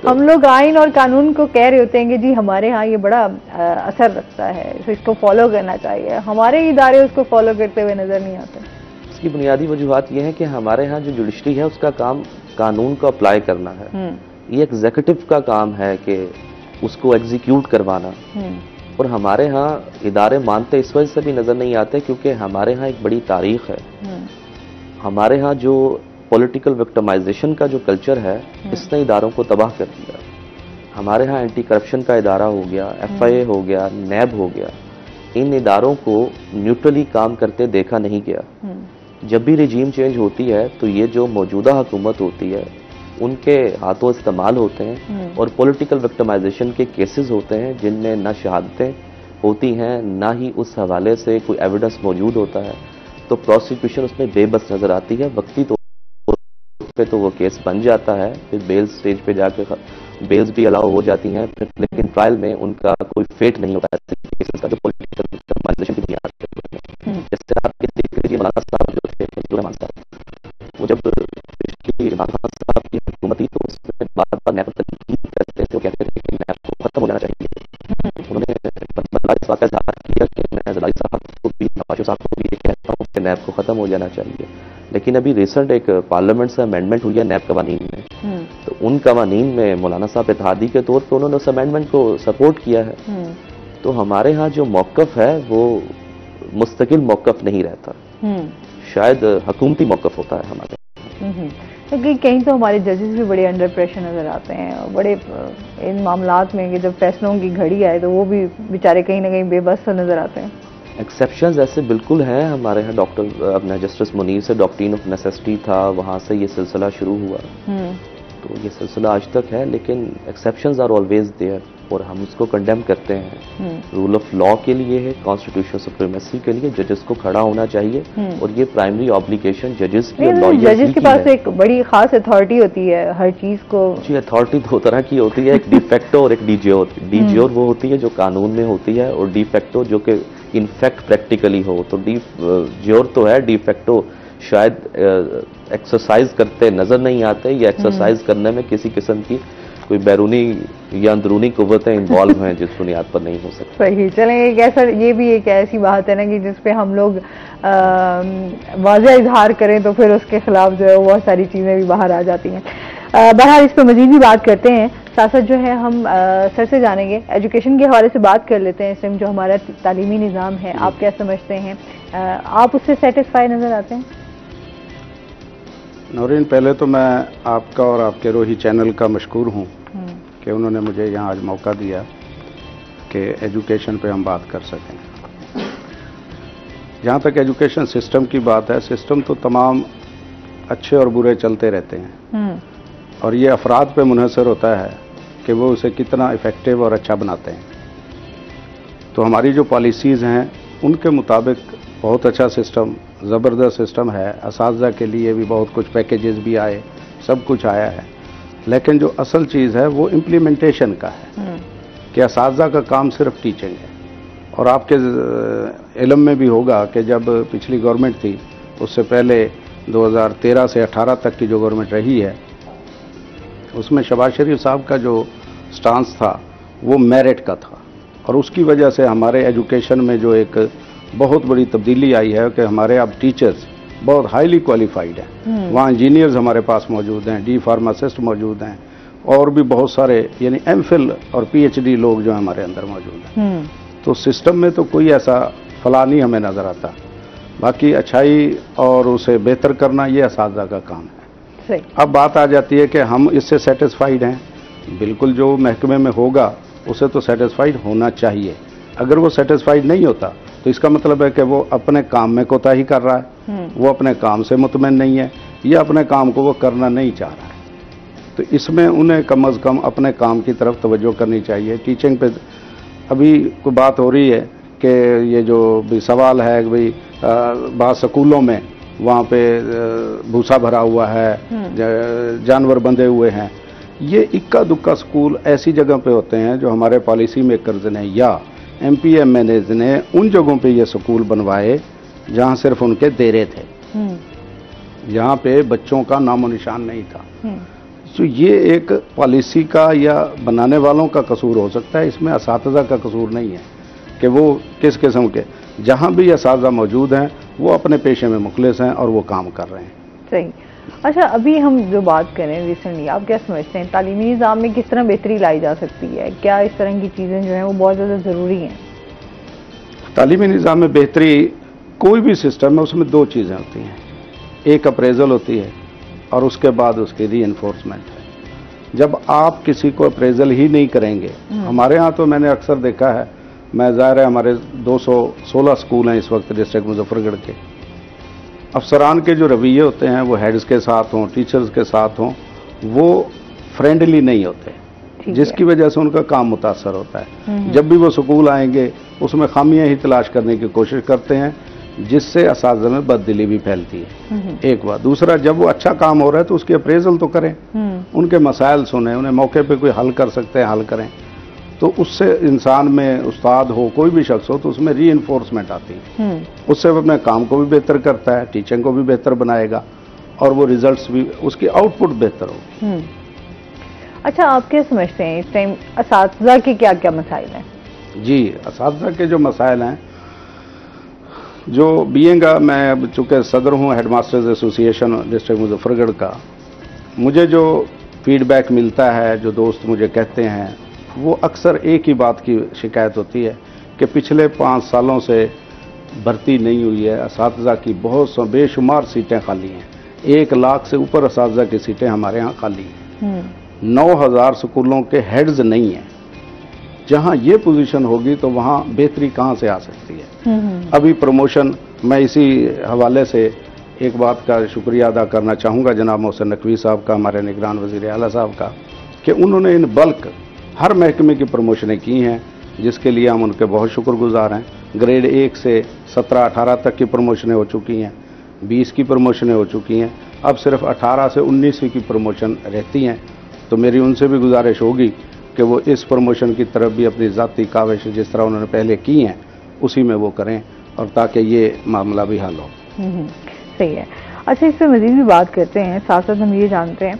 हम लोग आइन और कानून को कह रहे होते हैं कि जी हमारे यहाँ ये बड़ा असर रखता है, तो इसको फॉलो करना चाहिए, हमारे इदारे उसको फॉलो करते हुए नजर नहीं आते। इसकी बुनियादी वजूहत ये है कि हमारे यहाँ जो जुडिशरी है उसका काम कानून को अप्लाई करना है। ये एग्जीक्यूटिव का काम है कि उसको एग्जीक्यूट करवाना, और हमारे यहाँ इदारे मानते इस वजह से भी नजर नहीं आते क्योंकि हमारे यहाँ एक बड़ी तारीख है। हमारे यहाँ जो पॉलिटिकल विक्टिमाइजेशन का जो कल्चर है, इसने इदारों को तबाह कर दिया। हमारे यहाँ एंटी करप्शन का इदारा हो गया, FIA हो गया, नैब हो गया, इन इदारों को न्यूट्रली काम करते देखा नहीं गया। जब भी रिजीम चेंज होती है तो ये जो मौजूदा हुकूमत होती है उनके हाथों इस्तेमाल होते हैं, और पॉलिटिकल विक्टिमाइजेशन के केसेस होते हैं जिनमें ना शहादतें होती हैं, ना ही उस हवाले से कोई एविडेंस मौजूद होता है। तो प्रोसिक्यूशन उसमें बेबस नजर आती है। वक्ती तौर पे तो वो केस बन जाता है, फिर बेल स्टेज पे जाके बेल्स भी अलाउ हो जाती हैं, फिर लेकिन ट्रायल में उनका कोई फेट नहीं होता है केसेस का, जो पॉलिटिकल विक्टिमाइजेशन की बुनियाद पे। जैसे आप देख लीजिए मौलाना साहब जो थे, फजलुर रहमान साहब, वो जब इमरान खान साहब की हुकूमत थी तो उसमें बार-बार नैब पर तनकीद करते थे, वो कहते थे कि नैब को खत्म हो जाना चाहिए। उन्होंने इस बात का इजहार किया कि मैं जलाली साहब को भी, नवाज साहब को भी ये कहता हूँ कि नैब को खत्म हो जाना चाहिए। लेकिन अभी रिसेंट एक पार्लियामेंट से अमेंडमेंट हुई है नैब कवानीन में, तो उन कवानीन में मौलाना साहब इत्तेहादी के तौर पर उन्होंने उस अमेंडमेंट को सपोर्ट किया है। तो हमारे यहाँ जो मौकफ है वो मुस्तकिल मौकफ नहीं रहता, शायद हुकूमती मौकफ होता है हमारे। क्योंकि कहीं तो हमारे जजेस भी बड़े अंडर प्रेशर नजर आते हैं, बड़े इन मामलात में कि जब फैसलों की घड़ी आए तो वो भी बेचारे कहीं ना कहीं बेबस नजर आते हैं। एक्सेप्शंस ऐसे बिल्कुल हैं हमारे यहाँ। डॉक्टर अपना जस्टिस मुनीर से डॉक्ट्रिन ऑफ नेसेसिटी था, वहाँ से ये सिलसिला शुरू हुआ, तो ये सिलसिला आज तक है, लेकिन एक्सेप्शंस आर ऑलवेज देयर और हम उसको कंडेम करते हैं। रूल ऑफ लॉ के लिए है, कॉन्स्टिट्यूशनल सुप्रीमेसी के लिए जजेस को खड़ा होना चाहिए, और ये प्राइमरी ऑब्लिगेशन जजेस की, जजेस के पास एक बड़ी खास अथॉरिटी होती है हर चीज को। जी, अथॉरिटी दो तरह की होती है, एक डिफेक्टो और एक डीजियोर। डिजियोर वो होती है जो कानून में होती है, और डिफेक्टो जो कि इनफैक्ट प्रैक्टिकली हो। तो डिजियोर तो है, डिफेक्टो शायद एक्सरसाइज करते नजर नहीं आते, या एक्सरसाइज करने में किसी किस्म की कोई बैरूनी या अंदरूनी कुव्वतें इन्वॉल्व हैं जिस बुनियाद पर नहीं हो सकता। सही, चलें, एक ऐसा, ये भी एक ऐसी बात है ना कि जिसपे हम लोग वाज़ेह इजहार करें तो फिर उसके खिलाफ जो है बहुत सारी चीजें भी बाहर आ जाती हैं। बहरहाल इस पर मजीद भी बात करते हैं। साथ साथ जो है हम सर से जानेंगे, एजुकेशन के हवाले से बात कर लेते हैं। इस टाइम जो हमारा तालीमी निज़ाम है, आप क्या समझते हैं, आप उससे सेटिस्फाई नजर आते हैं? नौरीन, पहले तो मैं आपका और आपके रोही चैनल का मशकूर हूँ कि उन्होंने मुझे यहाँ आज मौका दिया कि एजुकेशन पे हम बात कर सकें। जहाँ तक एजुकेशन सिस्टम की बात है, सिस्टम तो तमाम अच्छे और बुरे चलते रहते हैं, और ये अफराद पे मुनहसर होता है कि वो उसे कितना इफ़ेक्टिव और अच्छा बनाते हैं। तो हमारी जो पॉलिसीज़ हैं उनके मुताबिक बहुत अच्छा सिस्टम, ज़बरदस्त सिस्टम है। असातिज़ा के लिए भी बहुत कुछ पैकेजेस भी आए, सब कुछ आया है, लेकिन जो असल चीज़ है वो इम्प्लीमेंटेशन का है। कि असातिज़ा का काम सिर्फ टीचिंग है। और आपके इल्म में भी होगा कि जब पिछली गवर्नमेंट थी, उससे पहले 2013 से 18 तक की जो गवर्नमेंट रही है, उसमें शहबाज शरीफ साहब का जो स्टांस था वो मेरिट का था, और उसकी वजह से हमारे एजुकेशन में जो एक बहुत बड़ी तब्दीली आई है कि हमारे अब टीचर्स बहुत हाईली क्वालिफाइड हैं। वहाँ इंजीनियर्स हमारे पास मौजूद हैं, डी फार्मासिस्ट मौजूद हैं, और भी बहुत सारे यानी एमफिल और पीएचडी लोग जो हमारे अंदर मौजूद हैं। तो सिस्टम में तो कोई ऐसा फला नहीं हमें नज़र आता। बाकी अच्छाई और उसे बेहतर करना ये असातिज़ा का काम है। अब बात आ जाती है कि हम इससे सेटिस्फाइड हैं। बिल्कुल, जो महकमे में होगा उसे तो सेटिस्फाइड होना चाहिए। अगर वो सेटिस्फाइड नहीं होता तो इसका मतलब है कि वो अपने काम में कोताही कर रहा है, वो अपने काम से मुतमईन नहीं है, या अपने काम को वो करना नहीं चाह रहा है। तो इसमें उन्हें कम अज़ कम अपने काम की तरफ तवज्जो करनी चाहिए। टीचिंग पे अभी कोई बात हो रही है कि ये जो भी सवाल है कि भाई बाद स्कूलों में वहाँ पे भूसा भरा हुआ है, जानवर बंधे हुए हैं। ये इक्का दुक्का स्कूल ऐसी जगह पे होते हैं जो हमारे पॉलिसी मेकर्स ने या MPMNAs ने उन जगहों पे ये स्कूल बनवाए जहाँ सिर्फ उनके देरे थे, जहाँ पे बच्चों का नामो निशान नहीं था। तो ये एक पॉलिसी का या बनाने वालों का कसूर हो सकता है, इसमें असातिज़ा का कसूर नहीं है कि वो किस किस्म के, जहाँ भी असातिज़ा मौजूद हैं वो अपने पेशे में मुखलिस हैं और वो काम कर रहे हैं। सही। अच्छा, अभी हम जो बात करें रिसेंटली, आप क्या समझते हैं तालीमी निज़ाम में किस तरह बेहतरी लाई जा सकती है? क्या इस तरह की चीज़ें जो हैं वो बहुत ज़्यादा ज़रूरी हैं? तालीमी निज़ाम में बेहतरी, कोई भी सिस्टम है उसमें दो चीज़ें होती हैं, एक अप्रेजल होती है और उसके बाद उसकी री एनफोर्समेंट है। जब आप किसी को अप्रेजल ही नहीं करेंगे, हमारे यहाँ तो मैंने अक्सर देखा है, मैं ज़ाहिर है हमारे 216 स्कूल हैं इस वक्त डिस्ट्रिक्ट मुजफ्फरगढ़ के, अफसरान के जो रवैये होते हैं वो हेड्स के साथ हों, टीचर्स के साथ हों, वो फ्रेंडली नहीं होते, जिसकी वजह से उनका काम मुतासर होता है। जब भी वो स्कूल आएंगे उसमें खामियां ही तलाश करने की कोशिश करते हैं, जिससे असातिज़ा में बददिली भी फैलती है। एक बात। दूसरा, जब वो अच्छा काम हो रहा है तो उसकी अप्रेजल तो करें, उनके मसाइल सुने, उन्हें मौके पे कोई हल कर सकते हैं हल करें। तो उससे इंसान में, उस्ताद हो कोई भी शख्स हो, तो उसमें री एनफोर्समेंट आती है, उससे वो अपने काम को भी बेहतर करता है, टीचिंग को भी बेहतर बनाएगा और वो रिजल्ट्स भी, उसकी आउटपुट बेहतर होगी। अच्छा, आप क्या समझते हैं इस टाइम असातिज़ा के क्या क्या मसाइल हैं? जी, असातिज़ा के जो मसाइल हैं, जो बीइंग मैं चूँकि सदर हूँ हेडमास्टर्स एसोसिएशन डिस्ट्रिक्ट मुजफ्फरगढ़ का, मुझे जो फीडबैक मिलता है, जो दोस्त मुझे कहते हैं, वो अक्सर एक ही बात की शिकायत होती है कि पिछले 5 सालों से भर्ती नहीं हुई है, असातिज़ा की बहुत बेशुमार सीटें खाली हैं, 1 लाख से ऊपर असातिज़ा की सीटें हमारे यहाँ खाली हैं। 9000 स्कूलों के हेड्स नहीं हैं। जहाँ ये पोजीशन होगी तो वहाँ बेहतरी कहाँ से आ सकती है? अभी प्रमोशन, मैं इसी हवाले से एक बात का शुक्रिया अदा करना चाहूँगा जनाब मोहसिन नकवी साहब का, हमारे निगरान वज़ीर आला साहब का, कि उन्होंने इन बल्क हर महकमे की प्रमोशनें की हैं, जिसके लिए हम उनके बहुत शुक्रगुजार हैं। ग्रेड 1 से 17-18 तक की प्रमोशनें हो चुकी हैं, 20 की प्रमोशनें हो चुकी हैं, अब सिर्फ 18 से 19वीं की प्रमोशन रहती हैं। तो मेरी उनसे भी गुजारिश होगी कि वो इस प्रमोशन की तरफ भी अपनी ज़ाती काविश जिस तरह उन्होंने पहले की हैं उसी में वो करें, और ताकि ये मामला भी हल हो। सही है। अच्छा, इस पर मज़ीद भी बात करते हैं, साथ साथ हम ये जानते हैं,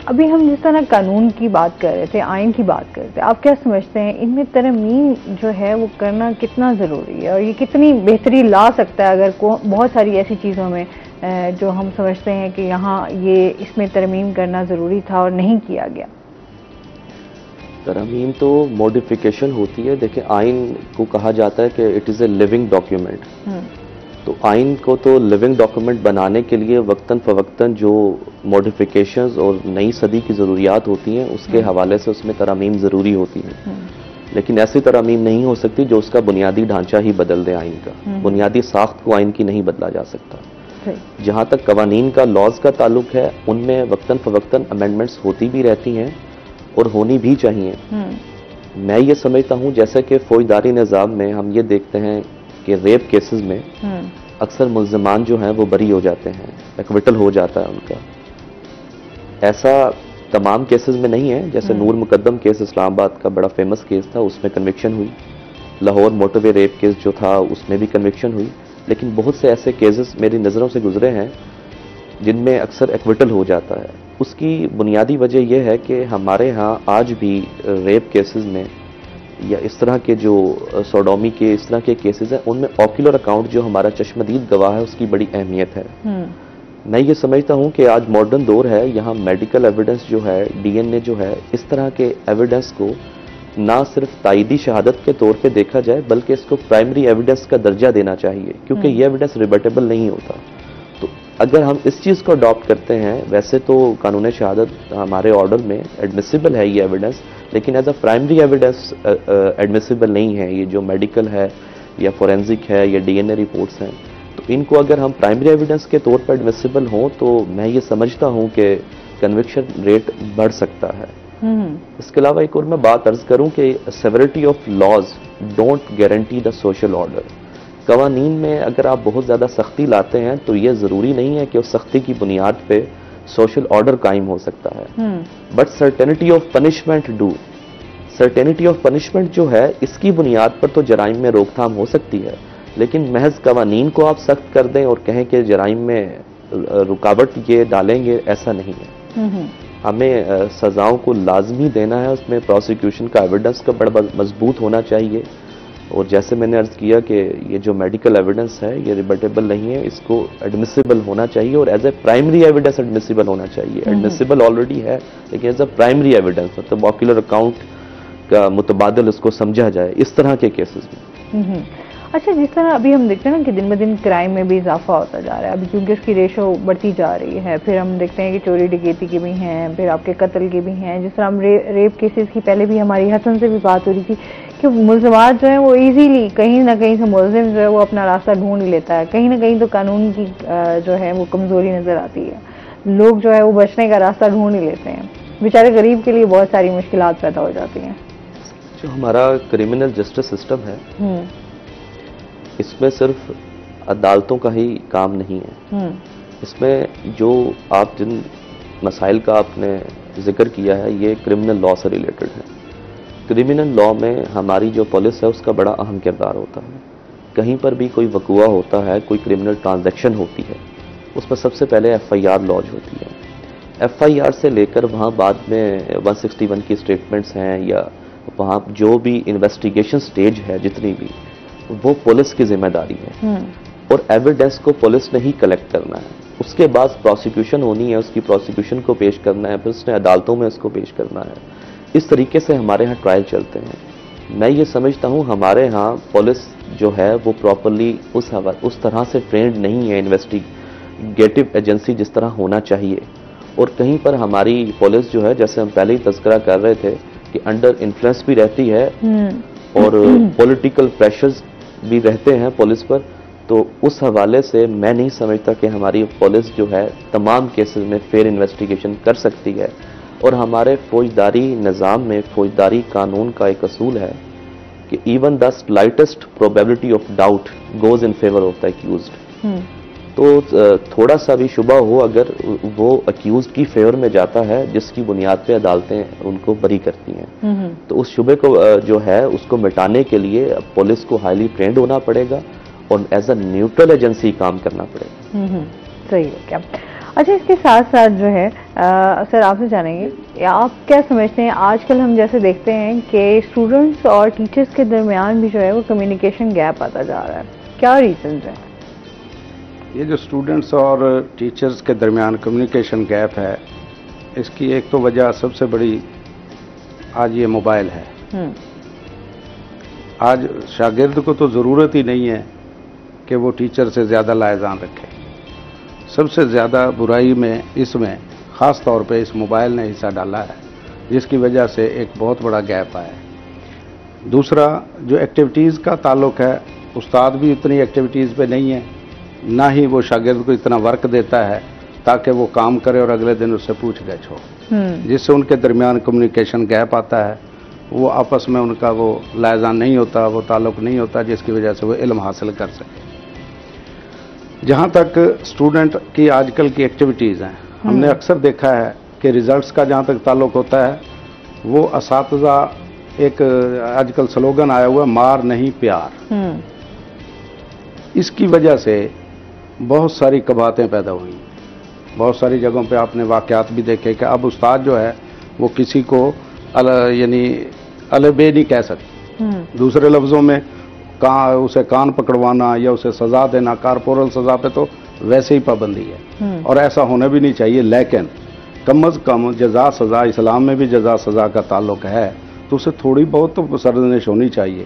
अभी हम जिस तरह कानून की बात कर रहे थे, आइन की बात कर रहे थे, आप क्या समझते हैं इनमें तरमीम जो है वो करना कितना ज़रूरी है और ये कितनी बेहतरी ला सकता है? अगर बहुत सारी ऐसी चीज़ों में जो हम समझते हैं कि यहाँ ये इसमें तरमीम करना ज़रूरी था और नहीं किया गया। तरमीम तो मॉडिफिकेशन होती है। देखिए, आइन को कहा जाता है कि it is a living document. तो आइन को तो लिविंग डॉक्यूमेंट बनाने के लिए वक्तन फ़वक्तन जो मॉडिफिकेशंस और नई सदी की ज़रूरियात होती हैं उसके हवाले से उसमें तरमीम ज़रूरी होती है। लेकिन ऐसी तरमीम नहीं हो सकती जो उसका बुनियादी ढांचा ही बदल दे आइन का। बुनियादी साख्त को आइन की नहीं बदला जा सकता। जहाँ तक कवानीन का, लॉज का ताल्लुक है, उनमें वक्तन फ़वक्तन अमेंडमेंट्स होती भी रहती हैं और होनी भी चाहिए। मैं ये समझता हूँ जैसे कि फौजदारी निज़ाम में हम ये देखते हैं कि रेप केसेस में अक्सर मुल्ज़मान जो हैं वो बरी हो जाते हैं, एक्विटल हो जाता है उनका। ऐसा तमाम केसेस में नहीं है। जैसे नूर मुकद्दम केस इस्लामाबाद का बड़ा फेमस केस था, उसमें कन्विक्शन हुई। लाहौर मोटरवे रेप केस जो था उसमें भी कन्विक्शन हुई। लेकिन बहुत से ऐसे केसेस मेरी नज़रों से गुजरे हैं जिनमें अक्सर एक्विटल हो जाता है। उसकी बुनियादी वजह यह है कि हमारे यहाँ आज भी रेप केसेस में या इस तरह के जो सोडोमी के इस तरह के केसेस हैं उनमें ऑक्यूलर अकाउंट जो हमारा चश्मदीद गवाह है उसकी बड़ी अहमियत है। मैं ये समझता हूँ कि आज मॉडर्न दौर है, यहाँ मेडिकल एविडेंस जो है, डीएनए जो है, इस तरह के एविडेंस को ना सिर्फ तायदी शहादत के तौर पे देखा जाए बल्कि इसको प्राइमरी एविडेंस का दर्जा देना चाहिए, क्योंकि ये एविडेंस रिबटेबल नहीं होता। तो अगर हम इस चीज़ को अडॉप्ट करते हैं, वैसे तो कानून शहादत हमारे ऑर्डर में एडमिसिबल है ये एविडेंस, लेकिन as a primary evidence admissible नहीं है। ये जो मेडिकल है या फोरेंसिक है या डीएनए रिपोर्ट्स हैं, तो इनको अगर हम प्राइमरी एविडेंस के तौर पर एडमिसिबल हों तो मैं ये समझता हूँ कि कन्विक्शन रेट बढ़ सकता है। इसके अलावा एक और मैं बात अर्ज करूं कि severity of laws don't guarantee the social order. कवानीन में अगर आप बहुत ज़्यादा सख्ती लाते हैं तो ये ज़रूरी नहीं है कि उस सख्ती की बुनियाद पे सोशल ऑर्डर कायम हो सकता है। But certainty of punishment do, certainty of punishment जो है इसकी बुनियाद पर तो जराइम में रोकथाम हो सकती है, लेकिन महज कवानीन को आप सख्त कर दें और कहें कि जराइम में रुकावट ये डालेंगे, ऐसा नहीं है। हमें सजाओं को लाजमी देना है, उसमें प्रोसिक्यूशन का एविडेंस का बड़ा मजबूत होना चाहिए। और जैसे मैंने अर्ज किया कि ये जो मेडिकल एविडेंस है ये रिबटेबल नहीं है, इसको एडमिसिबल होना चाहिए और as a primary evidence admissible होना चाहिए। एडमिसिबल ऑलरेडी है लेकिन एज ए प्राइमरी एविडेंस, मतलब ऑक्यूलर अकाउंट का मुतबादल इसको समझा जाए इस तरह के केसेस में। अच्छा, जिस तरह अभी हम देखते हैं ना कि दिन ब दिन क्राइम में भी इजाफा होता जा रहा है अभी, क्योंकि उसकी रेशो बढ़ती जा रही है। फिर हम देखते हैं कि चोरी डकैती के भी हैं, फिर आपके कत्ल के भी हैं। जिस तरह हम रेप केसेस की पहले भी हमारी हसन से भी बात हो रही थी कि मुलजमात जो है वो इजीली कहीं ना कहीं से मुलजिम जो है वो अपना रास्ता ढूंढ ही लेता है। कहीं ना कहीं तो कानून की जो है वो कमजोरी नजर आती है, लोग जो है वो बचने का रास्ता ढूंढ ही लेते हैं। बेचारे गरीब के लिए बहुत सारी मुश्किलात पैदा हो जाती हैं। जो हमारा क्रिमिनल जस्टिस सिस्टम है इसमें सिर्फ अदालतों का ही काम नहीं है। इसमें जो आप जिन मसाइल का आपने जिक्र किया है ये क्रिमिनल लॉ से रिलेटेड है। क्रिमिनल लॉ में हमारी जो पुलिस है उसका बड़ा अहम किरदार होता है। कहीं पर भी कोई वक़ुआ होता है, कोई क्रिमिनल ट्रांजैक्शन होती है, उसमें सबसे पहले FIR लॉन्च होती है। FIR से लेकर वहाँ बाद में 161 की स्टेटमेंट्स हैं या वहाँ जो भी इन्वेस्टिगेशन स्टेज है जितनी भी, वो पुलिस की जिम्मेदारी है और एविडेंस को पुलिस ने ही कलेक्ट करना है। उसके बाद प्रोसिक्यूशन होनी है, उसकी प्रोसिक्यूशन को पेश करना है, फिर उसने अदालतों में उसको पेश करना है। इस तरीके से हमारे यहाँ ट्रायल चलते हैं। मैं ये समझता हूँ हमारे यहाँ पुलिस जो है वो प्रॉपरली उस तरह से ट्रेंड नहीं है, इन्वेस्टिगेटिव एजेंसी जिस तरह होना चाहिए। और कहीं पर हमारी पुलिस जो है, जैसे हम पहले ही तज़किरा कर रहे थे कि अंडर इन्फ्लुएंस भी रहती है और पॉलिटिकल प्रेशर्स भी रहते हैं पुलिस पर। तो उस हवाले से मैं नहीं समझता कि हमारी पुलिस जो है तमाम केसेस में फेयर इन्वेस्टिगेशन कर सकती है। और हमारे फौजदारी निज़ाम में फौजदारी कानून का एक असूल है कि even the slightest probability of doubt goes in favour of the accused. तो थोड़ा सा भी शुबा हो अगर वो अक्यूज्ड की फेवर में जाता है जिसकी बुनियाद पे अदालतें उनको बरी करती हैं, तो उस शुबे को जो है उसको मिटाने के लिए पुलिस को हाईली ट्रेंड होना पड़ेगा और एज अ न्यूट्रल एजेंसी काम करना पड़ेगा। सही है क्या? अच्छा, इसके साथ साथ जो है सर आपसे जानेंगे आप क्या समझते हैं, आजकल हम जैसे देखते हैं कि स्टूडेंट्स और टीचर्स के दरमियान भी जो है वो कम्युनिकेशन गैप आता जा रहा है, क्या रीजन है? ये जो स्टूडेंट्स और टीचर्स के दरमियान कम्युनिकेशन गैप है, इसकी एक तो वजह सबसे बड़ी आज ये मोबाइल है। आज शागिर्द को तो ज़रूरत ही नहीं है कि वो टीचर से ज़्यादा लायजान रखे। सबसे ज़्यादा बुराई में इसमें ख़ास तौर पे इस मोबाइल ने हिस्सा डाला है, जिसकी वजह से एक बहुत बड़ा गैप आया है। दूसरा जो एक्टिविटीज़ का ताल्लुक है, उस्ताद भी उतनी एक्टिविटीज़ पे नहीं है, ना ही वो शागिर्द को इतना वर्क देता है ताकि वो काम करे और अगले दिन उससे पूछ गछ हो, जिससे उनके दरमियान कम्युनिकेशन गैप आता है। वो आपस में उनका वो लायजान नहीं होता, वो ताल्लुक नहीं होता, जिसकी वजह से वो इल्म हासिल कर सके। जहाँ तक स्टूडेंट की आजकल की एक्टिविटीज़ हैं, हमने अक्सर देखा है के रिजल्ट्स का जहाँ तक ताल्लुक होता है, वो असातिज़ा, एक आजकल स्लोगन आया हुआ मार नहीं प्यार, इसकी वजह से बहुत सारी कबातें पैदा हुई। बहुत सारी जगहों पे आपने वाक़यात भी देखे कि अब उस्ताद जो है वो किसी को यानी अलबे नहीं कह सकते। दूसरे लफ्ज़ों में उसे कान पकड़वाना या उसे सज़ा देना, कारपोरल सज़ा पे तो वैसे ही पाबंदी है और ऐसा होना भी नहीं चाहिए। लेकिन कम अज़ कम जज़ा सज़ा, इस्लाम में भी जज़ा सज़ा का ताल्लुक है, तो उसे थोड़ी बहुत तो सरजनिश होनी चाहिए।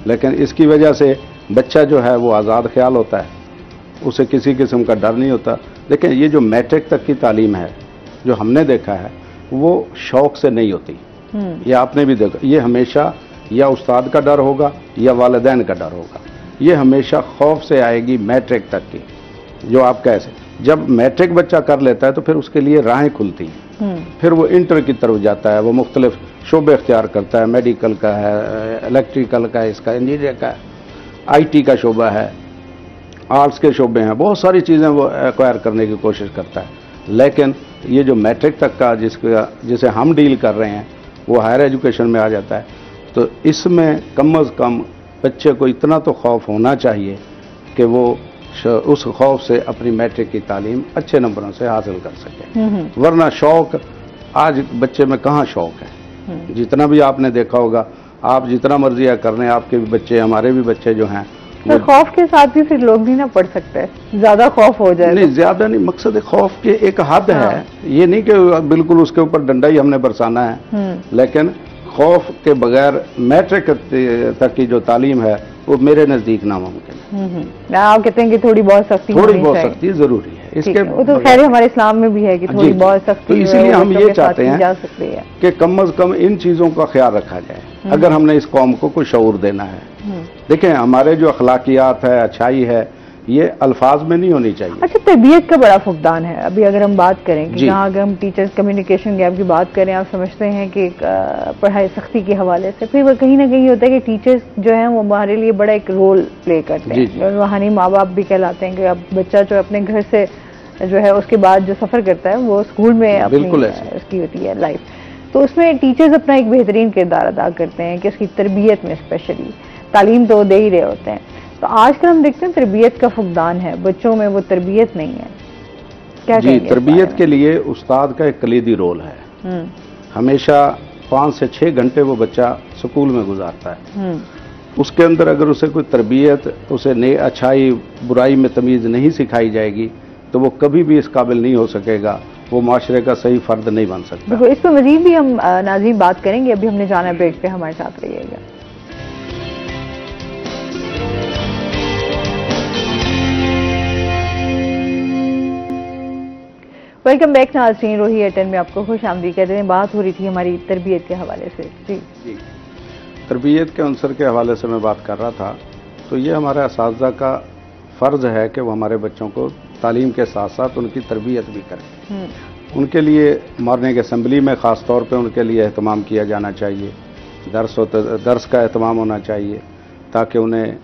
लेकिन इसकी वजह से बच्चा जो है वो आज़ाद ख्याल होता है, उसे किसी किस्म का डर नहीं होता। लेकिन ये जो मैट्रिक तक की तालीम है जो हमने देखा है वो शौक से नहीं होती। ये आपने भी देखा, ये हमेशा या उस्ताद का डर होगा या वालिदैन का डर होगा। ये हमेशा खौफ से आएगी मैट्रिक तक की, जो आप कह सकते। जब मैट्रिक बच्चा कर लेता है तो फिर उसके लिए राहें खुलती हैं, फिर वो इंटर की तरफ जाता है, वो मुख्तलिफ शोबे इख्तियार करता है, मेडिकल का है, इलेक्ट्रिकल का है, इसका इंजीनियर का है, IT का शोबा है, आर्ट्स के शोबे हैं, बहुत सारी चीज़ें वो एक्वायर करने की कोशिश करता है। लेकिन ये जो मैट्रिक तक का जिसे हम डील कर रहे हैं वो हायर एजुकेशन में आ जाता है। तो इसमें कम अज़ कम बच्चे को इतना तो खौफ होना चाहिए कि वो उस खौफ से अपनी मैट्रिक की तालीम अच्छे नंबरों से हासिल कर सके। वरना शौक, आज बच्चे में कहाँ शौक है। जितना भी आपने देखा होगा, आप जितना मर्जी कर रहे हैं, आपके भी बच्चे, हमारे भी बच्चे जो हैं, तो खौफ के साथ भी फिर लोग भी ना पढ़ सकते हैं, ज्यादा खौफ हो जाए। नहीं, ज्यादा नहीं, मकसद खौफ के एक हद है। ये नहीं कि बिल्कुल उसके ऊपर डंडा ही हमने बरसाना है, लेकिन खौफ के बगैर मैट्रिक तक की जो तालीम है वो मेरे नजदीक नामुमकिन है। आप कहते हैं कि थोड़ी बहुत सख्ती जरूरी है इसके। वो तो खैर हमारे इस्लाम में भी है कि थोड़ी बहुत सख्ती, तो इसीलिए हम ये चाहते हैं कि कम अज कम इन चीजों का ख्याल रखा जाए अगर हमने इस कौम को कोई शऊर देना है। देखें, हमारे जो अखलाकियात है, अच्छाई है, ये अल्फाज में नहीं होनी चाहिए। अच्छा, तरबियत का बड़ा फुकदान है। अभी अगर हम बात करें कि जहाँ अगर हम टीचर्स कम्युनिकेशन गैप की बात करें, आप समझते हैं कि पढ़ाई सख्ती के हवाले से फिर वो कहीं ना कहीं होता है कि टीचर्स जो हैं वो हमारे लिए बड़ा एक रोल प्ले करते हैं। रूहानी माँ बाप भी कहलाते हैं कि अब बच्चा जो अपने घर से जो है उसके बाद जो सफ़र करता है वो स्कूल में अपनी उसकी होती है लाइफ, तो उसमें टीचर्स अपना एक बेहतरीन किरदार अदा करते हैं कि उसकी तरबियत में स्पेशली तालीम तो दे ही रहे होते हैं। तो आजकल हम देखते हैं तरबियत का फुकदान है, बच्चों में वो तरबियत नहीं है। क्या जी, तरबियत के लिए उस्ताद का एक कलीदी रोल है। हमेशा 5 से 6 घंटे वो बच्चा स्कूल में गुजारता है। उसके अंदर अगर उसे कोई तरबियत, उसे अच्छाई बुराई में तमीज़ नहीं सिखाई जाएगी तो वो कभी भी इस काबिल नहीं हो सकेगा, वो माशरे का सही फर्द नहीं बन सकता। देखो, इस पर मजीद भी हम नाज़रीन बात करेंगे। अभी हमने जाना ब्रेक पे, हमारे साथ रहिएगा। वेलकम बैक नाज़रीन, रोही एटन में आपको खुश आमदीद कहते हैं। बात हो रही थी हमारी तरबियत के हवाले से। जी, तरबियत के अंसर के हवाले से मैं बात कर रहा था। तो ये हमारे असातिज़ा का फ़र्ज़ है कि वो हमारे बच्चों को तालीम के साथ साथ उनकी तरबियत भी करें। उनके लिए मॉर्निंग असेंबली में ख़ास तौर पे उनके लिए एहतमाम किया जाना चाहिए। दर्स का एहतमाम होना चाहिए ताकि उन्हें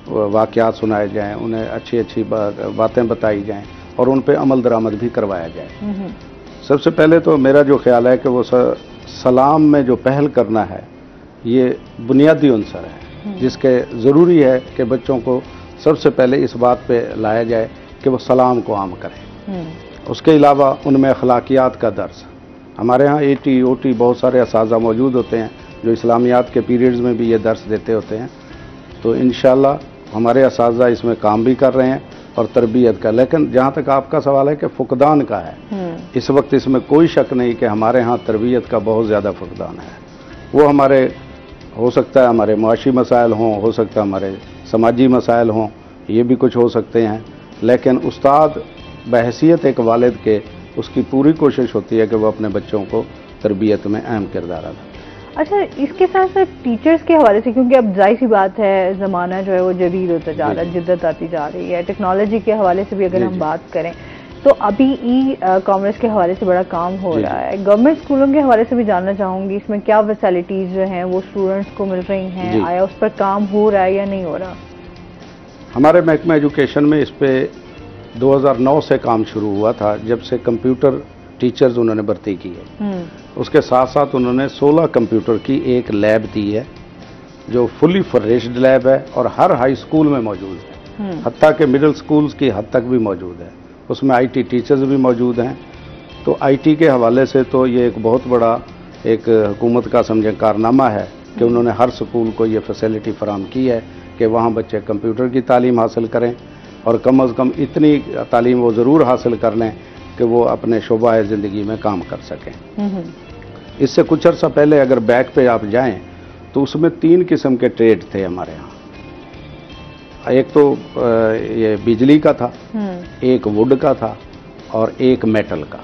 वाक़यात सुनाए जाएँ, उन्हें अच्छी अच्छी बातें बताई जाएँ और उन पे अमल दरामद भी करवाया जाए। सबसे पहले तो मेरा जो ख्याल है कि वो सलाम में जो पहल करना है ये बुनियादी अंसर है, जिसके ज़रूरी है कि बच्चों को सबसे पहले इस बात पे लाया जाए कि वो सलाम को आम करें। उसके अलावा उनमें अखलाकियात का दर्स, हमारे यहाँ AT OT बहुत सारे असातिज़ा मौजूद होते हैं जो इस्लामियात के पीरियड्स में भी ये दर्स देते होते हैं। तो इंशाअल्लाह हमारे असातिज़ा इसमें काम भी कर रहे हैं और तरबियत का। लेकिन जहाँ तक आपका सवाल है कि फुकदान का है, इस वक्त इसमें कोई शक नहीं कि हमारे यहाँ तरबियत का बहुत ज़्यादा फुकदान है। वो हमारे हो सकता है हमारे मुआशी मसाइल हों, हो सकता है हमारे समाजी मसाइल हों, ये भी कुछ हो सकते हैं। लेकिन उस्ताद बहैसियत एक वालिद के उसकी पूरी कोशिश होती है कि वो अपने बच्चों को तरबियत में अहम किरदार अदा। अच्छा, इसके साथ साथ टीचर्स के हवाले से, क्योंकि अब जाहिर सी बात है ज़माना जो है वो जदीद होता जा रहा है, जिद्दत आती जा रही है, टेक्नोलॉजी के हवाले से भी अगर हम बात करें तो अभी कॉमर्स के हवाले से बड़ा काम हो रहा है। गवर्नमेंट स्कूलों के हवाले से भी जानना चाहूँगी, इसमें क्या फैसिलिटीज़ जो हैं वो स्टूडेंट्स को मिल रही हैं, आया उस पर काम हो रहा है या नहीं हो रहा? हमारे महकमा एजुकेशन में इस पर 2009 से काम शुरू हुआ था, जब से कंप्यूटर टीचर्स उन्होंने भर्ती की है। उसके साथ साथ उन्होंने 16 कंप्यूटर की एक लैब दी है जो फुली फर्निश्ड लैब है और हर हाई स्कूल में मौजूद है, हत्ता के मिडिल स्कूल्स की हद तक भी मौजूद है। उसमें आईटी टीचर्स भी मौजूद हैं। तो आईटी के हवाले से तो ये एक बहुत बड़ा एक हुकूमत का समझें कारनामा है कि उन्होंने हर स्कूल को ये फैसिलिटी फराहम की है कि वहाँ बच्चे कंप्यूटर की तालीम हासिल करें और कम अज़ कम इतनी तालीम वो ज़रूर हासिल कर लें कि वो अपने शोबा ज़िंदगी में काम कर सकें। इससे कुछ अर्सा पहले अगर बैक पे आप जाएं तो उसमें 3 किस्म के ट्रेड थे हमारे यहाँ। एक तो ये बिजली का था, एक वुड का था और एक मेटल का।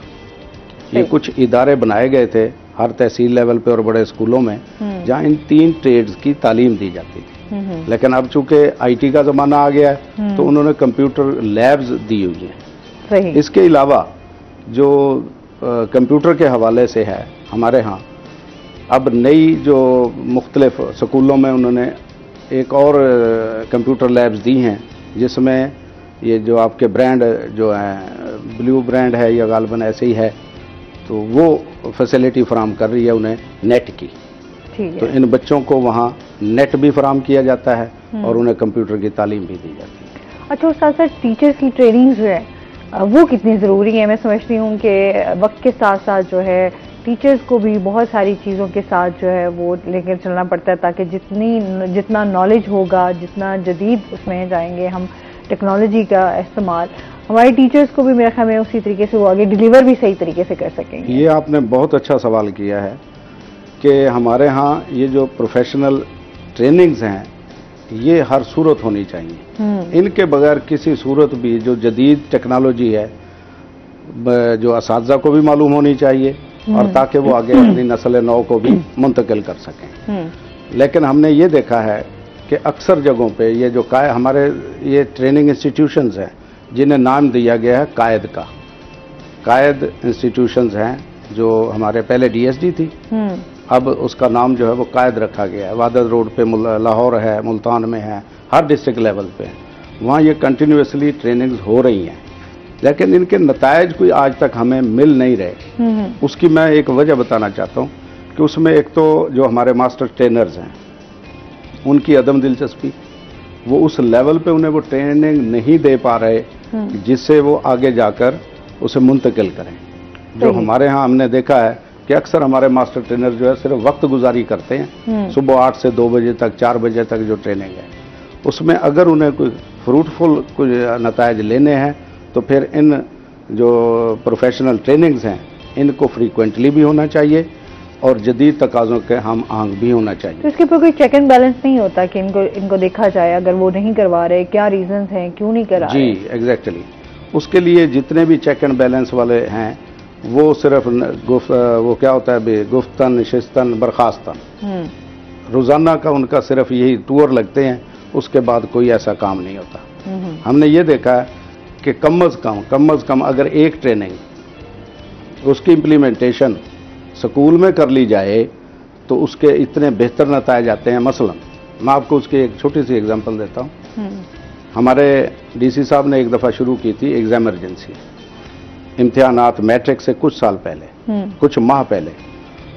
ये कुछ इदारे बनाए गए थे हर तहसील लेवल पे और बड़े स्कूलों में जहाँ इन 3 ट्रेड्स की तालीम दी जाती थी। लेकिन अब चूंकि आईटी का ज़माना आ गया है तो उन्होंने कंप्यूटर लैब्स दी हुई हैं। इसके अलावा जो कंप्यूटर के हवाले से है हमारे यहाँ अब नई जो मुख्तलिफ स्कूलों में उन्होंने एक और कंप्यूटर लैब्स दी हैं जिसमें ये जो आपके ब्रांड जो है ब्लू ब्रांड है या गालबन ऐसे ही है, तो वो फैसिलिटी फराहम कर रही है उन्हें नेट की। तो इन बच्चों को वहाँ नेट भी फराहम किया जाता है और उन्हें कंप्यूटर की तालीम भी दी जाती है। अच्छा, उस साथ साथ टीचर्स की ट्रेनिंग जो है वो कितनी ज़रूरी है? मैं समझती हूँ कि वक्त के साथ साथ जो है टीचर्स को भी बहुत सारी चीज़ों के साथ जो है वो लेकर चलना पड़ता है ताकि जितना नॉलेज होगा, जितना जदीद उसमें जाएंगे हम टेक्नोलॉजी का इस्तेमाल, हमारे टीचर्स को भी मेरे ख्याल में उसी तरीके से वो आगे डिलीवर भी सही तरीके से कर सकेंगे। ये आपने बहुत अच्छा सवाल किया है कि हमारे यहाँ ये जो प्रोफेशनल ट्रेनिंग्स हैं ये हर सूरत होनी चाहिए। इनके बगैर किसी सूरत भी जो जदीद टेक्नोलॉजी है जो असातिज़ा को भी मालूम होनी चाहिए और ताकि वो आगे अपनी नस्ल नौ को भी मुंतकिल कर सकें। लेकिन हमने ये देखा है कि अक्सर जगहों पे ये जो हमारे ये ट्रेनिंग इंस्टीट्यूशंस हैं जिन्हें नाम दिया गया है कायद का, कायद इंस्टीट्यूशंस हैं जो हमारे पहले डीएसडी थी, अब उसका नाम जो है वो कायद रखा गया है। वादद रोड पे लाहौर है, मुल्तान में है, हर डिस्ट्रिक्ट लेवल पे वहाँ ये कंटिन्यूसली ट्रेनिंग्स हो रही हैं, लेकिन इनके नतायज कोई आज तक हमें मिल नहीं रहे। उसकी मैं एक वजह बताना चाहता हूँ कि उसमें एक तो जो हमारे मास्टर ट्रेनर्स हैं उनकी अदम दिलचस्पी, वो उस लेवल पे उन्हें वो ट्रेनिंग नहीं दे पा रहे जिससे वो आगे जाकर उसे मुंतकिल करें। जो हमारे यहाँ हमने देखा है कि अक्सर हमारे मास्टर ट्रेनर जो है सिर्फ वक्त गुजारी करते हैं, सुबह 8 से 2 बजे तक 4 बजे तक जो ट्रेनिंग है उसमें अगर उन्हें कोई फ्रूटफुल कुछ नतायज लेने हैं तो फिर इन जो प्रोफेशनल ट्रेनिंग्स हैं इनको फ्रीक्वेंटली भी होना चाहिए और जदीद तकाज़ों के हम आंग भी होना चाहिए। तो इसके ऊपर कोई चेक एंड बैलेंस नहीं होता कि इनको देखा जाए अगर वो नहीं करवा रहे, क्या रीजंस हैं, क्यों नहीं करा रहे? जी एग्जैक्टली। उसके लिए जितने भी चेक एंड बैलेंस वाले हैं वो सिर्फ वो क्या होता है गुफ्तन नशिस्तन बर्खास्तन, रोज़ाना का उनका सिर्फ यही टूर लगते हैं, उसके बाद कोई ऐसा काम नहीं होता। हमने ये देखा है कि कम अज़ कम अगर एक ट्रेनिंग उसकी इम्प्लीमेंटेशन स्कूल में कर ली जाए तो उसके इतने बेहतर नतायज आते हैं। मसलन मैं आपको उसकी एक छोटी सी एग्जांपल देता हूँ। हमारे डीसी साहब ने एक दफ़ा शुरू की थी एग्ज़ाम एमरजेंसी, इम्तिहानात मैट्रिक से कुछ साल पहले, कुछ माह पहले,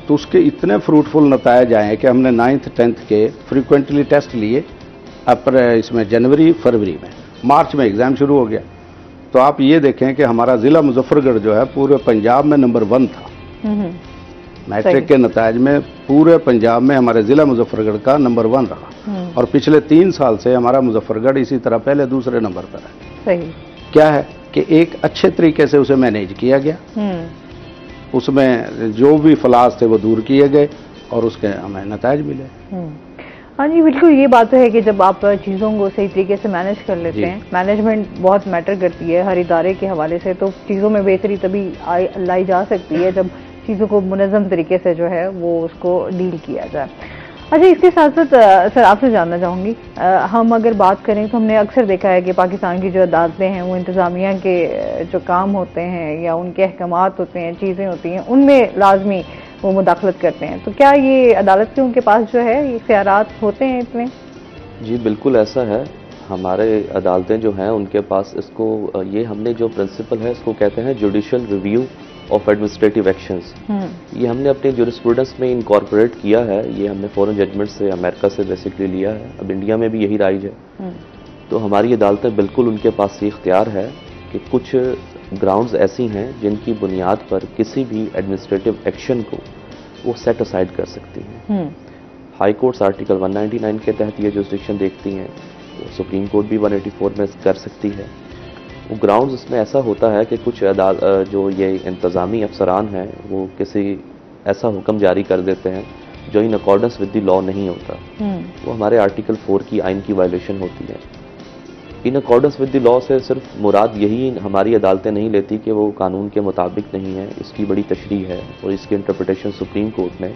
तो उसके इतने फ्रूटफुल नतायज आए कि हमने 9th 10th के फ्रीक्वेंटली टेस्ट लिए इसमें जनवरी फरवरी में, मार्च में एग्ज़ाम शुरू हो गया। तो आप ये देखें कि हमारा ज़िला मुजफ्फरगढ़ जो है पूरे पंजाब में नंबर 1 था। मैट्रिक के नतायज में पूरे पंजाब में हमारे ज़िला मुजफ्फरगढ़ का नंबर 1 रहा और पिछले 3 साल से हमारा मुजफ्फरगढ़ इसी तरह पहले दूसरे नंबर पर है। सही। क्या है कि एक अच्छे तरीके से उसे मैनेज किया गया, उसमें जो भी फलास थे वो दूर किए गए और उसके हमें नतायज मिले। हाँ जी बिल्कुल, ये बात तो है कि जब आप चीज़ों को सही तरीके से मैनेज कर लेते हैं, मैनेजमेंट बहुत मैटर करती है हर इदारे के हवाले से, तो चीज़ों में बेहतरी तभी लाई जा सकती है जब चीज़ों को मुनज़्ज़म तरीके से जो है वो उसको डील किया जाए। अच्छा, इसके साथ साथ सर आपसे जानना चाहूँगी, हम अगर बात करें तो हमने अक्सर देखा है कि पाकिस्तान की जो अदालतें हैं वो इंतज़ामिया के जो काम होते हैं या उनके अहकामात होते हैं, चीज़ें होती हैं, उनमें लाजमी वो मुदाखलत करते हैं। तो क्या ये अदालत के उनके पास जो है इख्तियारात होते हैं इतने? जी बिल्कुल ऐसा है। हमारे अदालतें जो हैं उनके पास इसको ये हमने जो प्रिंसिपल है इसको कहते हैं judicial review of administrative actions, ये हमने अपने जूरिस्प्रूडेंस में इनकॉर्पोरेट किया है। ये हमने फॉरेन जजमेंट से अमेरिका से बेसिकली लिया है। अब इंडिया में भी यही राइज है। तो हमारी अदालतें बिल्कुल उनके पास ये इख्तियार है कि कुछ ग्राउंड्स ऐसी हैं जिनकी बुनियाद पर किसी भी एडमिनिस्ट्रेटिव एक्शन को वो सेट असाइड कर सकती हैं। हाई कोर्ट्स आर्टिकल 199 के तहत ये जुरिस्डिक्शन देखती हैं, सुप्रीम कोर्ट भी 184 में कर सकती है। वो ग्राउंड्स उसमें ऐसा होता है कि कुछ जो ये इंतज़ामी अफसरान हैं वो किसी ऐसा हुक्म जारी कर देते हैं जो in accordance with the law नहीं होता। वो हमारे आर्टिकल 4 की आइन की वायलेशन होती है। In accordance with the law से सिर्फ मुराद यही हमारी अदालतें नहीं लेती कि वो कानून के मुताबिक नहीं है, इसकी बड़ी तशरीह है और इसकी इंटरप्रिटेशन सुप्रीम कोर्ट ने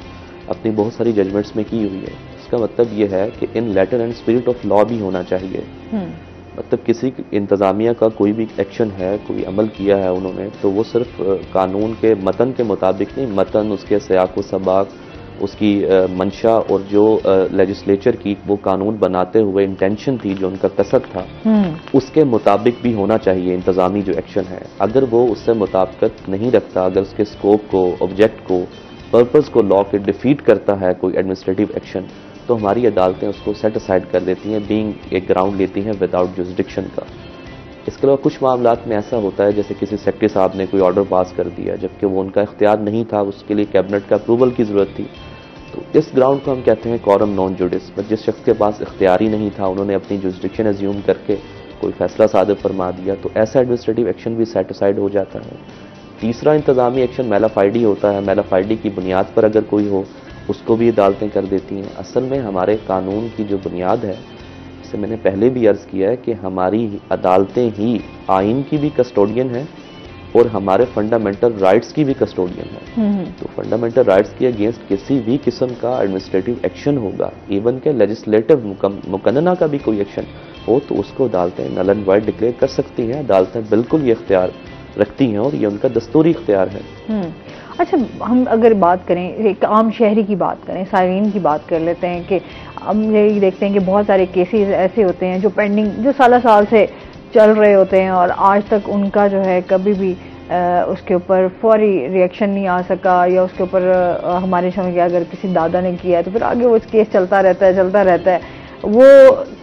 अपनी बहुत सारी जजमेंट्स में की हुई है। इसका मतलब ये है कि in letter and spirit of law भी होना चाहिए। मतलब किसी इंतज़ामिया का कोई भी एक्शन है, कोई अमल किया है उन्होंने, तो वो सिर्फ कानून के मतन के मुताबिक नहीं, मतन उसके सयाक व सबाक, उसकी मंशा और जो लेजिस्लेचर की वो कानून बनाते हुए इंटेंशन थी, जो उनका कसद था, उसके मुताबिक भी होना चाहिए इंतज़ामी जो एक्शन है। अगर वो उससे मुताबिकत नहीं रखता, अगर उसके स्कोप को, ऑब्जेक्ट को, पर्पस को लॉ के डिफीट करता है कोई एडमिनिस्ट्रेटिव एक्शन, तो हमारी अदालतें उसको सेट असाइड कर देती हैं, बीइंग एक ग्राउंड लेती हैं विदाउट जुरिस्डिक्शन का। इसके अलावा कुछ मामलात में ऐसा होता है जैसे किसी सेक्रेटरी साहब ने कोई ऑर्डर पास कर दिया जबकि वो उनका इख्तियार नहीं था, उसके लिए कैबिनेट का अप्रूवल की ज़रूरत थी, तो इस ग्राउंड को हम कहते हैं कॉरम नॉन जुडिस। बट जिस शख्स के पास इख्तियार ही नहीं था, उन्होंने अपनी जुरिस्डिक्शन एज्यूम करके कोई फैसला सादर फरमा दिया, तो ऐसा एडमिनिस्ट्रेटिव एक्शन भी सेट असाइड हो जाता है। तीसरा इंतज़ामी एक्शन मैलाफाइडी होता है। मैलाफाइडी की बुनियाद पर अगर कोई हो, उसको भी अदालतें कर देती हैं। असल में हमारे कानून की जो बुनियाद है, जैसे मैंने पहले भी अर्ज़ किया है कि हमारी अदालतें ही आइन की भी कस्टोडियन है और हमारे फंडामेंटल राइट्स की भी कस्टोडियन है। तो फंडामेंटल राइट्स के अगेंस्ट किसी भी किस्म का एडमिनिस्ट्रेटिव एक्शन होगा, इवन के लेजिस्लेटिव मुकन्ना का भी कोई एक्शन हो, तो उसको अदालतें नल एंड वाइड डिक्लेयर कर सकती हैं। अदालतें बिल्कुल ये इख्तियार रखती हैं और ये उनका दस्तूरी इख्तियार है। अच्छा, हम अगर बात करें, एक आम शहरी की बात करें, साइरीन की बात कर लेते हैं कि हम यही देखते हैं कि बहुत सारे केसेस ऐसे होते हैं जो पेंडिंग, जो साल से चल रहे होते हैं और आज तक उनका जो है कभी भी उसके ऊपर फौरी रिएक्शन नहीं आ सका, या उसके ऊपर हमारे समय के अगर किसी दादा ने किया है तो फिर आगे वो केस चलता रहता है, वो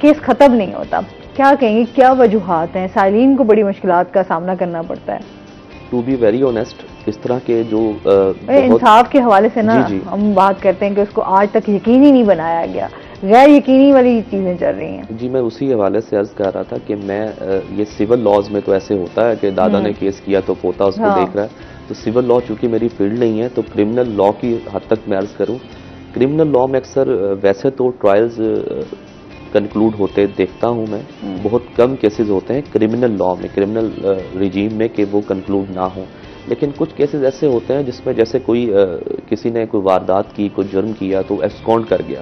केस ख़त्म नहीं होता। क्या कहेंगे, क्या वजूहात हैं? साइरीन को बड़ी मुश्किलात का सामना करना पड़ता है। टू बी वेरी ऑनेस्ट, इस तरह के जो इंसाफ के हवाले से ना हम बात करते हैं कि उसको आज तक यकीनी नहीं बनाया गया, गैर यकीनी वाली चीजें चल रही हैं। जी, मैं उसी हवाले से अर्ज कर रहा था कि मैं ये सिविल लॉज में तो ऐसे होता है कि दादा ने केस किया तो पोता उसको देख रहा है, तो सिविल लॉ चूंकि मेरी फील्ड नहीं है, तो क्रिमिनल लॉ की हद तक मैं अर्ज करूं, क्रिमिनल लॉ में अक्सर वैसे तो ट्रायल्स कंक्लूड होते देखता हूं मैं, बहुत कम केसेस होते हैं क्रिमिनल लॉ में, क्रिमिनल रिजीम में कि वो कंक्लूड ना हो। लेकिन कुछ केसेस ऐसे होते हैं जिसमें जैसे कोई किसी ने कोई वारदात की, कोई जुर्म किया तो एब्सकॉन्ड कर गया,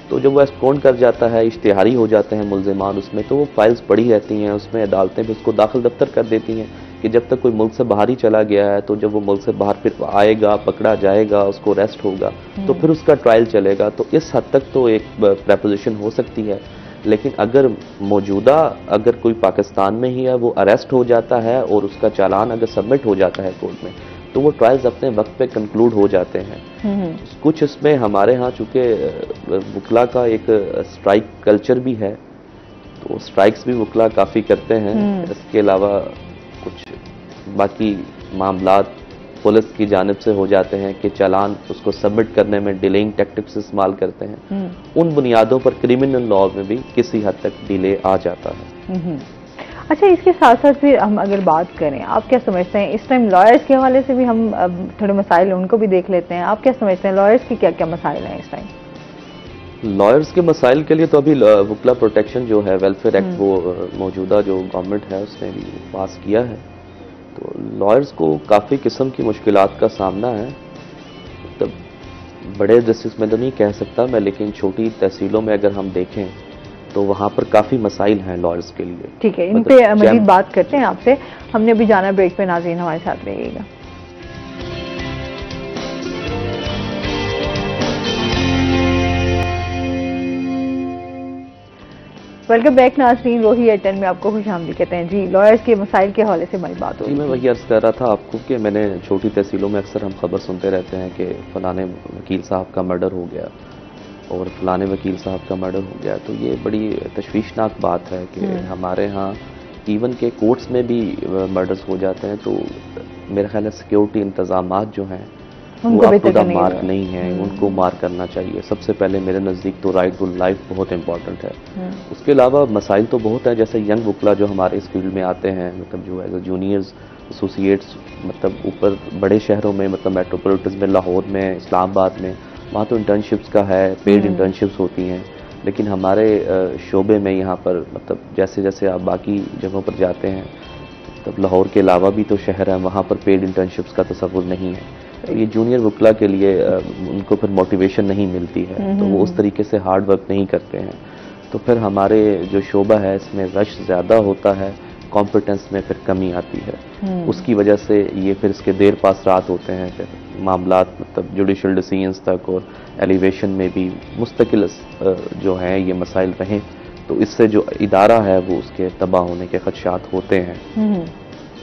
तो जब वो एब्सकॉन्ड कर जाता है, इश्तिहारी हो जाते हैं मुल्जिमान उसमें, तो वो फाइल्स पड़ी रहती हैं उसमें, अदालतें भी उसको दाखिल दफ्तर कर देती हैं कि जब तक कोई मुल्क से बाहर ही चला गया है, तो जब वो मुल्क से बाहर फिर आएगा, पकड़ा जाएगा, उसको अरेस्ट होगा, तो फिर उसका ट्रायल चलेगा। तो इस हद तक तो एक प्रेपोजिशन हो सकती है। लेकिन अगर मौजूदा अगर कोई पाकिस्तान में ही है, वो अरेस्ट हो जाता है और उसका चालान अगर सबमिट हो जाता है कोर्ट में, तो वो ट्रायल्स अपने वक्त पे कंक्लूड हो जाते हैं। कुछ इसमें हमारे यहाँ चूँकि वकला का एक स्ट्राइक कल्चर भी है, तो स्ट्राइक्स भी वकला काफ़ी करते हैं। इसके अलावा कुछ बाकी मामलात पुलिस की जानिब से हो जाते हैं कि चालान उसको सबमिट करने में डिलेइंग टैक्टिक्स इस्तेमाल करते हैं। उन बुनियादों पर क्रिमिनल लॉ में भी किसी हद तक डिले आ जाता है। अच्छा, इसके साथ साथ फिर हम अगर बात करें, आप क्या समझते हैं, इस टाइम लॉयर्स के हवाले से भी हम थोड़े मसाइल उनको भी देख लेते हैं। आप क्या समझते हैं, लॉयर्स की क्या क्या मसाइल हैं इस टाइम? लॉयर्स के मसाइल के लिए तो अभी वकला प्रोटेक्शन जो है, वेलफेयर एक्ट, वो मौजूदा जो गवर्नमेंट है उसने भी पास किया है। तो लॉयर्स को काफ़ी किस्म की मुश्किलात का सामना है। तब बड़े डिस्ट्रिक्ट में तो नहीं कह सकता मैं, लेकिन छोटी तहसीलों में अगर हम देखें तो वहाँ पर काफ़ी मसाइल हैं लॉयर्स के लिए। ठीक है, इन पे मज़ीद बात करते हैं आपसे। हमने अभी जाना ब्रेक पे, नाज़रीन हमारे साथ रहिएगा। वेलकम बैक नाज़रीन, रोही एट 10 में आपको खुशामदीद कहते हैं जी। लॉयर्स के मसाइल के हवाले से हमारी बात होगी। मैं वही अर्ज़ कर रहा था आपको कि मैंने छोटी तहसीलों में अक्सर हम खबर सुनते रहते हैं कि फ़लाने वकील साहब का मर्डर हो गया और फ़लाने वकील साहब का मर्डर हो गया। तो ये बड़ी तशवीशनाक बात है कि हमारे यहाँ इवन के कोर्ट्स में भी मर्डर्स हो जाते हैं। तो मेरा ख्याल है सिक्योरिटी इंतज़ामात जो हैं वो अप टू द मार्क नहीं है, उनको मार करना चाहिए। सबसे पहले मेरे नज़दीक तो राइट टू लाइफ बहुत इंपॉर्टेंट है। उसके अलावा मसाइल तो बहुत है, जैसे यंग वकला जो हमारे इस फील्ड में आते हैं, मतलब जो एज जूनियर्स एसोसिएट्स, मतलब ऊपर बड़े शहरों में, मतलब मेट्रोपोलिटन में, लाहौर में, इस्लामाबाद में, वहाँ तो इंटर्नशिप्स का है, पेड इंटर्नशिप्स होती हैं। लेकिन हमारे शोबे में यहाँ पर मतलब जैसे जैसे आप बाकी जगहों पर जाते हैं, तब लाहौर के अलावा भी तो शहर है, वहाँ पर पेड इंटर्नशिप्स का तसव्वुर नहीं है। तो ये जूनियर वकला के लिए उनको फिर मोटिवेशन नहीं मिलती है, तो वो उस तरीके से हार्ड वर्क नहीं करते हैं। तो फिर हमारे जो शोबा है इसमें रश ज़्यादा होता है, कॉम्पिटेंस में फिर कमी आती है। उसकी वजह से ये फिर इसके देर पास रात होते हैं, फिर मामलात मतलब जुडिशल डिसीजंस तक और एलिवेशन में भी मुस्तकिल जो हैं ये मसाइल रहें, तो इससे जो इदारा है वो उसके तबाह होने के खदशात होते हैं।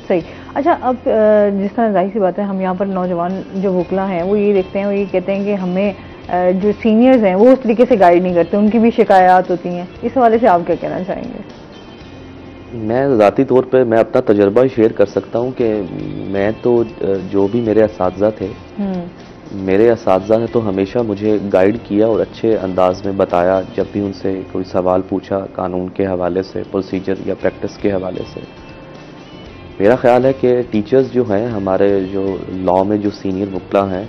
सही। अच्छा, अब जिस तरह जाहिर सी बात है, हम यहाँ पर नौजवान जो वकला हैं वो ये देखते हैं, वो ये कहते हैं कि हमें जो सीनियर्स हैं वो उस तरीके से गाइड नहीं करते, उनकी भी शिकायत होती हैं। इस हवाले से आप क्या कहना चाहेंगे? मैं ज़ाती तौर पे मैं अपना तजर्बा ही शेयर कर सकता हूँ कि मैं तो जो भी मेरे असातिज़ा थे, मेरे असातिज़ा ने तो हमेशा मुझे गाइड किया और अच्छे अंदाज में बताया। जब भी उनसे कोई सवाल पूछा कानून के हवाले से, प्रोसीजर या प्रैक्टिस के हवाले से, मेरा ख्याल है कि टीचर्स जो हैं हमारे, जो लॉ में जो सीनियर वकला हैं,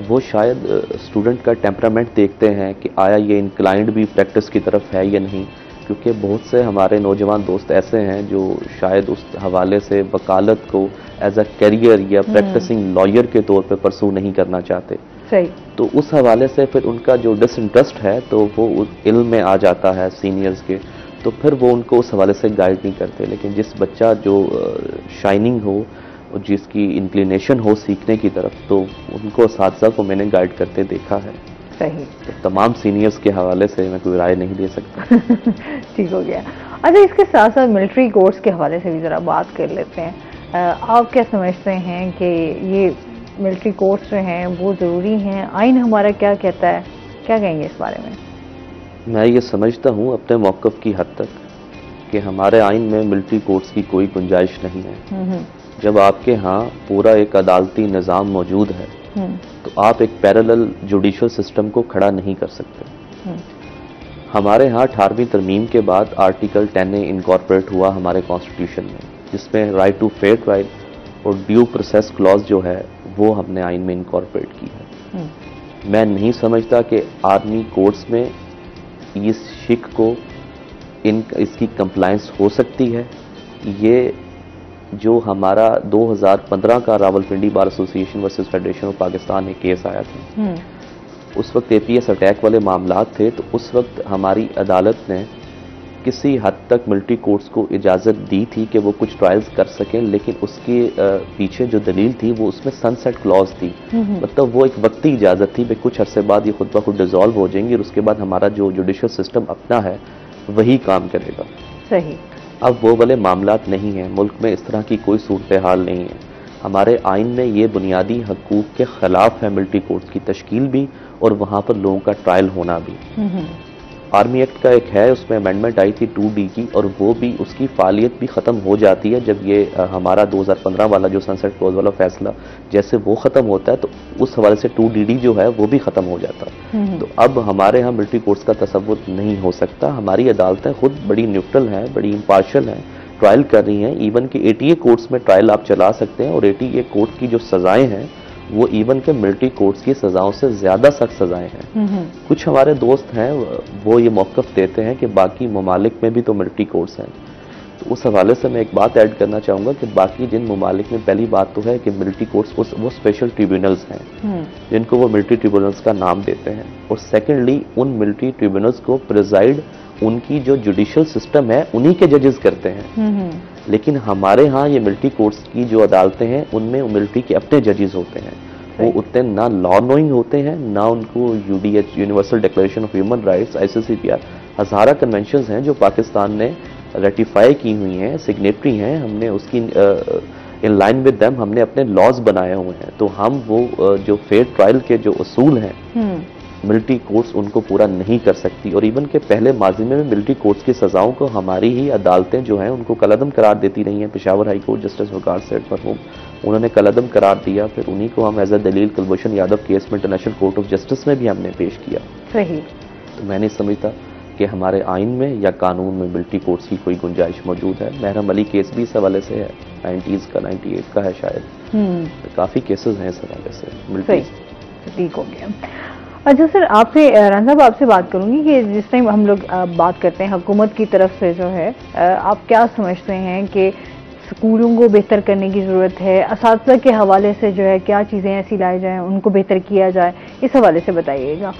वो शायद स्टूडेंट का टेम्परामेंट देखते हैं कि आया ये इंक्लाइंड भी प्रैक्टिस की तरफ है या नहीं। क्योंकि बहुत से हमारे नौजवान दोस्त ऐसे हैं जो शायद उस हवाले से वकालत को एज अ करियर या प्रैक्टिसिंग लॉयर के तौर पे परसू नहीं करना चाहते। सही। तो उस हवाले से फिर उनका जो डिसइंटरेस्ट है तो वो उस इल्म में आ जाता है सीनियर्स के, तो फिर वो उनको उस हवाले से गाइड नहीं करते। लेकिन जिस बच्चा जो शाइनिंग हो और जिसकी इंक्लिनेशन हो सीखने की तरफ, तो उनको असातिज़ा को मैंने गाइड करते देखा है। सही। तो तमाम सीनियर्स के हवाले से मैं कोई राय नहीं दे सकता। ठीक हो गया। अच्छा, इसके साथ साथ मिलिट्री कोर्स के हवाले से भी ज़रा बात कर लेते हैं। आप क्या समझते हैं कि ये मिलिट्री कोर्स जो हैं वो ज़रूरी हैं? आइन हमारा क्या कहता है, क्या कहेंगे इस बारे में? मैं ये समझता हूँ अपने मौक़िफ़ की हद तक कि हमारे आइन में मिलिट्री कोर्ट्स की कोई गुंजाइश नहीं है। जब आपके यहाँ पूरा एक अदालती निज़ाम मौजूद है तो आप एक पैरेलल जुडिशल सिस्टम को खड़ा नहीं कर सकते। हमारे यहाँ 18वीं तरमीम के बाद आर्टिकल 10A इनकॉर्पोरेट हुआ हमारे कॉन्स्टिट्यूशन में, जिसमें राइट टू फेयर ट्रायल और ड्यू प्रोसेस क्लॉज जो है वो हमने आइन में इनकॉर्पोरेट की है। मैं नहीं समझता कि आर्मी कोर्ट्स में इस शिक को इसकी कंप्लायंस हो सकती है। ये जो हमारा 2015 का Rawalpindi bar association versus federation of Pakistan में केस आया था, उस वक्त APS अटैक वाले मामलात थे, तो उस वक्त हमारी अदालत ने किसी हद तक मिलिट्री कोर्ट्स को इजाज़त दी थी कि वो कुछ ट्रायल्स कर सकें, लेकिन उसके पीछे जो दलील थी वो उसमें सनसेट क्लॉज थी। मतलब वो एक वक्ती इजाज़त थी, कुछ अरसे बाद ये खुद ब खुद डिज़ोल्व हो जाएंगी और उसके बाद हमारा जो जुडिशल सिस्टम अपना है वही काम करेगा। सही। अब वो वाले मामलात नहीं हैं, मुल्क में इस तरह की कोई सूरत हाल नहीं है। हमारे आइन में ये बुनियादी हकूक़ के ख़िलाफ़ है मिलिट्री कोर्ट्स की तश्कील भी और वहाँ पर लोगों का ट्रायल होना भी। आर्मी एक्ट का एक है, उसमें अमेंडमेंट आई थी 2D की, और वो भी उसकी फालियत भी ख़त्म हो जाती है जब ये हमारा 2015 वाला जो सनसेट क्लॉज वाला फैसला जैसे वो ख़त्म होता है, तो उस हवाले से 2DD जो है वो भी ख़त्म हो जाता है। तो अब हमारे यहाँ मिलिट्री कोर्ट्स का तसव्वुर नहीं हो सकता। हमारी अदालतें खुद बड़ी न्यूट्रल हैं, बड़ी इम्पार्शल हैं, ट्रायल कर रही हैं। इवन कि ATA कोर्ट्स में ट्रायल आप चला सकते हैं, और ATA कोर्ट्स की जो सज़ाएँ हैं वो इवन के मिलिट्री कोर्ट्स की सज़ाओं से ज़्यादा सख्त सज़ाएँ हैं। कुछ हमारे दोस्त हैं वो ये मौक़िफ़ देते हैं कि बाकी ममालिक में भी तो मिलिट्री कोर्ट्स हैं। तो उस हवाले से मैं एक बात ऐड करना चाहूँगा कि बाकी जिन ममालिक में पहली बात तो है कि मिलिट्री कोर्ट्स वो स्पेशल ट्रिब्यूनल्स हैं जिनको वो मिलिट्री ट्रिब्यूनल्स का नाम देते हैं, और सेकेंडली उन मिलिट्री ट्रिब्यूनल्स को प्रिजाइड उनकी जो जुडिशल सिस्टम है उन्हीं के जजेस करते हैं। लेकिन हमारे यहाँ ये मिलिट्री कोर्ट्स की जो अदालतें हैं उनमें मिलिट्री के अपने जजेस होते हैं। वो उतने ना लॉ नोइंग होते हैं, ना उनको UDH universal declaration of human rights ICCPR Hazara conventions हैं जो पाकिस्तान ने रेटिफाई की हुई हैं, सिग्नेटरी हैं, हमने उसकी इन लाइन विद देम हमने अपने लॉज बनाए हुए हैं। तो हम वो जो फेयर ट्रायल के जो उसूल हैं मिलिट्री कोर्ट्स उनको पूरा नहीं कर सकती, और इवन के पहले माजी में मिलिट्री कोर्ट्स की सजाओं को हमारी ही अदालतें जो हैं उनको कलअदम करार देती रही हैं। पेशावर हाई कोर्ट जस्टिस वकार सेठ मरहूम उन्होंने कलअदम करार दिया, फिर उन्हीं को हम एज अ दलील कुलभूषण यादव केस में इंटरनेशनल कोर्ट ऑफ जस्टिस में भी हमने पेश किया। सही। तो मैं नहीं समझता कि हमारे आइन में या कानून में मिलिट्री कोर्ट्स की कोई गुंजाइश मौजूद है। महरम अली केस भी इस हवाले से है, 90s का 98 का है शायद। तो काफ़ी केसेस हैं इस हवाले से मिलिट्री। ठीक हो गया। अच्छा सर, आपसे राना साहब आपसे बात करूंगी कि जिस टाइम हम लोग बात करते हैं हुकूमत की तरफ से जो है, आप क्या समझते हैं कि स्कूलों को बेहतर करने की ज़रूरत है, असातिज़ा के हवाले से जो है क्या चीज़ें ऐसी लाई जाएँ उनको बेहतर किया जाए, इस हवाले से बताइएगा।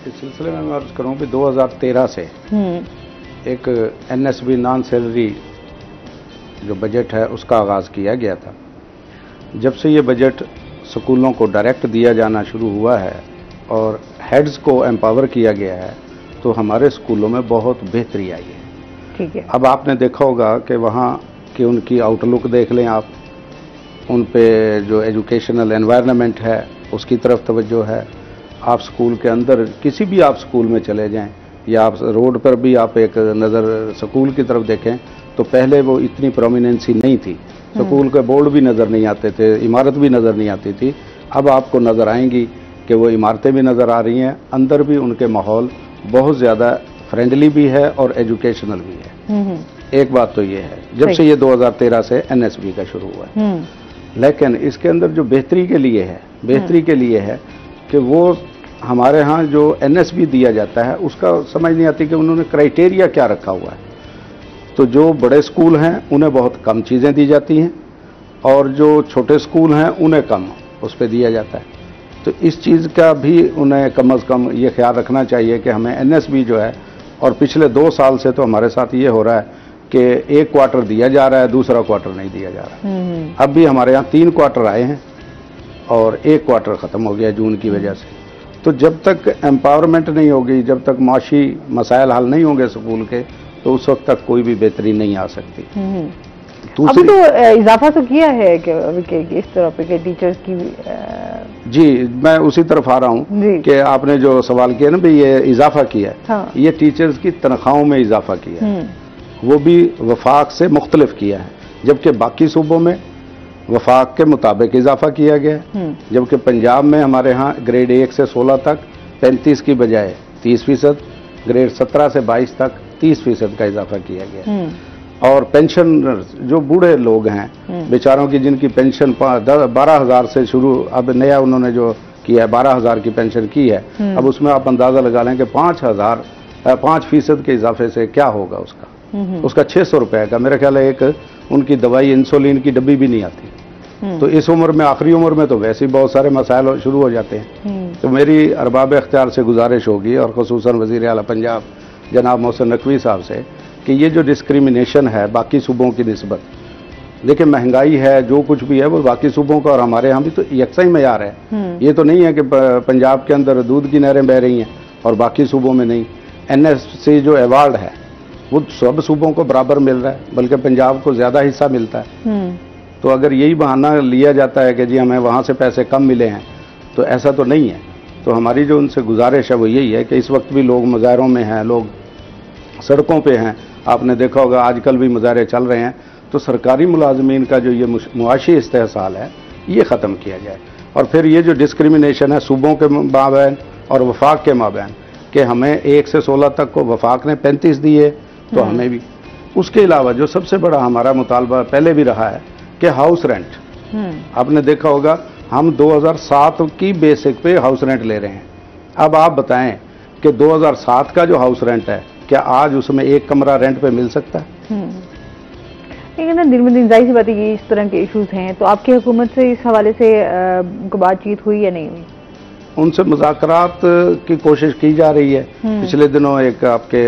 इस सिलसिले में मैं अर्ज करूँ कि 2013 से एक NSB नॉन सैलरी जो बजट है उसका आगाज़ किया गया था। जब से ये बजट स्कूलों को डायरेक्ट दिया जाना शुरू हुआ है और हेड्स को एम्पावर किया गया है तो हमारे स्कूलों में बहुत बेहतरी आई है। ठीक है। अब आपने देखा होगा कि वहाँ की उनकी आउटलुक देख लें आप, उन पे जो एजुकेशनल एनवायरनमेंट है उसकी तरफ तवज्जो है। आप स्कूल के अंदर किसी भी आप स्कूल में चले जाएं या आप रोड पर भी आप एक नज़र स्कूल की तरफ देखें तो पहले वो इतनी प्रोमिनेंसी नहीं थी, स्कूल के बोर्ड भी नज़र नहीं आते थे, इमारत भी नज़र नहीं आती थी। अब आपको नज़र आएंगी कि वो इमारतें भी नज़र आ रही हैं, अंदर भी उनके माहौल बहुत ज़्यादा फ्रेंडली भी है और एजुकेशनल भी है। एक बात तो ये है, जब से ये 2013 से NSB का शुरू हुआ है, लेकिन इसके अंदर जो बेहतरी के लिए है कि वो हमारे यहाँ जो NSB दिया जाता है उसका समझ नहीं आती कि उन्होंने क्राइटेरिया क्या रखा हुआ है। तो जो बड़े स्कूल हैं उन्हें बहुत कम चीज़ें दी जाती हैं और जो छोटे स्कूल हैं उन्हें कम उस पर दिया जाता है। तो इस चीज़ का भी उन्हें कम अज़ कम ये ख्याल रखना चाहिए कि हमें NSB जो है, और पिछले 2 साल से तो हमारे साथ ये हो रहा है कि एक क्वार्टर दिया जा रहा है, दूसरा क्वार्टर नहीं दिया जा रहा है। अब भी हमारे यहाँ 3 क्वार्टर आए हैं और एक क्वार्टर ख़त्म हो गया जून की वजह से। तो जब तक एम्पावरमेंट नहीं होगी, जब तक माशी मसाइल हल नहीं होंगे स्कूल के, तो उस वक्त तक कोई भी बेहतरी नहीं आ सकती। अब तो इजाफा तो किया है कि इस तरह पे टीचर्स की जी, मैं उसी तरफ आ रहा हूँ कि आपने जो सवाल किया ना, भाई ये इजाफा किया है। हाँ। ये टीचर्स की तनख्वाहों में इजाफा किया है, वो भी वफाक से मुख्तलिफ किया है, जबकि बाकी सूबों में वफाक के मुताबिक इजाफा किया गया है। जबकि पंजाब में हमारे यहाँ ग्रेड 1 से 16 तक 35 की बजाय 30%, ग्रेड 17 से 22 तक 30% का इजाफा किया गया। और पेंशनर्स जो बूढ़े लोग हैं बेचारों की, जिनकी पेंशन 12,000 से शुरू, अब नया उन्होंने जो किया है 12,000 की पेंशन की है, अब उसमें आप अंदाजा लगा लें कि 5% के इजाफे से क्या होगा उसका 600 रुपए का मेरा ख्याल है। एक उनकी दवाई इंसुलिन की डब्बी भी नहीं आती। तो इस उम्र में, आखिरी उम्र में तो वैसे ही बहुत सारे मसाइल शुरू हो जाते हैं। तो मेरी अरबाब इख्तियार से गुजारिश होगी और ख़ुसूसन वज़ीर आला पंजाब जनाब मोहसिन नकवी साहब से कि ये जो डिस्क्रिमिनेशन है बाकी सूबों की निस्बत, देखिए महंगाई है, जो कुछ भी है वो बाकी सूबों का और हमारे यहाँ भी तो यकसा ही मयार है। ये तो नहीं है कि पंजाब के अंदर दूध की नहरें बह रही हैं और बाकी सूबों में नहीं। NSC जो अवार्ड है वो सब सूबों को बराबर मिल रहा है, बल्कि पंजाब को ज़्यादा हिस्सा मिलता है। तो अगर यही बहाना लिया जाता है कि जी हमें वहाँ से पैसे कम मिले हैं, तो ऐसा तो नहीं है। तो हमारी जो उनसे गुजारिश है वो यही है कि इस वक्त भी लोग मुजाहरों में हैं, लोग सड़कों पे हैं। आपने देखा होगा आजकल भी मुजाहरे चल रहे हैं। तो सरकारी मुलाजमीन का जो ये मुआशी इस्तेहसाल है ये ख़त्म किया जाए। और फिर ये जो डिस्क्रिमिनेशन है सूबों के माबैन और वफाक के माबैन, कि हमें 1 से 16 तक को वफाक ने 35 दिए तो हमें भी। उसके अलावा जो सबसे बड़ा हमारा मुतालबा पहले भी रहा है कि हाउस रेंट, आपने देखा होगा हम 2007 की बेसिक पे हाउस रेंट ले रहे हैं। अब आप बताएं कि 2007 का जो हाउस रेंट है, क्या आज उसमें एक कमरा रेंट पे मिल सकता है? लेकिन ना दिन ब दिन जाहिर सी बात है कि इस तरह के इश्यूज हैं, तो आपकी हुकूमत से इस हवाले से बातचीत हुई या नहीं हुई? उनसे मुज़ाकरात की कोशिश की जा रही है। पिछले दिनों एक आपके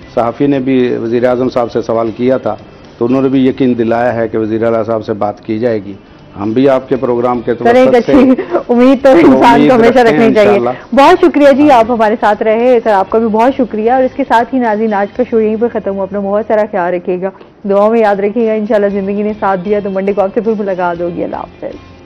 सहाफ़ी ने भी वज़ीर-ए-आज़म साहब से सवाल किया था, तो उन्होंने भी यकीन दिलाया है कि वज़ीर आला साहब से बात की जाएगी। हम भी आपके प्रोग्राम के सर एक अच्छी उम्मीद तो इंसान को हमेशा रखनी चाहिए। बहुत शुक्रिया जी, आप हमारे साथ रहे सर, आपका भी बहुत शुक्रिया। और इसके साथ ही नाज़रीन आज का शो यहीं पर खत्म हुआ। अपना बहुत सारा ख्याल रखिएगा, दुआ में याद रखिएगा। इंशाल्लाह जिंदगी ने साथ दिया तो मंडे को आपसे फिर मुलाकात होगी। अल्लाह हाफ़िज़।